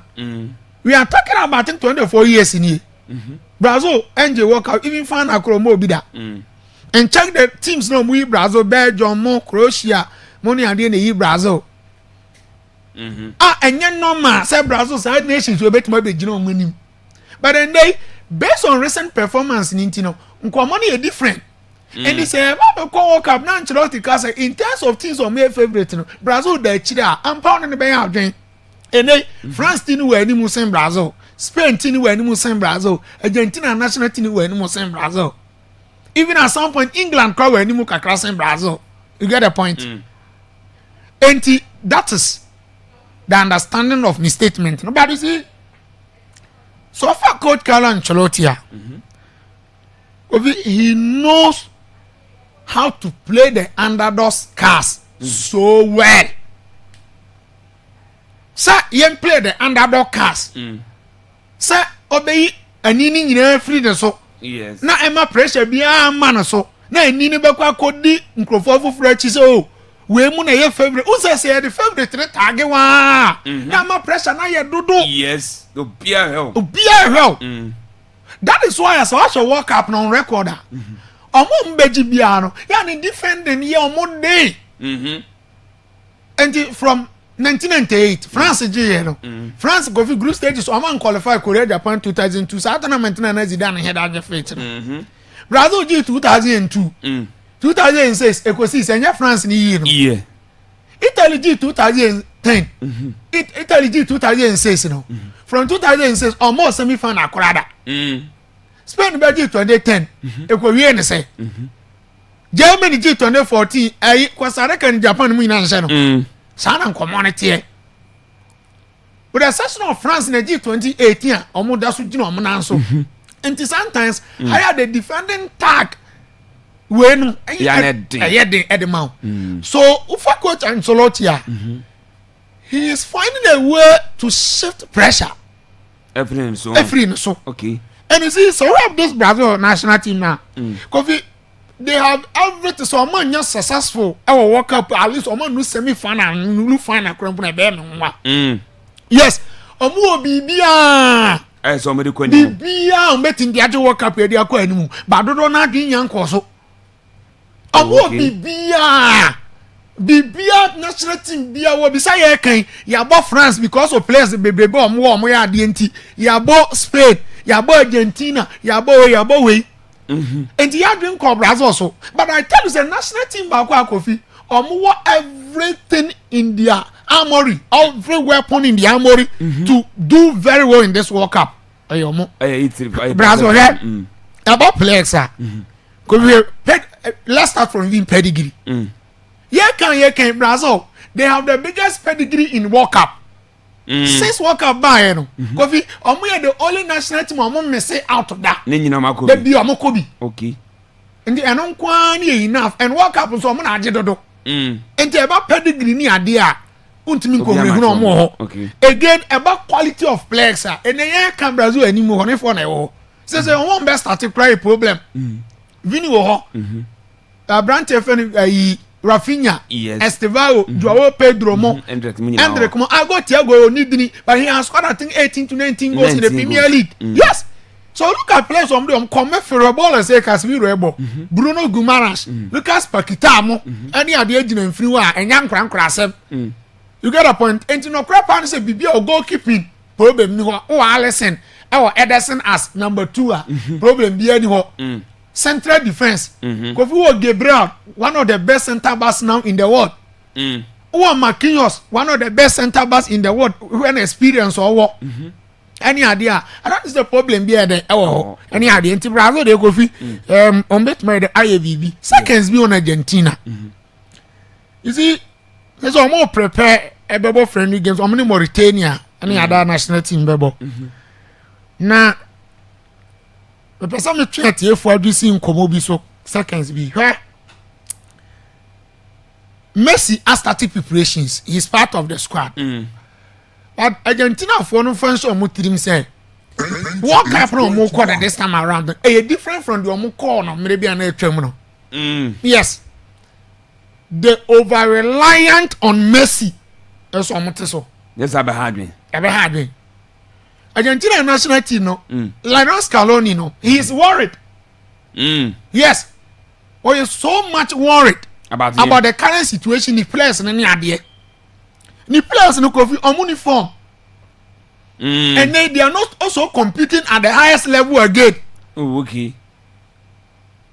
We are talking about 24 years in here. Brazil NJ World Cup even fan Akromo bida. And check the teams no we Brazil, Belgium, Mo, Croatia, money and the Brazil. And then no man say Brazil side nations will bet maybe you know winning. But then they based on recent performance in Intino, money are different. And they say about the World Cup now in terms of teams on my favorite Brazil the Chida, I'm pounding the bay out drain. And they France didn't wear any Muslim Brazil, Spain didn't wear any Muslim Brazil, Argentina national didn't wear any Muslim Brazil. Even at some point, England can't wear any Muka in Brazil. You get the point? And that is the understanding of my statement. Nobody see. So far, Coach Carlo Ancelotti, he knows how to play the underdog's cards so well. Sir, you play the underdog cards. Sir, obey a nini in free the so. Yes. Na Emma pressure be a man so. Na nini be kwa kodi nkrofo fresh so. We mu na your favorite. Who say the favorite target wa. Na ma pressure na ye dodo. Yes. Obia hell. Obia hell. That is why as I should walk up on record. Omo mbeji bia no. Ya ni defending ye omo day. And from 1998 France G no. France go for group stages so am qualify Korea Japan 2002 so after 1999 Zidane head at the fate. Brazil G 2002. 2006 ekosi senya France ni year no. Yeah. Italy G 2010. Italy G 2006 no. From 2006 almost semi final Akwaaba. Spain be G 2010. Ekowie ne say. Germany G 2014 Costa Rica and Japan mu ina nse no. Sana community. With the session of France in the G2018, almost that's what you know, Mananso. And sometimes I had the defending tag when I had the mouth. So, Ufa Coach Ancelotti, he is finding a way to shift pressure. Everything so. Okay. And you see, so we have this Brazil national team now. Because they have everything so man just successful. I will walk up at least no semi-final, no final yes. Omo bibia. Somebody could bibia betting the other walk up here they are going but don't not in young coso. Omo bibia national team bia will be say can ya bo France because of players baby bomb more ya DNT ya bo Spain ya bo Argentina ya bo way. And the drink called Brazil also. But I tell you, the national team back coffee or everything in their armory, every weapon in the armory to do very well in this World Cup. Brazil, about players, let's start from even pedigree. Can Brazil? They have the biggest pedigree in World Cup. Since World Cup by Kofi, omo the only national team omo miss out of that. They be omo Kobe. Okay. And the anon kwani enough and World Cup so omo na ajedodo. And the about pedigree ni ade a untimi ko hu no omo. Okay. Again about quality of players and then can Brazil anymore honey for na wo. Say one best start to cry problem. Vini wo ho. Brand FN Rafinha, yes. Estevao, Joao Pedro Mo, Hendrick Mo. I got Thiago Nidini, but he has scored I think 18 to 19 goals in the Premier League. Yes. So look at players from them come for a ball and say Casemiro, Bruno Guimaraes, Lucas Paquetá, any other agent in free and young Crank Crasem. You get a point. And you know, crap and say Bibi or goalkeeping problem. Oh, Allison, our Ederson as number 2. Problem be anyhow. central defense. Kofi Gabriel, one of the best centre backs now in the world. Juan Marquinhos, one of the best centre backs in the world, when experience or what. Any idea? And that is the problem here. Any idea? Until Brazil, they go on bet my the IAVB. Seconds be on Argentina. You see, there's a more prepare a bubble friendly games. How many Mauritania? Any other national team bubble? Now, the person me try to for this in Komobi so seconds be where Messi has started preparations. He's part of the squad. But Argentina for no function on Mutirim say what happened on more quarter this time around? Different from the Omo corner, maybe an terminal. Yes, they over reliant on Messi. That's what I'm saying. Yes, I've had me. Argentina national team, no, Lionel Scaloni, no, he is worried. Yes, or is so much worried about the current situation. The players in any idea. The players no coffee on uniform. And they are not also competing at the highest level again. Oh, okay.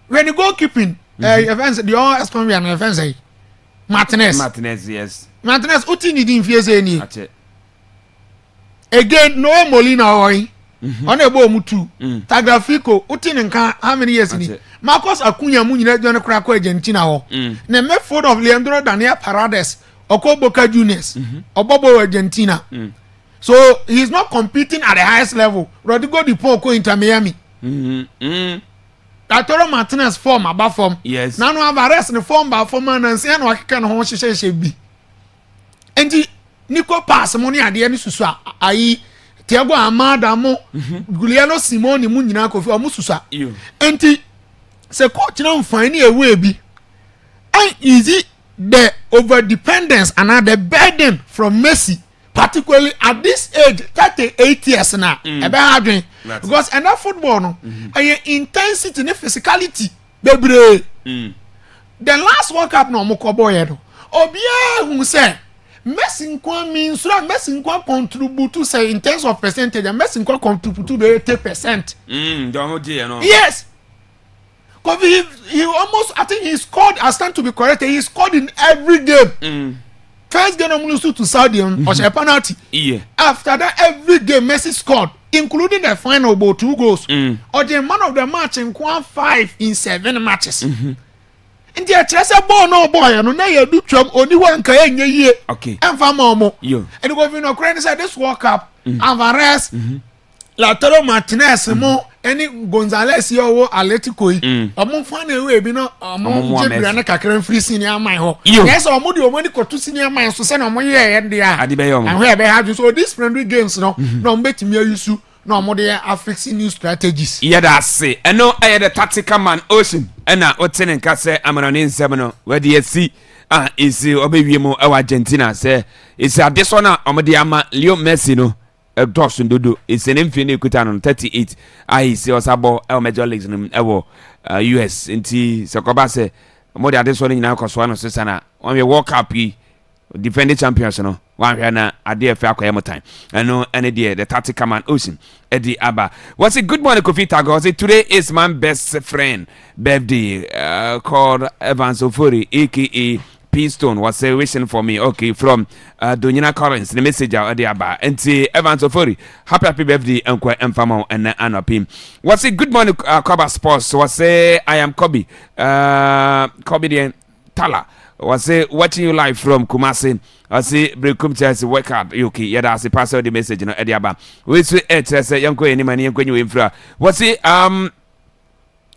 When you go keeping, the all Escombe and offense, Martinez, yes. Martinez, Utini didn't fear any. That's it. Again, no Molina Oi. On a bow mutu. Tagliafico, Utin how many years in it? Marcos Acuna Munina John Craco Argentina. The method of Leandro Daniel Paredes. Oko Boca Juniors or Bobo Argentina. So he's not competing at the highest level. Rodrigo Di Poco into Miami. Arturo Martinez form above form. Yes. Now Alvarez in the form by form and say no can hold she be. And Nico pass money at the end Susa. Ai Thiago Amada mo Giuliano Simone Munina Kofi Omususa. And se coach now find a way be. And easy the over dependence and the burden from Messi, particularly at this age, 38 years now, because and that football no, intensity and physicality, baby. The last World Cup no mokoboy no, obia who say Messi nkwa means so Messi nkwa contribute to say in terms of percentage, and Messi nkwa contribute to 80%. Don't you know? Yes. Because he almost, I think he scored, I stand to be corrected, he scored in every game. First game, I'm losing to Saudi on a penalty. Yeah. After that, every game, Messi scored, including the final about 2 goals. Or the man of the match in 5 in 7 matches. In the Chelsea ball, no boy, and now you do job only one can year. Okay. And for more. You. And go in Ukraine, said this World Cup, Alvarez, Lautaro Martinez, more. Any Gonzalez yo Atletico omo fan ewe bi no omo jebira na kakran free senior man ho yes omo de omo ni kotu senior man so se na omo ye de a and where be have so this friendly games no no betimi ayusu na omo de affix new strategies yeah that say and no the tactical man ocean and na otene nka se amanoni nsem no we de see is obewie mu e Argentina say is this one omo de ama Leo Messi no Dawson Dodo is an infinite kutan on 38. I see us about our major leagues in US. Inti Sakoba say, more than this one in our Coswano Sesana. When we walk up, defending champions, no one here a dear fair time. I know any day the tactical man Ocean Eddie Abba. What's a good morning, Kofi Tago? Today is my best friend birthday called Evans Ofori, aka P-Stone was wishing for me. Okay, from Donina Collins, the message out there about and say Evans Ofori, happy birthday, Uncle Enfamo and Anapim. What's a good morning, Akwaaba Sports? Was say I am Kobe, Kobe the Tala. Was say watching you live from Kumasi. I say Brekum Chelsea work hard. Okay, yeah, that's a pass out the message. You know, Eddie Abba. We say say young Koe any money when you infra. What's it?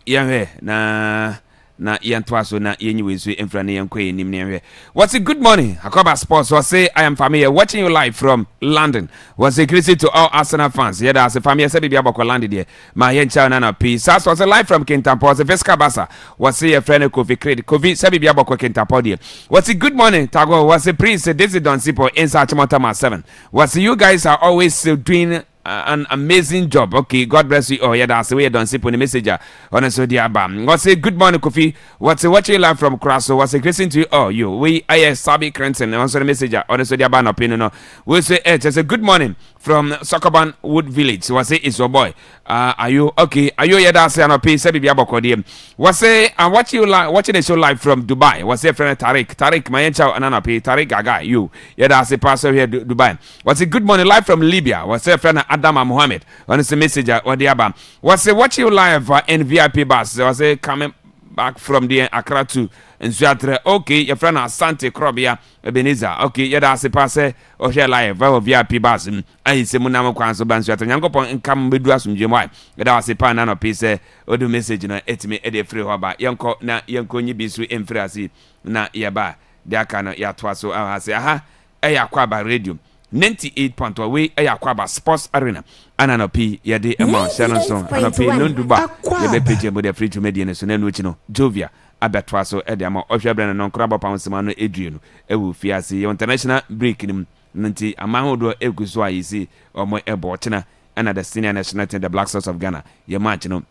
Yeah, na yantwaso na yenyiwe so emfrane yankwe nim ne. What's a good morning, Akwaaba Sports? Was say I am familiar watching you live from London. Was a greeting to all Arsenal fans. Yeah, that's a familiar say bibia bako landed there. My yencha na peace. Sas was a live from Kintampo. Was a Vesca Basa. Was say a friend Kofi Credit. Kofi say bibia bako Kintampo there. What's a good morning, Tago? Was a priest this is Don Sipo inside Chimotama 7. Was you guys are always doing an amazing job. Okay, God bless you. Oh, yeah, that's the way I don't see on the messenger. Honestly, dear Bam. What's a good morning, Kofi? What's a watching live from Crasso? What's a greeting to you? Oh, you. We are Sabi Crenton. Also, the messenger. Honestly, dear Bam, opinion. We'll say, it's a good morning from Soccerban Wood Village. What's it? It's your boy. Are you okay? Are you here? That's an pay. Sabi Biaboko. What's a I'm watching the show live from Dubai. What's a friend Tariq, my child, and an pay. Tariq Gaga, you. Yeah, that's a pastor here, Dubai. What's a good morning live from Libya? What's a friend Adam Mohammed? Honestly, messenger. What the Abba? What's a watching you live in VIP bus? What's a coming back from the Accra to and Suatre? Okay, your friend Asante Krobia Ebenezer. Okay, yeah, that's a passe or share live VIP bus. I say Munamo Kwanso Bansuat and Yanko and come with us from Jimmy. That's a pan and a piece or do message in a me at the free harbor. Yanko na Yanko Nibisu in Frasi na Yaba. There can Yatwaso. I say, aha, Akwaaba radio. 98.1 away Akwaaba Sports Arena ananopi yede amount Shannon song anopi nonduba yebe page mo de free to media so na no chi no Jovia abetwa so e de ama ohwa brand no kraba pawnsema no edue no ewu fiase international break nim nti amahodo eguso ayisi omo ebo chena and the senior national team the Black Stars of Ghana ye match no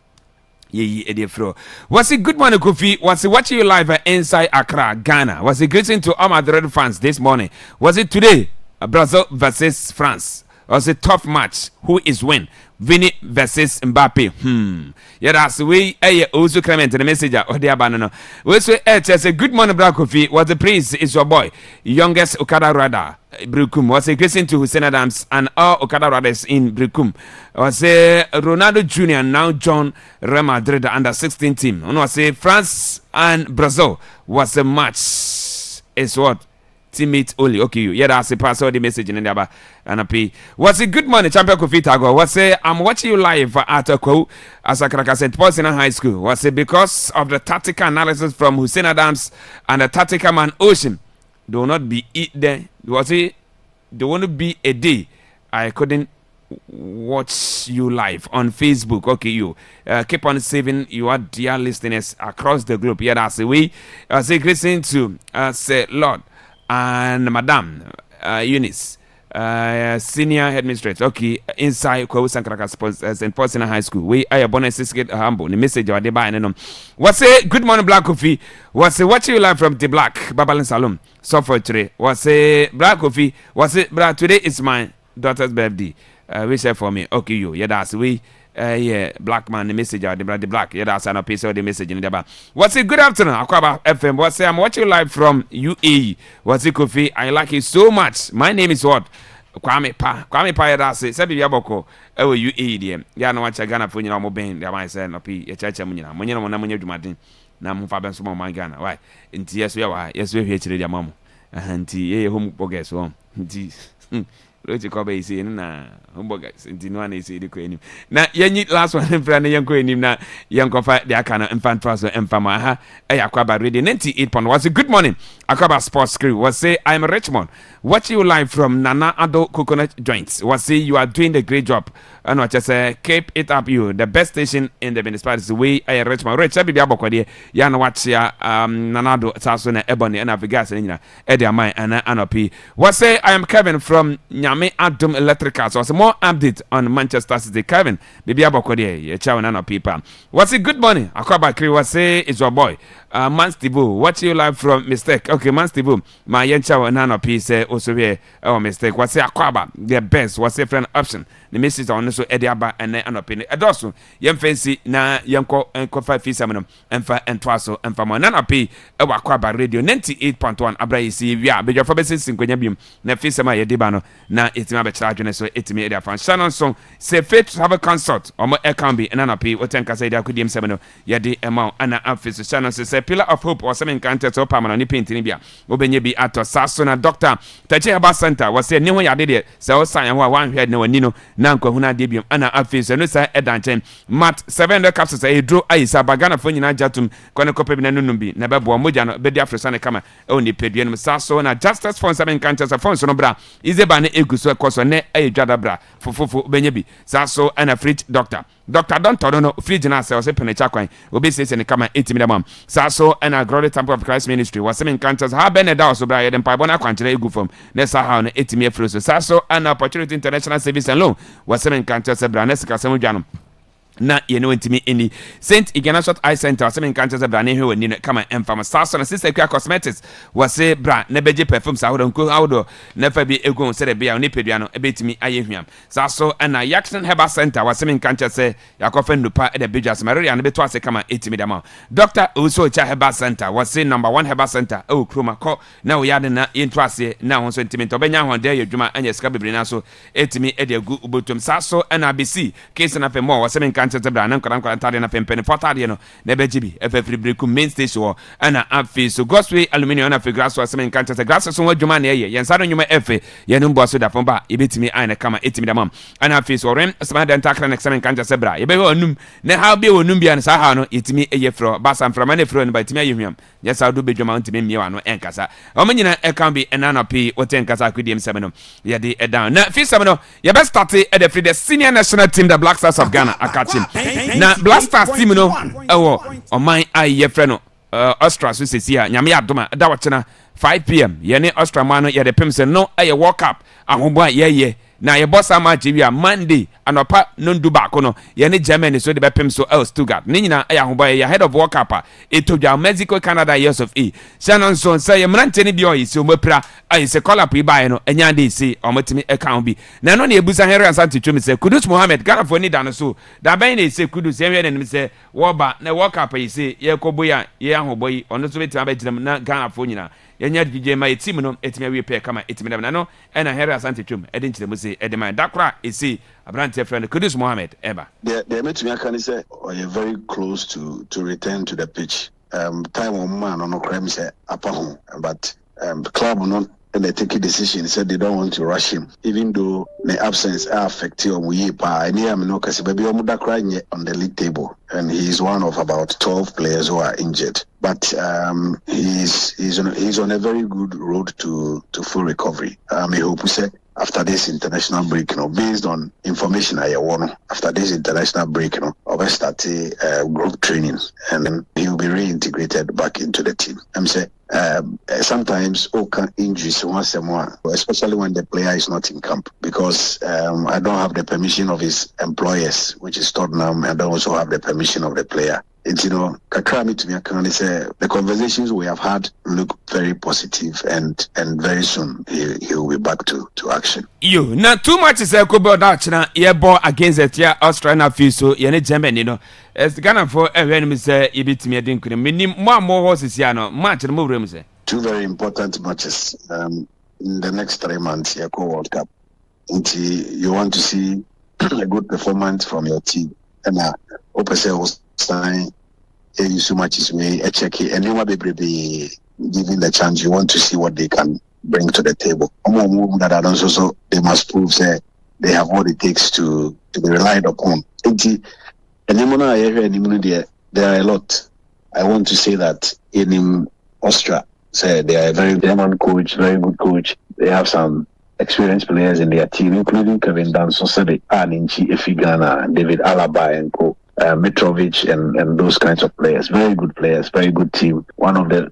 ye edefro. Was it good morning, Kofi? Was it watching you live inside Accra, Ghana? Was it greeting to all my Red fans this morning? Was it today? Brazil versus France. Was a tough match. Who is win? Vini versus Mbappe. Yeah, that's the way. Also comment the message or the abandon. We say a good morning, Black Coffee. What the priest is your boy, youngest Okada Rada Brukum. Was a greeting to Hussein Adams and all Okada Radas in Brukum. Was a Ronaldo Jr. now John Real Madrid under 16 team. And was a France and Brazil was a match. Is what? Teammate only. Okay, you. Yeah, that's a pass all the message in the and a P. What's it? Good morning, Champion Kofi Tago. What's it? I'm watching you live at Akwaaba as a Kraka St. Paul's in High School. What's it? Because of the tactical analysis from Hussein Adams and the tactical man Ocean. Do not be eat there. Was it? There won't be a day I couldn't watch you live on Facebook. Okay, you keep on saving your dear listeners across the globe. Yeah, that's the way. Say greeting to say Lord and Madam Eunice, senior headmistress. Okay, inside Kwawu Sankraka St. Paul's High School. We are your bonus get humble. The message or the buy and what's a good morning, Black Coffee? What's a watching you live from the Black Babalin Salon? So for today, what's a Black Coffee? What's it, Black? Today is my daughter's birthday. Wish her for me. Okay, you. Yeah, that's we. Yeah, black man, the message or the black. Yeah, that's an piece of the message in the back. What's it? Good afternoon, Akwaaba FM. What's it? I'm watching live from UAE. What's it, Kofi? I like it so much. My name is what? Kwame Pa. Yeah, that's it. Sabi Biaboko. Oh, UAE, dear. Yeah, no watch a Ghana for you know, Ben. The man said, no, P. A church, Munina. Munina, Munina, Jumatin. Now, Mufaban, some of my Ghana. Why? And yes, we are. Yes, we're here today, mom. And tea, home, guess one. Rochi Kobe is in na Humbogas in Tinuan is the queen. Now, Yanni last one in front of young queen, now young coffee, the Akana, infant process, and Fama, Akwaaba reading 98 was a good morning. Akwaaba Sports Crew was say, I'm Richmond. What you live from Nana Ado Coconut Joints was say you are doing a great job. And what you say, keep it up, you the best station in the municipality. We are Richmond. Rich, I be Abokodi, Yan watch ya, Nanado, Sasson, Ebony, and Avigas, and Eddie Amai, and Anopi. What say, I am Kevin from Nyame Adum Electricals. Was more update on Manchester City. Kevin, baby Abokodi, your chow and Anopi. What's it? Good morning. Akwaaba Crew was say, it's your boy. Manstibu, what you live from mistake? Okay, Manstibu, my young chow and Anopi say, also here, oh, mistake. What's say, Akwaaba, the best, what's a friend option? The message on also Eddie Abba and Anopi. Adosu, young fancy, na Yanko and Kofa Fisamanum, and for and Twasso, and for my Nanapi, Akwaaba Radio 98.1. Abra, you see, yeah, but your fabrics in Quenabium, Nefisama Yedibano, na it's my charge, and so it's me, from Shannon song, say fit to have a concert, or more Ekambi and Anapi, what can say that could dim semino, Yadi amount, and office Shannon says a pillar of hope or some encounters or permanent painting Libya. Obenyebi at Sassona Doctor, Tachaba Center was saying, no one did it, so sign one had no Nino, Nanko Huna Debium, and office, and no sir Edanchen, Matt 700 capsules, a draw Isa Bagana Funina Jatum, Konakope Nanumbi, Nababo Mujano, Bedia Fresana Kama, only Pedium Sassona, justice for some encounters of Fonsobra, is a banner Eguso Cosone, a Jadabra, for Benyebi, Sasso and a Fritz Doctor. Dr. Don Todono, free general sales, Penachakwan, Obese and Kama 80 million. Sasso and a Glory Temple of Christ Ministry was some encounters. How Beneda so Brian and Pabona Quantity go from Nessa Hound 80 million fruits. Sasso and Opportunity International Service and Loan was some encounters. Branesca Samujanum. Na yenu ntimi eni Saint Ignatius Eye Center se men kanche se bra ne hwe ni kama emfama saso na sister kwa cosmetics wase bra na beje perfumes ahodo nko ahodo na fa bi egun se de bia ne pedua no ebetimi aye hwiam saso na Jackson Herbal Center wase men kanche se yakofa ndupa e de bejas malaria na beto ase kama 80 dama Dr. Uso Cha Herbal Center wase number 1 Herbal Center o kroma ko na o yade na into ase na won so ntimi to benya ho de yadwuma anya sika bebre na so etimi e de agu ubotom saso na BC case na fe mo wase men Zebra and Tadi na Pempeni Potadiano, Nebejibi, FF main station, and a face so Gosway Aluminium of grass was some countries, the grass so much money, Yansano Yuma F, Yanum Bosuda Pomba, Ibitimi, and Kama 80 Midamam, and a face or Rem, Smad and Takran, excellent country Zebra, Yabonum, Neha be Numbian Sahano, it me a yefro, Bassam from any friend by Timium. Yes, I'll do be Jumant to me, Miano, and Casa. Omina, a can be an anopy, what 10 Casa could dim seminum. Yadi a down. Now, Fist Semino, you best start at the senior national team, the Black Stars of Ghana, I catch him. Na Black Stars team no on my eye ye friend Austria so se sia nyame adoma da wachena 5 p.m. ye ne Austria man no ye de pem se no ye World Cup ahombo ye na ye boss match wi Monday anopa no ndu ba ko no ye ne Germany so de be pem so Stuttgart ni nyina ye ahombo ye head of World Cup etodwa Mexico Canada years of e shannon so say ye mrante ne bi o yisi o mapira ayi se call up ibae no enya de si o matimi account bi na no na ebusa Henry Asante twem se Kudus Mohammed Ghana for ni dan so da ban na se Kudus ye ne se woba na World Cup yi se ye koboya ye ahombo yi ono so betima be ginam na Ghana for nyina yenya DJ my team no etimi we pay kama etimi na no na Henry Asante twem edin chire mu se edema dakra esi abrante friend Kudus Mohammed eba they met me can say or you very close to return to the pitch time on man no crime say apa ho but the club no and they take a decision said they don't want to rush him even though the absence are affecting Omuyipa and am no kasi baby Omudakra on the league table and he is one of about 12 players who are injured but he's on a very good road to full recovery I hope we say after this international break, based on information I want, after this international break, I'll start group training and then he will be reintegrated back into the team. I'm saying sometimes injuries once more, especially when the player is not in camp, because I don't have the permission of his employers, which is Tottenham, and I don't also have the permission of the player. It's Kakrami to me, I can only say the conversations we have had look very positive, and very soon he will be back to action. You now too much is a couple that ye ball against it, yeah, Australian feel so ye Germany, as Ghana for a enemy say you beat me a dink meaning more horses, match and move rooms. Two very important matches in the next 3 months, yeah, World Cup. And you want to see a good performance from your team, and Opese was sign so much is way a check and you might be given the chance. You want to see what they can bring to the table. That are also they must prove say they have what it takes to be relied upon. And there are a lot. I want to say that in Austria, say they are a very German coach, very good coach. They have some experienced players in their team, including Kevin Danso, Aninchi, Efigana, David Alaba and co. Mitrovic and those kinds of players, very good players, very good team. One of the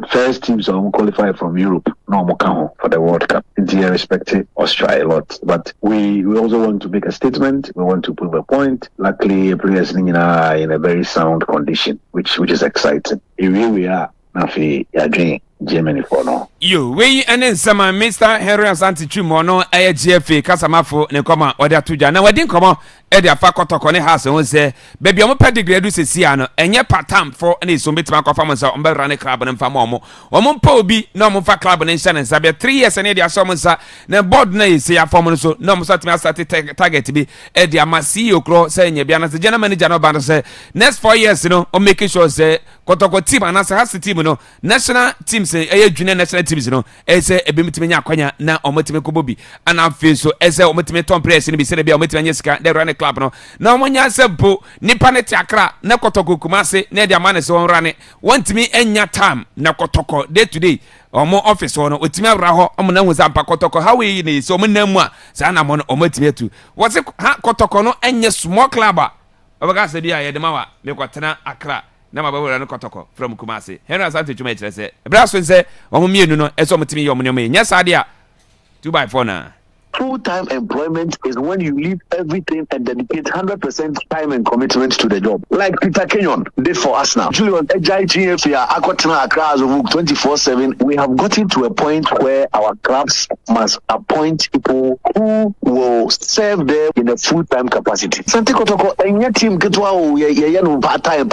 first teams who qualified from Europe, for the World Cup. They respect Australia a lot, but we also want to make a statement. We want to prove a point. Luckily, players in a very sound condition, which is exciting. Here we are. Now, we are doing Germany for now. You we and then some Mr. Henry Asante Chumono GFA Kasamafo ne koma ode atuja na wadin komo e dia fa kotoko ne house won say baby omo pedigree do sesia no enye patam for na so betima kofa mo say ombe run club ne mfa mo mpa obi na omo fa club ne nhyɛ ne nsa be 3 years ne dia so mo nsa na board na yesi ya form no so na omo satimi asate target bi e dia ma CEO kro say nya bia na say general manager no ba no say next 4 years no o make sure say kotoko team and has team no national team say junior national teams no ese ebemitime nya akwanya na omotima kobobi ana afi so ese omotima tom press ni bi se bia omotima nyesika de run club no na omonya sempo nipa ne tiakra na kotoko kumase na dia mane se won rane wantimi enya time na kotoko day to day omo office no otimi awra ho omo na nwuza mpa kotoko how we ni so omo na mu a sa na mo no omotima tu wose ha kotoko no enye small club obaga se bia ye de mawa me kwatena Accra na mabawura no kotoko from Kumasi Henry Asante twuma ekire se braso nse omo mienu no eso mutimi ye omo ne nya sade a 2x4 na. Full-time employment is when you leave everything and dedicate 100% time and commitment to the job. Like Peter Kenyon did for us now. Julian Ejai Akotana Accra 24/7. We have gotten to a point where our clubs must appoint people who will serve them in a full-time capacity. Sante Kotoko, enya team getwa no part-time.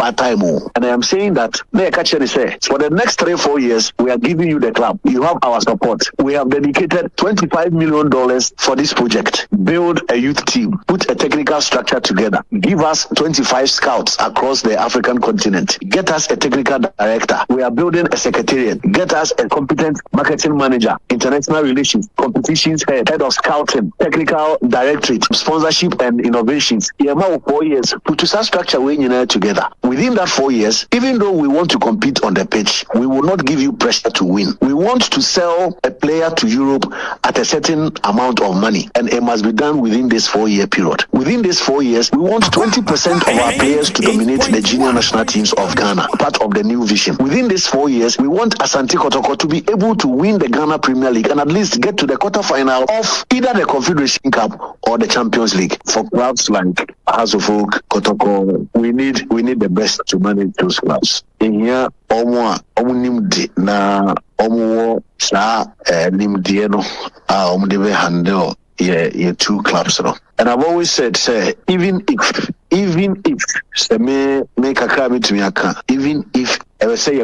And I am saying that for the next 3-4 years, we are giving you the club. You have our support. We have dedicated $25 million for this project. Build a youth team, put a technical structure together, give us 25 scouts across the African continent, get us a technical director. We are building a secretariat, get us a competent marketing manager, international relations, competitions head of scouting, technical directorate, sponsorship and innovations. 4 years, put that structure together. Within that 4 years, even though we want to compete on the pitch, we will not give you pressure to win. We want to sell a player to Europe at a certain amount of money, and it must be done within this 4-year period. Within these 4 years, we want 20% of our players to dominate the junior national teams of Ghana, part of the new vision. Within these 4 years, we want Asante Kotoko to be able to win the Ghana Premier League and at least get to the quarterfinal of either the Confederation Cup or the Champions League. For clubs like House of Oak, Kotoko, we need the best to manage those clubs. In here, nimdi na sa nimdi no debe handle yeah 2 clubs no. And I've always said, say, even if say me kakra betumi aka, even if I say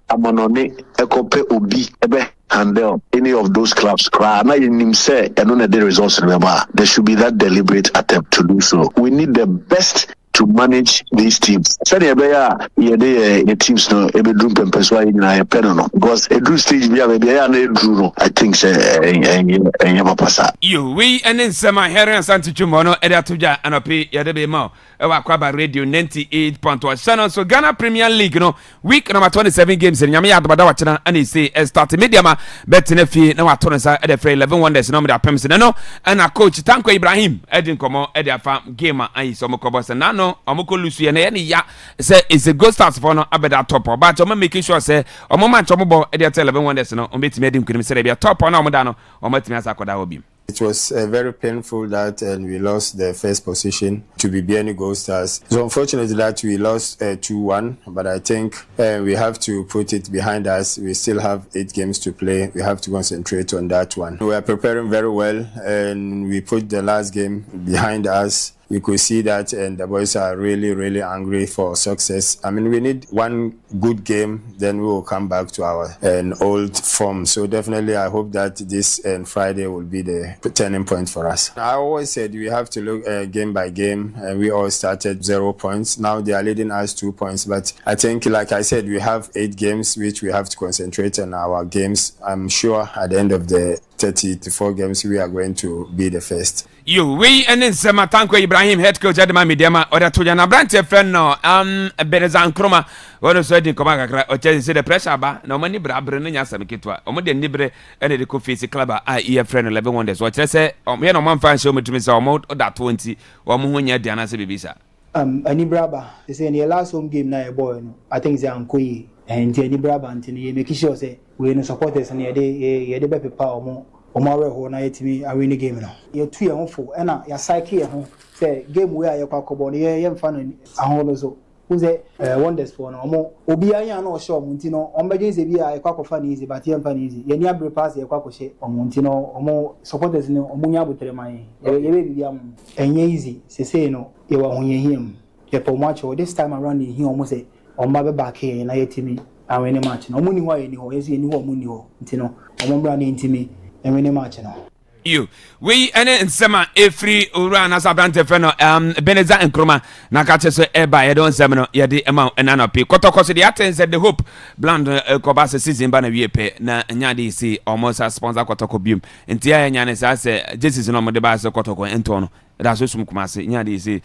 amanone ekope obi ebe handle any of those clubs, na him say and the results remember, there should be that deliberate attempt to do so. We need the best to manage these teams. Sani ebeya ye teams no ebe drum pempeswa na ye peno no, because a drew stage bia be ya na drew no, I think say enye mapasa. You we enen sema Henry Asante twuma no ede atoja anope ye de be ma Akwaaba radio 98.1 channel. So Ghana Premier League no week number 27 games in nyame adobada wachena and say start media ma bet na fi na wato sa ede free 11 wonders no me da pem se no and coach Tanko Ibrahim edin komo ede afa game ayi so mo kobo se na no omoko lusu ye na ye ya say it's a good start for no abeda top but o making sure say o mo match o mo bo ede 11 wonders no o betimi edim kunim se be top na o mo da no o matimi asa koda obi. It was very painful that we lost the first position to BBN Gold Stars. So unfortunately that we lost 2-1, but I think we have to put it behind us. We still have 8 games to play. We have to concentrate on that one. We are preparing very well, and we put the last game behind us. You could see that, and the boys are really, really angry for success. I mean, we need one good game, then we will come back to our old form. So definitely, I hope that this Friday will be the turning point for us. I always said we have to look game by game, and we all started 0 points. Now they are leading us 2 points, but I think, like I said, we have 8 games which we have to concentrate on our games. I'm sure at the end of the 34 games, we are going to be the first. You we and then Sema Tanko Ibrahim head coach at Mediama or to Jana Brante friend no Berezan Kroma what was said in Komaka or say the pressure ba no money brabrenya samikitwa omo de nibre and the coffee club a friend 11 wonders what say me no man fan show me to me say omo that 20 or mo hunya de anase bibisa ani braba they say in the last home game na boy no I think they ankoyi and any braba antini make sure say we no supporters and ye de be pepa omo Omare ho na yetimi awini game no ye tu ye hofo na ya cycle ye ho say game we aye kwakobo no ye mfa no ahono so who say wonders for no omo obi anya na o show omunti no ombeje se bi aye kwakofa ni easy but ye mfa ni easy ye ni abre pass ye kwakoshe omunti no omo supporters ni omunya abotere man ye be bibia mo enye easy se no ye wa honye him ye po match this time around he omo say omba be back here na yetimi awini match no omuni ho ye ni ho ye ni ho omuni ho nti no omo bra na ntimi any match now. You we and sema every ura na sabrante feno Beneza and Kroma na kache so eba ye don semino ye de ema enana pe kotoko so the attends the hope bland kobase season ba na wie pe na nya de si almost a sponsor kotoko bium nti ya nya ne sa se Jesus no mo de ba se kotoko ento no da so sum kuma se nya de si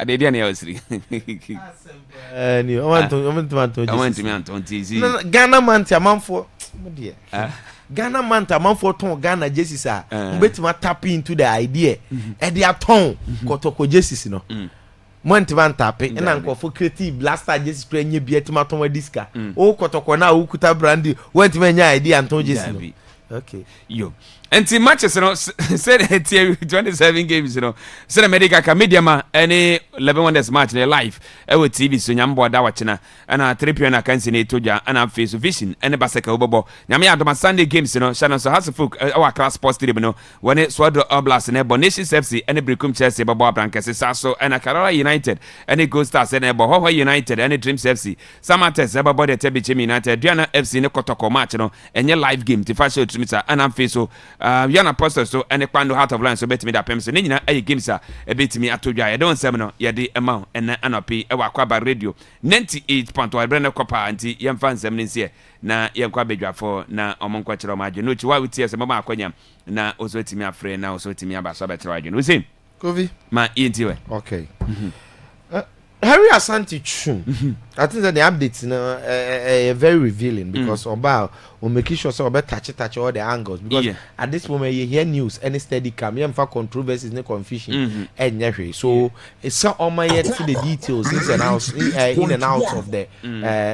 ade de na ya osiri ni o want to Ghana man ti amanfo dear Ghana man for ton Ghana jerseys are betima tap into the idea and they are ton kotoko jerseys no Montivan tape and uncle for creative blaster just bring you be at Maton Disca. Oh, Kotokona, Ukuta Brandy, went when your idea and told you. Okay, yo. And the matches, you know, said 27 games, you know, said America media ma any 11 wonders match their life. Ewe TV so nyambo da wachina and 3 p.m. can't see toja and face vision and baseka obobo. Nyame adoma Sunday games, you know, Shannon so has a folk our class sports team, you know, when it Swadro Oblast and Ebo Nations FC and Bricum Chelsea Babo Brancas Sasso and Carolina United and it goes stars and Ebo Hoa United and Dreams FC. Samates Ebo de Tebichim United, Diana FC ne Kotoko match, you know, and your live game to fashion to and I'm face so Yana Poster so and a quando heart of line so bet me that Pemson in a games are a bit me at Toja. I don't seminar, ya the amount and Anopi, a Akwaaba radio 98.1 Brenner Copper anti young fans here na Yakwabeja for na among Quachero margin. Which why we tears a mama quanyam na also to me a friend now so to me about Sabbath Ragin. We see Kovi, my ear. Okay. Harry Asante Chum. I think that the updates are very revealing because about we make sure so about touch all the angles because at this moment you hear news any steady come you have controversies no confusion and so it's so on my head to the details in and out of the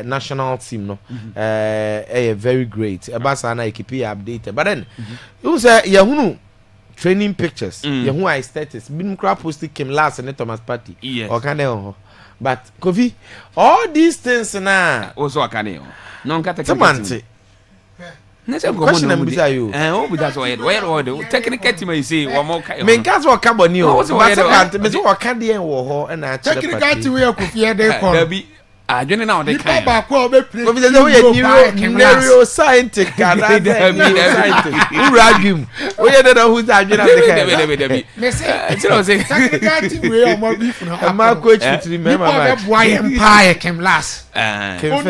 national team no very great Abasana I keep you updated but then it was Yahoo training pictures Yahoo I status been crap posted came last and Thomas Party or can they but Kofi, all these things now also a caneo. Non cata Samante. Question and beside you. Oh, that's why where technically may say one more kind. Main cats were Cabonio. What's what candy and war and I technically we are Kofi there. I don't know the kind. Neuroscientific. Who rag him? We don't know who's that. My coach to remember why Empire came last. Came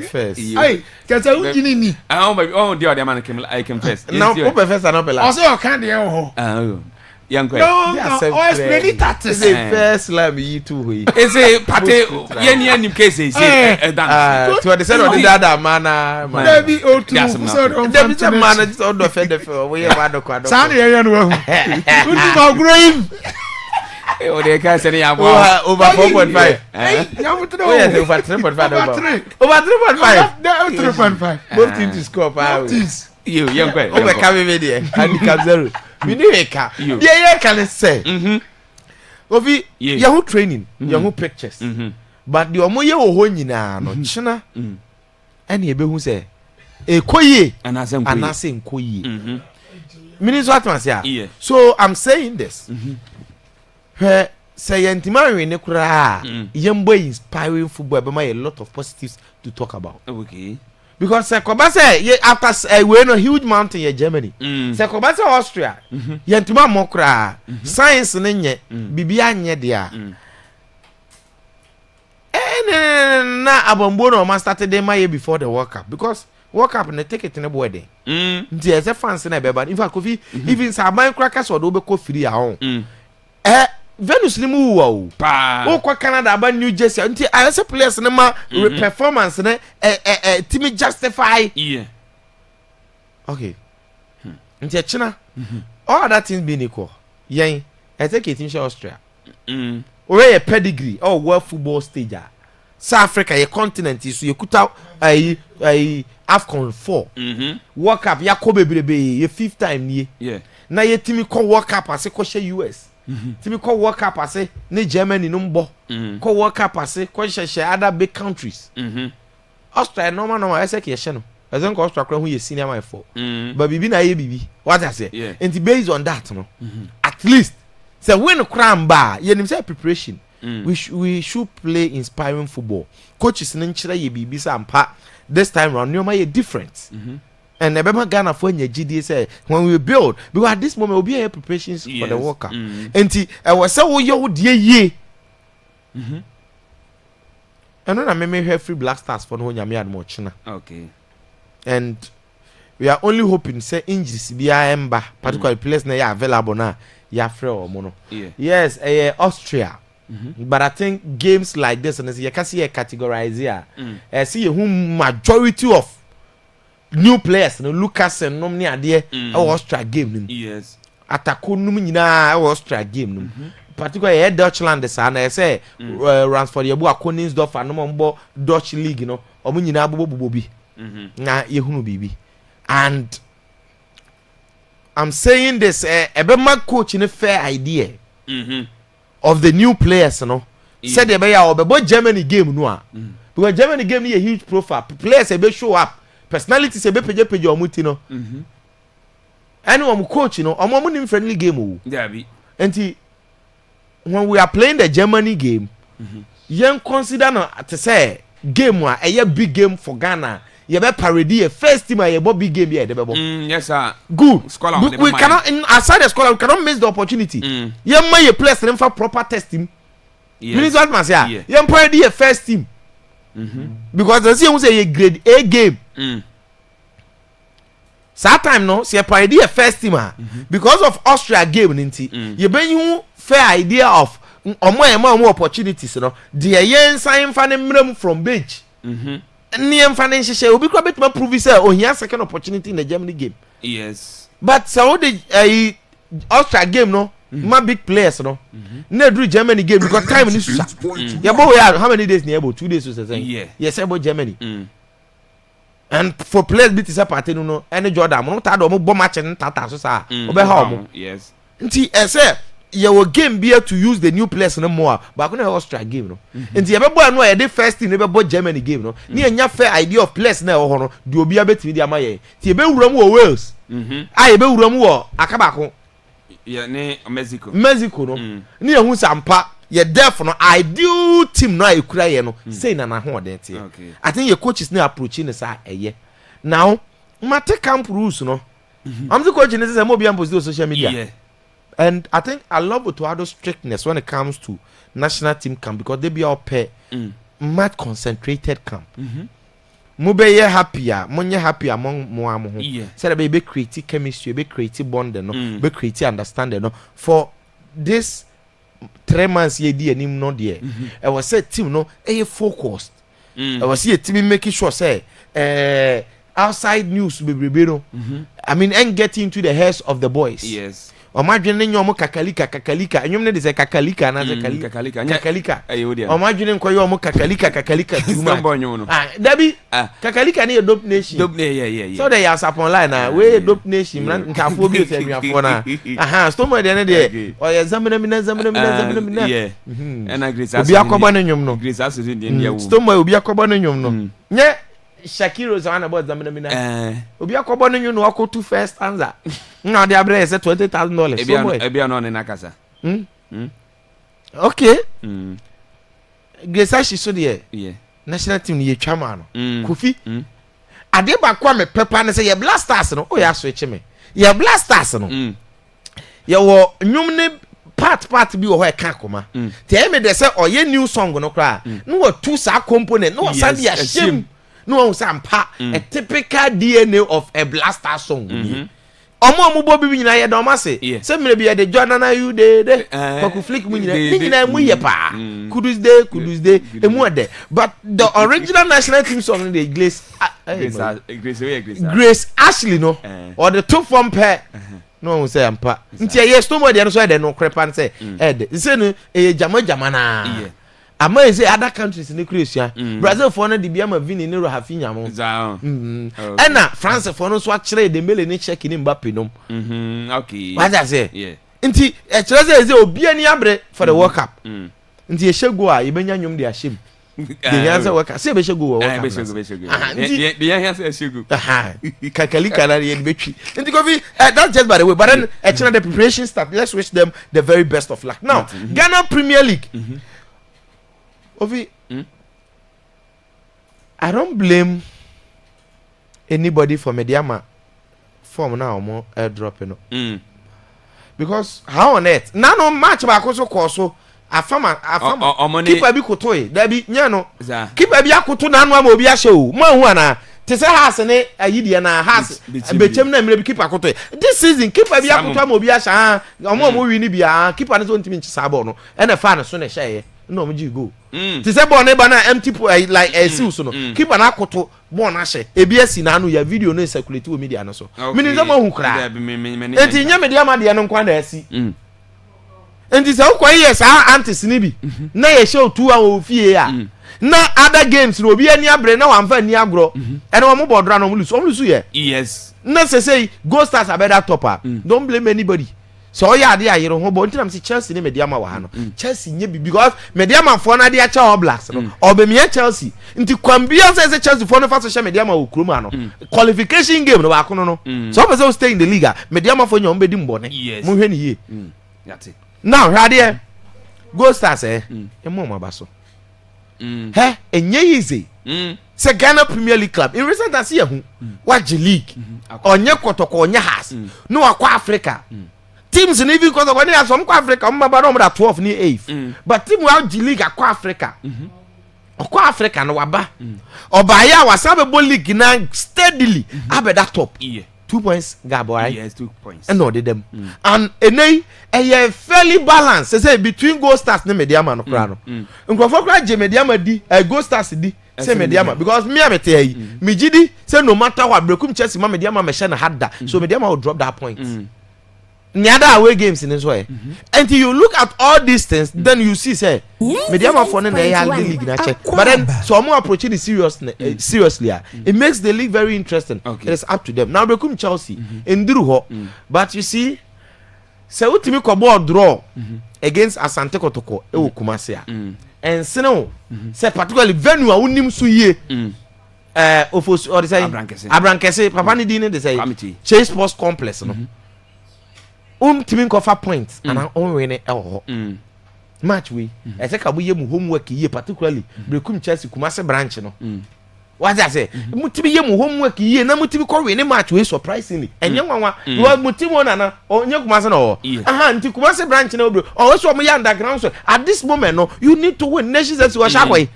first. Hey, because I didn't need. Oh, the other man came first. No, Professor Nobel. Also, I can't young no, it's really that is a first lab you too. It's a party any cases to the side of the other man maybe oh to the man is on the fender for we have had a quad Sunday growing oh they can't say over 4.5 over 3.5 both teams to score you young guy over coming there handicap 0 we need a car yeah can say Ovi Yahoo training Yahoo pictures but the omo ye wo nyina no china ene ebe hu say ekoye anase nkoye minister atmosphere so I'm saying this say yantimari ne kura yembo inspiring football be a lot of positives to talk about okay because Akwaaba say after we no huge mountain in Germany say Akwaaba say Austria yentuma mokra science ne nye bibia nye dia na abombo no ma started dem my before the World Cup because World Cup na take it in the wedding nti as a fans na be bad in fact Kofi even Saban crackers or do be ko free ahon Venus ni mu wo o kwa Canada aba New Jersey nti as players na ma performance na team justify okay nti China all other things being equal yen I take it in Austria or a pedigree or world football stage South Africa your continent is so you kuta AFCON 4 World Cup ya ko bebrebe your 5th time ni na ye team ko World Cup ase ko she US Timi call World Cup ase ne Germany no mbo call World Cup ase ko share other big countries Australia normal ase ke ye no ase ko Australia kra hu ye senior man for but bibi na ye bibi what I say and based on that no at least say when kram ba ye nim say preparation we should play inspiring football coaches ne nchira ye bibi sampa this time round no ma ye different and Ebema Ghana for GD say when we build because at this moment we'll be preparations for the World Cup. And I was so yo ye. And then I may have free Black Stars for no Yamiad Mochina. Okay. And we are only hoping say injuries be emba particularly players na available now. Ya free or mono. Yes, Austria. But I think games like this and you can see a categorize here. See whom majority of new players no Lucas and Nomni ade Austria game nim yes atako num nyina Austria game nim particularly Dutchland sa na say Ransford Yebu Koningsdorf and no Dutch league no omo nyina bobo bi na yehunu bibi and I'm saying this my coach in a fair idea of the new players no said they be Germany game no because Germany game need a huge profile players be show up personalities be page omuti no anyone coach no omo nim friendly game o enti when we are playing the Germany game yen consider no to say game a big game for Ghana you be parody a first team a big game here yes sir good we cannot aside the scholar we cannot miss the opportunity you may place them for proper testing yes what man say you parody a first team because the see who say a grade A game that time no see parody a first team because of Austria game nti you bring you fair idea of more opportunities no the yen sign fan from bench Niam financial will be quite more prove say oh he has second opportunity in the Germany game. Yes. But so the Austria game no my big players no na do Germany game because time is yeah but how many days near 2 days was saying yeah yes about Germany and for players bit is part no any Jordan no ta do mo bomb match ntata so sa obe ha yes nti say your game be to use the new players no more but na Austria game no nti e be boy no e dey first team e be boy Germany game no ni enya fair idea of players na e ho no de obi abetimi di amaye ti e be wuram wo Wales e be wuram wo akabako yeah ne Mexico no ni ehun sampa ye def no ideal team no ekura ye no say na na ho den tie I think your coaches na approach ni sa eye now mate camp rules no I'm the coach ni say mo bi am post social media yeah. And I think I love Otuado's strictness when it comes to national team camp because they be all pair mad concentrated camp. Mube ye happier, monye happy among mo yeah. So that be create chemistry, be create bond no, be create understanding no. For this 3 months ye di anim no there. I was say team no focused. I was see a team making sure say outside news be no. I mean and get into the heads of the boys. Yes. Imagine nyomo kakalika enyom ne de say kakalika na say kakalika imagine nko yomo kakalika tuma dabi kakalika ne dope nation yeah so they are upon line na we dope nation nkafo bi say nnuafo na stomo de ne de o ye zamena mina yeah and grace obi akoba ne nyom no grace as in the stomo obi akoba ne nyom no nye Shakiro Zana about Zamina. Obi akobo no no akotu first answer. Na de abre say $20,000. Ebia no na kasa. Okay. Gesa shi so de. Yeah. National team ni yetwa no. Kofi. Ade ba kwa me pepa ne say ye blasters no. O ya switch me. Ye blasters no. Ye wo nwum ne part bi wo ho e ka akoma. Te me de say oye new song no kra. No wo two sa component. No san dia shim. No sampa a typical DNA of a blaster song. Omo bobi bi nyina ye do ma se se mire bi ye de Jordan you de kwaku flick mu nyina mu ye pa kudus de emu de but the original national team song dey Grace Ashley no or the two form pair no say ampa nti ye stomo de no so de no crepan say say no jama na ama say other countries in Croatia Brazil for no de bia ma vini ne Rafinha mo na France for no so akire de mele ne check ni Mbappe no okay what I say yeah nti e kire say obi ani abre for the World Cup nti e shego a ye benya nyom de ahyem de yan say World Cup say be shego World Cup nti de yan say shego kakalika na ye betwi nti Kofi that's just by the way but then e kire the preparation start let's wish them the very best of luck now Ghana Premier League Ovi, I don't blame anybody for Mediama form now more airdrop because how on earth now no match back also so afama keep a bi kotoe there be nya no keep a bi akoto na anu ama obi ahye o mo hu ana te say house ne ayidi na house bechem na mire bi keep akotoe this season keep a bi akoto ama obi ahye omo wi ni bia keep na so ntimi nchisa ball no e na fa na so na hye no mo go ti say ball na ba na empty like seal so no keep na akoto ball na hye ebi asi na anu ya video no circulate o media no so mini dem hu kra enti nya media ma de no kwa na asi And this how yes anti sinibi na ye show 2 hours fie ya na other games no bi ani abre na wamfa ani agro e na mo bodra no lose ye yes na say go stars abeda topper don't blame anybody so ya ade ayero ho bo ntinam si Chelsea ne mediama wa ha no Chelsea nye bi because mediama fo na de acha All Blacks no obemia Chelsea nti kwambia say Chelsea fo no fa social mediama wo kuruma no qualification game no ba kono no so person stay in the league mediama fo nya on bedi mbone mo hwe ni ye yate now hade go stars emo ma baso enye easy se Ghana Premier League club in recent as here what league onye kotoko onye has no akwa Africa teams in even because when have some Africa mbaba no that 12 ni 8 but team wa league akwa Africa akwa Africa no waba obaya wasabe bo league na steadily abeda top 2 points gabo right yes 2 points and no they them and enei a fairly balanced say between Gold Stars ne Mediama no kra no nkofo kra je Mediama di Gold Stars di say Mediama because me abete yi me gidi say no matter what brekum Chelsea ma Mediama me share na hadda so Mediama will drop that point the other away games in this way until you look at all these things then you see say Mediama for na the league na check but then so more approaching the seriously it makes the league very interesting. It is up to them now brekum Chelsea enduru ho but you see say utimi ko ball draw against Asante Kotoko e wo Kumasi and sino say particularly venue a unim so ye ofos or say Abrankese papa ni din dey say Chase Sports Complex no timi ko fa points and on win e ho match we e say ka bo ye mu homework ye particularly brekum Chelsea Kumasi branch no what I say mutimi ye mu homework ye na mutimi ko win match we surprisingly enye nwanwa you mutimi na onye Kumasi no nti Kumasi branch na obro o so mo ya underground so at this moment no you need to win nations as we shakwe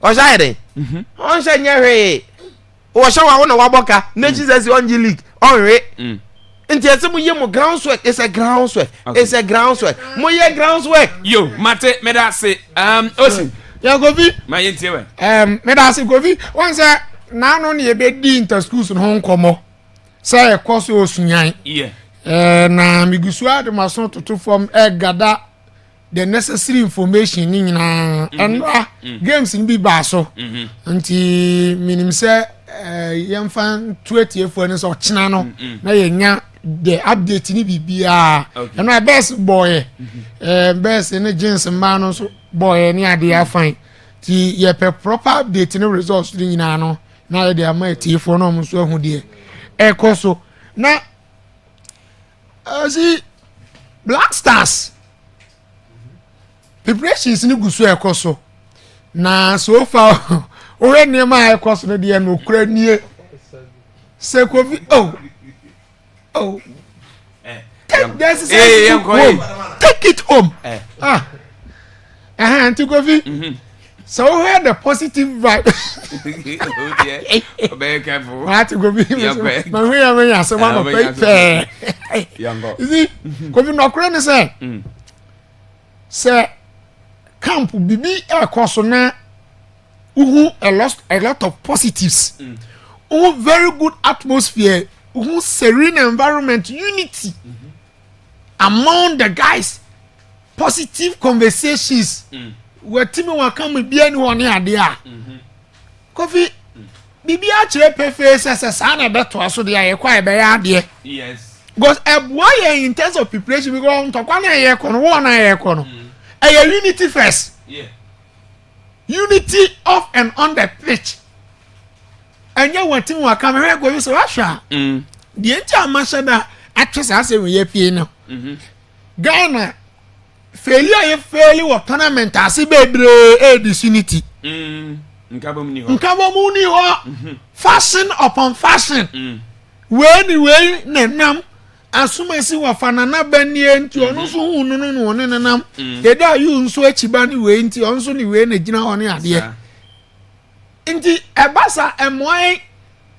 o sha ede on sha nyehwe o sha wa na waboka nations as on league on re nti ese mo ye mo groundswork is a groundswork it's a groundswork mo ye groundswork yo mate me da say osi ya govi ma yentie we me da say govi won say na no ne be di inter schools no nkomo say e koso osunyan na migusu ade maso toto form gada the necessary information ni nyina and games ni bi ba so nti minim say yemfa 20 efo ni so china no na yenya the update ni bibia and my best boy best in the jeans man no so boy ni ade afan ti ye pe proper update ni results ni nyina no na ye de ama ti efo no mo so hu de koso na see Black Stars preparations ni gusu ekoso na so far ore ni ma ekoso no de no kura nie se covid take it home to COVID so we had the positive vibe be careful to COVID but we are so one of you see COVID no kura say camp bibi ekoso na a lot of positives very good atmosphere serene environment unity among the guys positive conversations where team wa come be anyone here there coffee bibi a chere pefe say na beto aso de aye kwa be ya de yes because why in terms of preparation because ntokwa na aye kono wo na aye kono unity first unity off and on the pitch and you want to come here go so Russia the entire mashada actress as we ye pie no Ghana failure what tournament as bebre disunity nkabo muni ho fashion upon fashion when nenam asumasi wa fanana banie nti onu so hu no nenam eda you nso achiba ni we nti onso ni we na gina ho ne ade nti ebasa emoi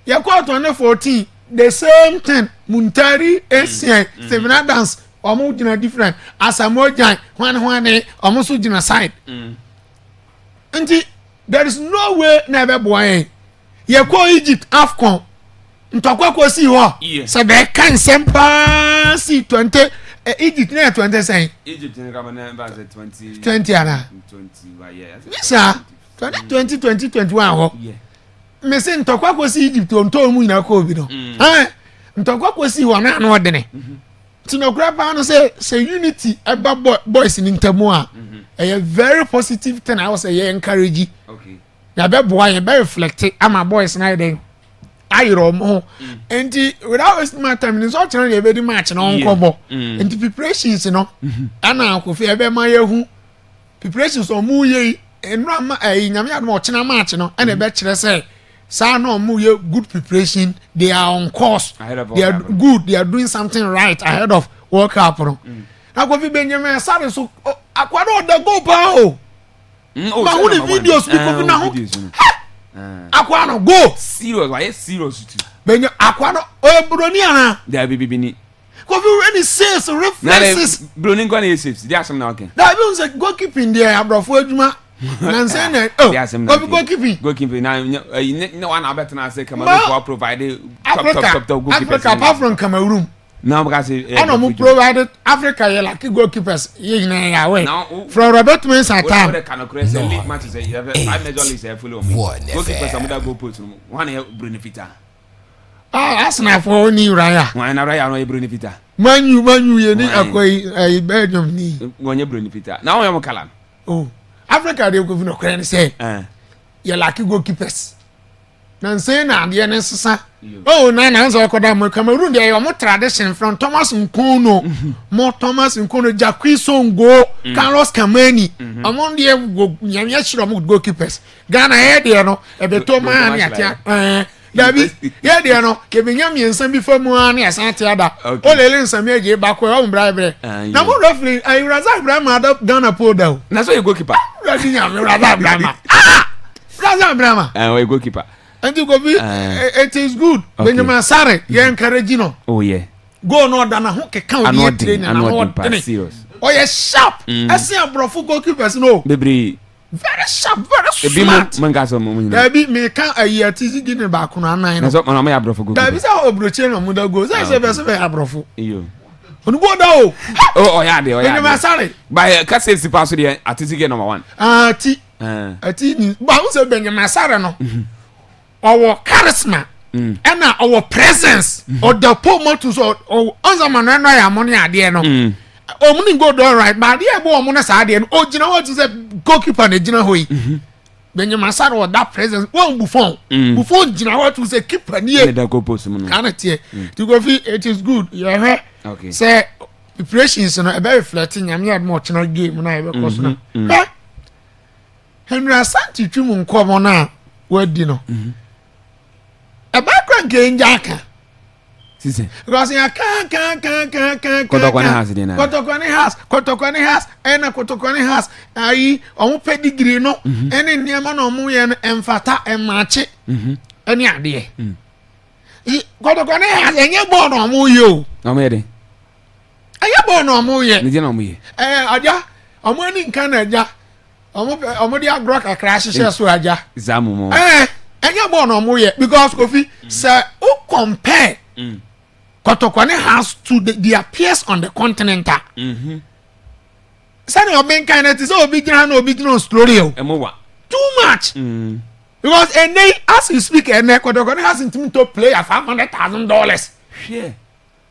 yakwa 2014 the same thing Muntari Ancient Steven Adams omo gina different Asamoah hwan omo so gina side nti there is no way na be boy yakwa Egypt AFCON ntokwa ko si ho se be kan sempa si 20 Egypt na 20 say. Egypt in Cameroon 20 ana. 20 yeah. Bisa 2021 ho. Yeah. Me say ntokwa kwesi Egypt on to mu ina ko bi no. Ntokwa kwesi ho na no de ne. Tinokra pa no say unity eba boys in ntamu a. Very positive thing I was encourage. Okay. Na be boy be reflect ama boys na dey. Ayiro mo. Enti without wasting my time in so channel dey be di match na onkobo. Enti preparations no. Ana akofi ebe ma yehu. Preparations o mu ye enra ma nyame admo chena match no and be kire say sa no mu ye good preparation, they are on course. They are good, they are doing something right ahead of World Cup no. Akofi Benjamin Sare so Akwaba the go pa o. Ba hu the videos because na ho. Akwa no go serious why serious too benyo akwa no o broni ana there be ni kofi any says reflexes broni go na saves there some na okay that be say goalkeeping there abrofo adwuma na say na kofi goalkeeping na no one abet na say Cameroon for provide top goalkeepers Africa apart from Cameroon now because I mu provided Africa you like goalkeepers you na ya way from Robert Mensah time the can create league matches five major leagues full of goalkeepers am that go put one Bruno Fita Arsenal for ni Raya one na Raya no Bruno Fita manu ye ni akoi Belgium ni one Bruno Fita now we am kala Africa dey go no kren say you like goalkeepers na say na de ne sesa na nso koda mo Cameroon dey your tradition from Thomas Nkono mo Thomas Nkono Jacques Songo Carlos Kameni among the nyamia chiro mo goalkeepers Ghana here dey no e be to man ya tia Dabi here dey no ke be nyamia nsan bi famu an ya san tia da o lele nsan mi eje ba ko o mbra bre na mo referee Razak Ibrahim ada Ghana po da na so you goalkeeper Razak Ibrahim Razak Ibrahim we goalkeeper and you go be it is good Benjamin Sare you encourage no oh yeah go no da na ho keka o dey train na no serious oh yeah sharp ese abrofo goalkeepers no bebre very sharp very smart man ga so mo da bi me kan ayi ati gini ba ko na nan no so man ma abrofo goalkeeper da bi sa obroche no mu da go say be abrofo iyo onu go da o oh yeah dey Benjamin Sare by ka say si pass dey ati gini number 1 ati ni ba wo say Benjamin Sare no our charisma and our presence or the promoter so on man no ya money ade no omuni go do right but there bo omuna sa ade no o gina what is a goalkeeper na gina hoyi Benjamin Sare or that presence one Buffon gina what is a keeper near the goal post no can it to go feel it is good yeah okay say preparations no e be reflecting am yard more channel game na e be course na Henry Asante twum nkomo na wadi no a background game jaka sisi because ya kan kotokwane has ena kotokwane has ayi omo pedigree no ene niam na omo ye no emfata emache ene ade kotokwane has enye ball no omo ye o omo ye de enye ball no omo ye ni je na omo ye aja omo ni nkan aja omo di agro kakra hihye so aja zamu mo enye ball no omo ye because Kofi say who compare Kotokwane has to their peers on the continent. Sani obi kind of is obi gina no obi gina story o. Too much. Because as you speak Kotokwane has intimate to play at $500,000. Share.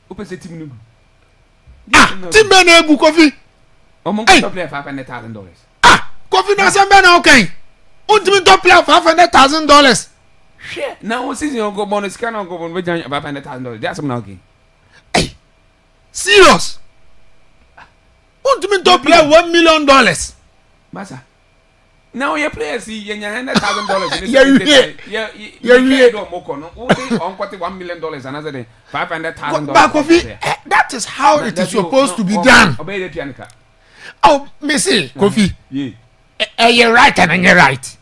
Open say team no. Team be na egu Kofi. Omo to play $500,000. Kofi na say be na okay. Ultimate to play $500,000. Share. Now season you go bonus can go on with $500,000. That's something okay. Hey. Serious. Ultimate to play $1 million. Massa. Now your players see you $100,000. Yeah. Don't moko no. On $1 million another day. $500,000. But Kofi, that is how it is supposed to be done. Obey the pianica. Oh, me say, Kofi. Yeah. You're right and you're right.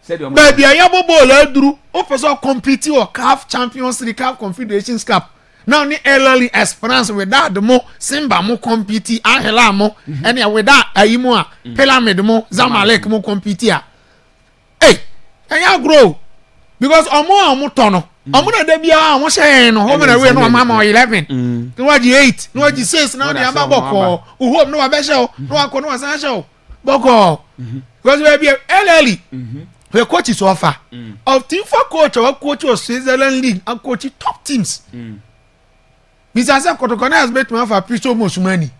Baby, I am a ball through. Officer compete or CAF Champions League, CAF Confederations Cup. Now ni early experience with that the more Simba mo compete, Ahela mo, and with that Ayimoa, Pyramid mo, Zamalek mo compete. Hey, and you grow because omo tono. Omuna de bia won hye no home na we no mama 11 no waji 8 no waji 6 na de aba boko home no wa be hye no wa ko no wa san hye boko because we be early we coach is offer of team for coach or coach of Switzerland league and coach top teams Mr. Sa Kotokona has bet me for Pristo Mosumani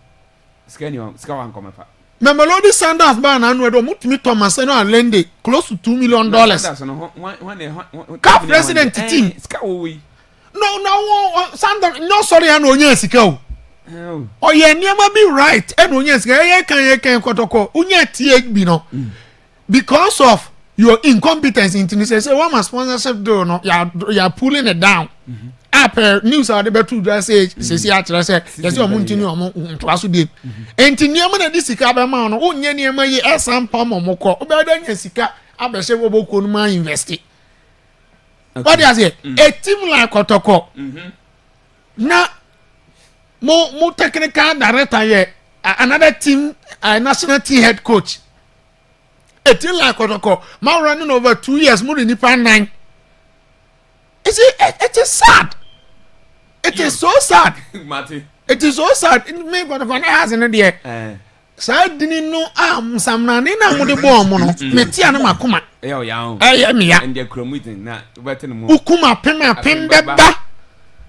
ska wan come fa Melody Sanders ban anu edo mutumi Thomas no lende close to $2 million. Cap president team. No, Sanders no sorry anu onye sika o. Oh yeah, niama be right. And onye sika ye kan kotoko. Onye tie bi no. Because of your incompetence in things say one man sponsorship do no you are pulling it down. Up news are the better to say actually say yes you continue to aso dey enti niam na disika be ma no onye niam yi esampa momoko obeda nya sika abese woboko no ma invest what do you say a team like Kotoko na mo technical director here another team national team head coach a team like Kotoko ma running over 2 years more than nipa 9 it is sad. It is so sad. Marty. It is so sad. Me Kotoko has in there. Sad didn't know samna ni na mo de bo mo no. Me tia na makoma. Me ya. And the chromitin na wetin mo. Ukuma pem beba.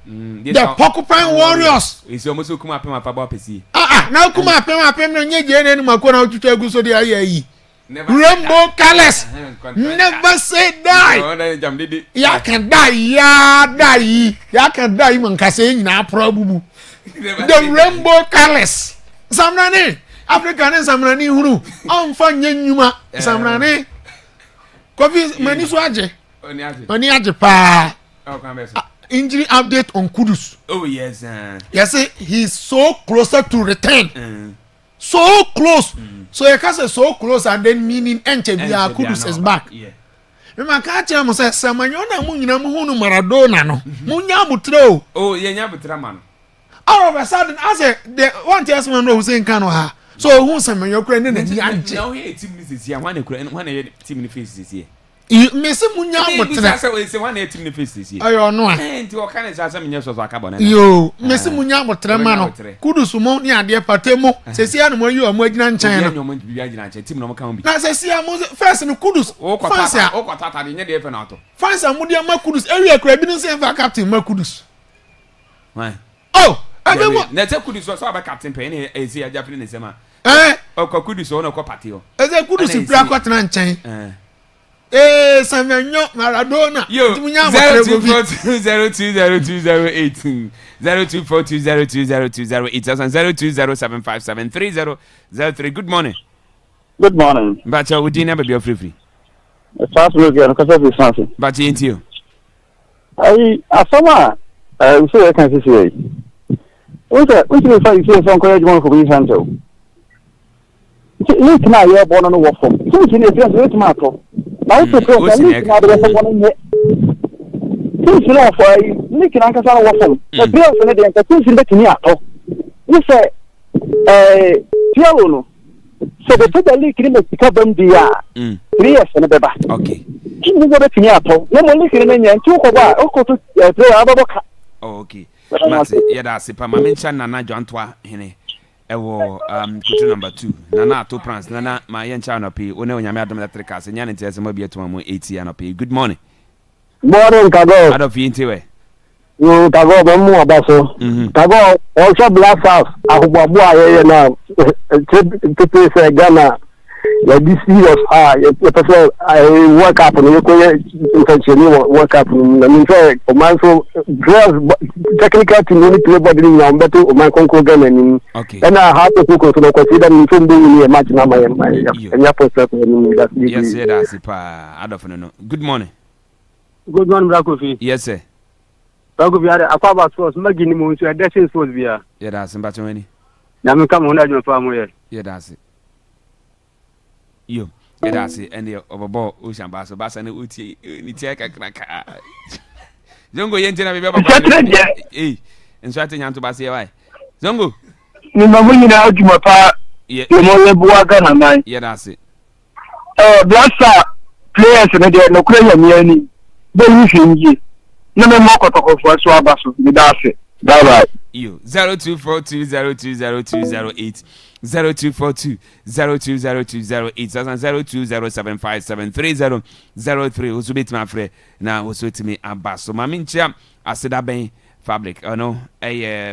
The Porcupine Warriors. Is almost ukuma pem afaba pesi. Na ukuma pem na nye je na ni makona otutu egu so de ayi. Rainbow colors. Never say die. Ya can die. Ya can die man kase nyina probubu. The rainbow colors. Samnani African samnani huru. Amfa nyanyuma samnani. Kofi mani so aje. Oni aje pa. Injury update on Kudus. Oh yes. Yes, he's so closer to return. So close. So you can say so close and then meaning Enchebia Kudus is back. Yeah. Remember, can't tell me say Samanyona Munina Muhunu Maradona no. Munya mutro. Oh, yeah, butra man. All of a sudden, I say the one test man who saying Kanoha. So who's Samanyo Crane and the now here team is here, one team faces here. Miss Munya mutra. Say one team faces here. I don't know. And to kind of some years of Akwaaba. Yo, Miss Munya mutra mano. Kudus mo ni ade patemo. Say see anu mo you am agina nchan no. Team no come be. Na say see am first no Kudus. Fans ya. O kwatata de nye de efe na to. Fans am dia ma Kudus. Area kra bi no say fa captain ma Kudus. Why? Oh, I don't na te Kudus so aba captain pe ni e see aja fini ne sema. O ko Kudus o na ko party o. E say Kudus fi akwatena nchan. Samuel Maradona. Yo, 0242020208 0242020208 and 0207573003. Good morning. Good morning. Bacha, would you never be free? Start looking at the something. Bacha, ain't you? I saw so I can see. Which is like some courage one for me, Santo. Look now, you're born on a waffle. So you need to tomato. Now, to go, I need to have one yet. Two for Nick and Uncle Waffle. The girls and the two in the Kiniato. You say, Piano. So the total leak in the Cabin DR. 3 years and a baby. Okay. You go to Kiniato. No more leaking in and 2 over. Oh, okay. Yeah, that's it. My mention Nana John Twa, Henny. Ewo kutu number 2 nana to prance nana my yencha no pe one onyame adom electric as nya ne tese mo bia to mo 80 na pe. Good morning. Morning Kago. Ado fi nti we. Yo Kago be mu abaso. Kago o so black house ahubabo ayeye na tete se Ghana ya this serious ya person work up no ko intention work up na me say o man so girls technical team ni play body ni am beto o man konko Ghana ni and I have to go to consider me from doing a match na my ya post up ni that yes that's pa adolfo no. Good morning. Good morning Brakofi. Yes sir. Brakofi are Akwaaba sports magini mo so dancing sports bia yeah that's mba chweni na me come on na fa mo ye yeah that's it. Yo, yeah, that's it. And the overball ocean bass, and uti, Nitiaka cracker. Zongo Yentina, eh, and starting to Bassi. Zongo, you know, when you know, you my part, yeah, yeah, that's it. Black players and they no clear me any. They use No me more kotoko for Akwaaba so me da ase. Bye bye. You 0242020208 0242020208 0207573003 usubit my friend na usutimi abaso mama nchia aseda ben fabric ono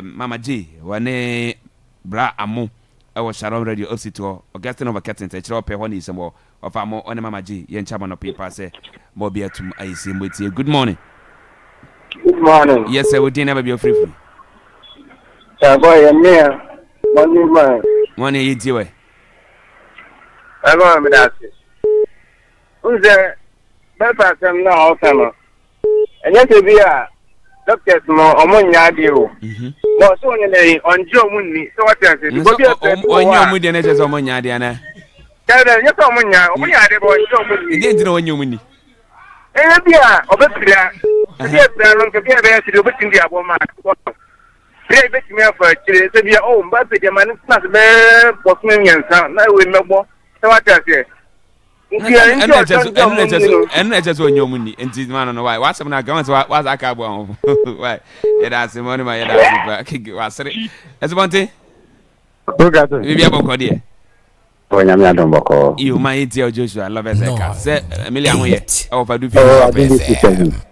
mama G wane bra amu ewo Sharon Radio osito Augustine over curtain te chiro pe honi sembo ofa mo one mama G ye nchama no paper say mo bia tum ayisi mwetie. Good morning. Good morning. Yes sir, we never be free. Boy, I'm here. Money you do it. I'm going to that. Who's there? Better come now, summer. And yet, to be a doctor's more among you. But so on Joe Mooney, so what else? On your mood, and it is on Yadiana. Tell them you're coming now. We are the boy, Joe Mooney. You didn't know when you money. And yeah, over there. Yes, there are to be a very good India woman. Pray bet me for chile se bia o mba se dia man na se be posme nyansa na we mebo se wa ta se en just when you money enti man no why what some na go so what aka bo why it has money ma it has wa sere es bonte o ga to bi bia boko de o nya me adon boko you my dear Joshua love it say Emilia ho ye o fa du fi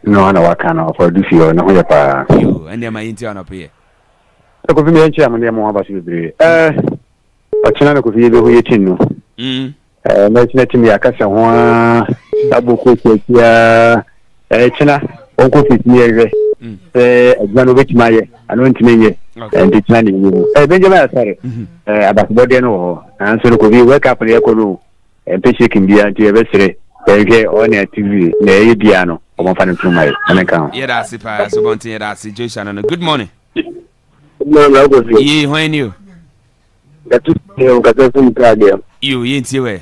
no na waka na fa du fi no ho ye pa you and my inti on up here. Ko fi me enchi amane mo aba so bre achina na ko fi be ho yetin no na china timi akasa ho aboko kia china onko fi mi ere adwano betima ye ano ntime ye and china ni ni Benjamin Asare abasbode no ho anso ko fi wake up le ko no empese kimbia nti e besere nke on TV na e bia no o mo fa no tumai aneka ye da sipa so bontin ye da si Joshua no. Good morning. No, go see. Ye when you that you got to think again. You yinti we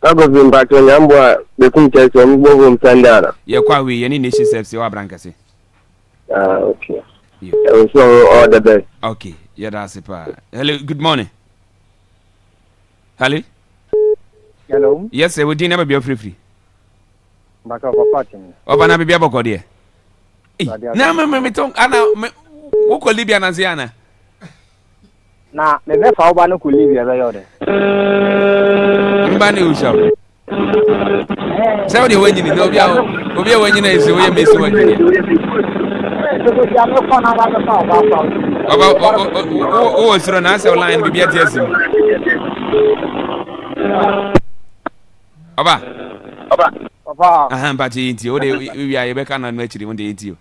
I go in back to Yambwa, the Kunta, some Bogum Sandara. Ye kwa we any nation self wa brankasi. Okay. You so all the best. okay, yeah that's it. Hello, good morning. Hello. Hello. Yes sir, we didn't never be free. Back of a party. Over na be aboko there. Na me ton ana wo ko Libya na ziana. Na me be fa oba no ko Libya be yode. Mba ne usha. Say we wenyi ni obi a wenyi na ese we mesi wenyi. O siro na say online bi bia ti asim. Oba. Aha mpachi nti o de wi a ye be kana no akiri mo de nti o.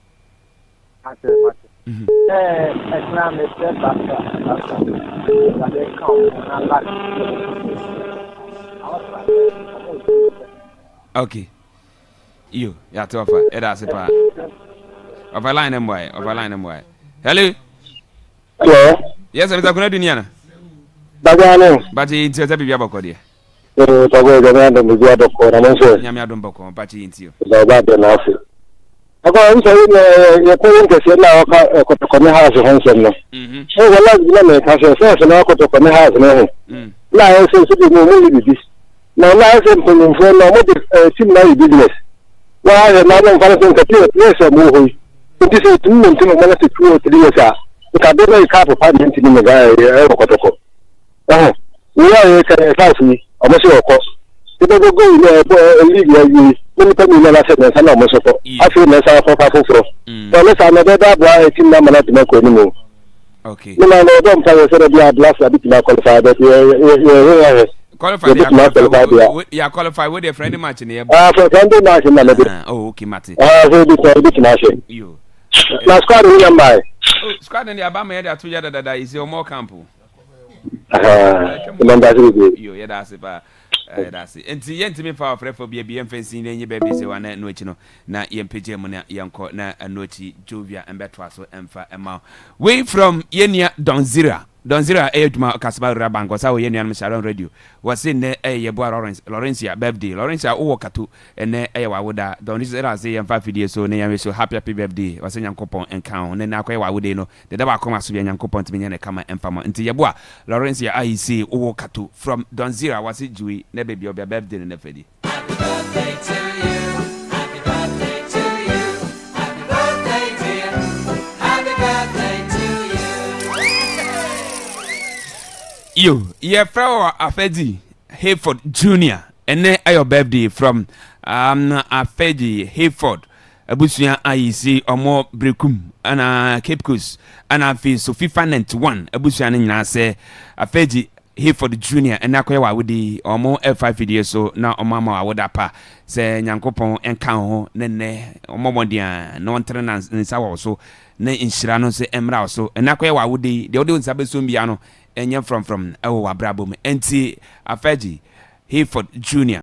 Okay. You ya to offer. E da se pa. Over line em boy. Hello. Hello. Yes, Mr. Kuna dunia na. Dagano. Bachi nti o te bibia boko de. Tago ga na muzia boko na nso. Nyame adom boko bachi nti o. Ba de na afi. Ako nso ye ko nke se na ko to ne ha se hansen no. So wala gina me ka se na ko to ne ha se no. Na yo se bi mo mu bi. Na se ko mo fo na mo de sim na business. Wa na no fa se ka ti se mo ho. Nti se tu mo nti mo na se 2 or 3 years a. Ka de na ka pa nti ni me ga e ko to ko. We are ka fi omo se oko. People go in league you. When you na se na na omo so ko. Afi na sa ko fa foforo. So let's another boy team na mana to ko ni mo. Okay. No no don't tell us that we are blessed a bit na qualify but qualify. Yeah, qualify with a friendly match in here. For friendly match na me. Oh, okay, Mate. So bit match. You. Na squad we am by. Oh, squad in the Abama here that 2 years that is your more camp. You yeah that's it ba. That's it. And yenti me fa frefo bia bia mfensin na nyi baby se wana no achi no na yempege mu na yanko na anochi Jovia embetwa so emfa ema. We from Yenia Donzira eduma kasaba rabango sa we Yenia Sharon Radio. Was in ye boy Lawrencia birthday. Lawrencia o katu ene wa woda Donzira say yemfa fidie so na yam so happy birthday. Was yankopon enkan na na kwa wode no. De da ba koma so yankopon timi ne kama emfa mo. Nti ye boy Lawrencia I say o katu from Donzira was it Jui na baby your birthday na fedi. Happy birthday to you. Happy birthday to you. Yo, yeah, Frau Afedi Hayford Jr. And then your birthday from Afedi Hayford. Abusia IEC or more Brekum and Cape Coast and I feel so FIFA 91 Abusia and say Afedi Hayford Jr. and Akwaaba with the or more F5 videos so now o mama I would apa say Nyankopon and Kao Nene or Momodia no one tenants in Sawa so ne inshirano se Emra so and Akwaaba would the other ones Abesumbiano and you're from Awa Brabum NT Afedi Hayford Jr.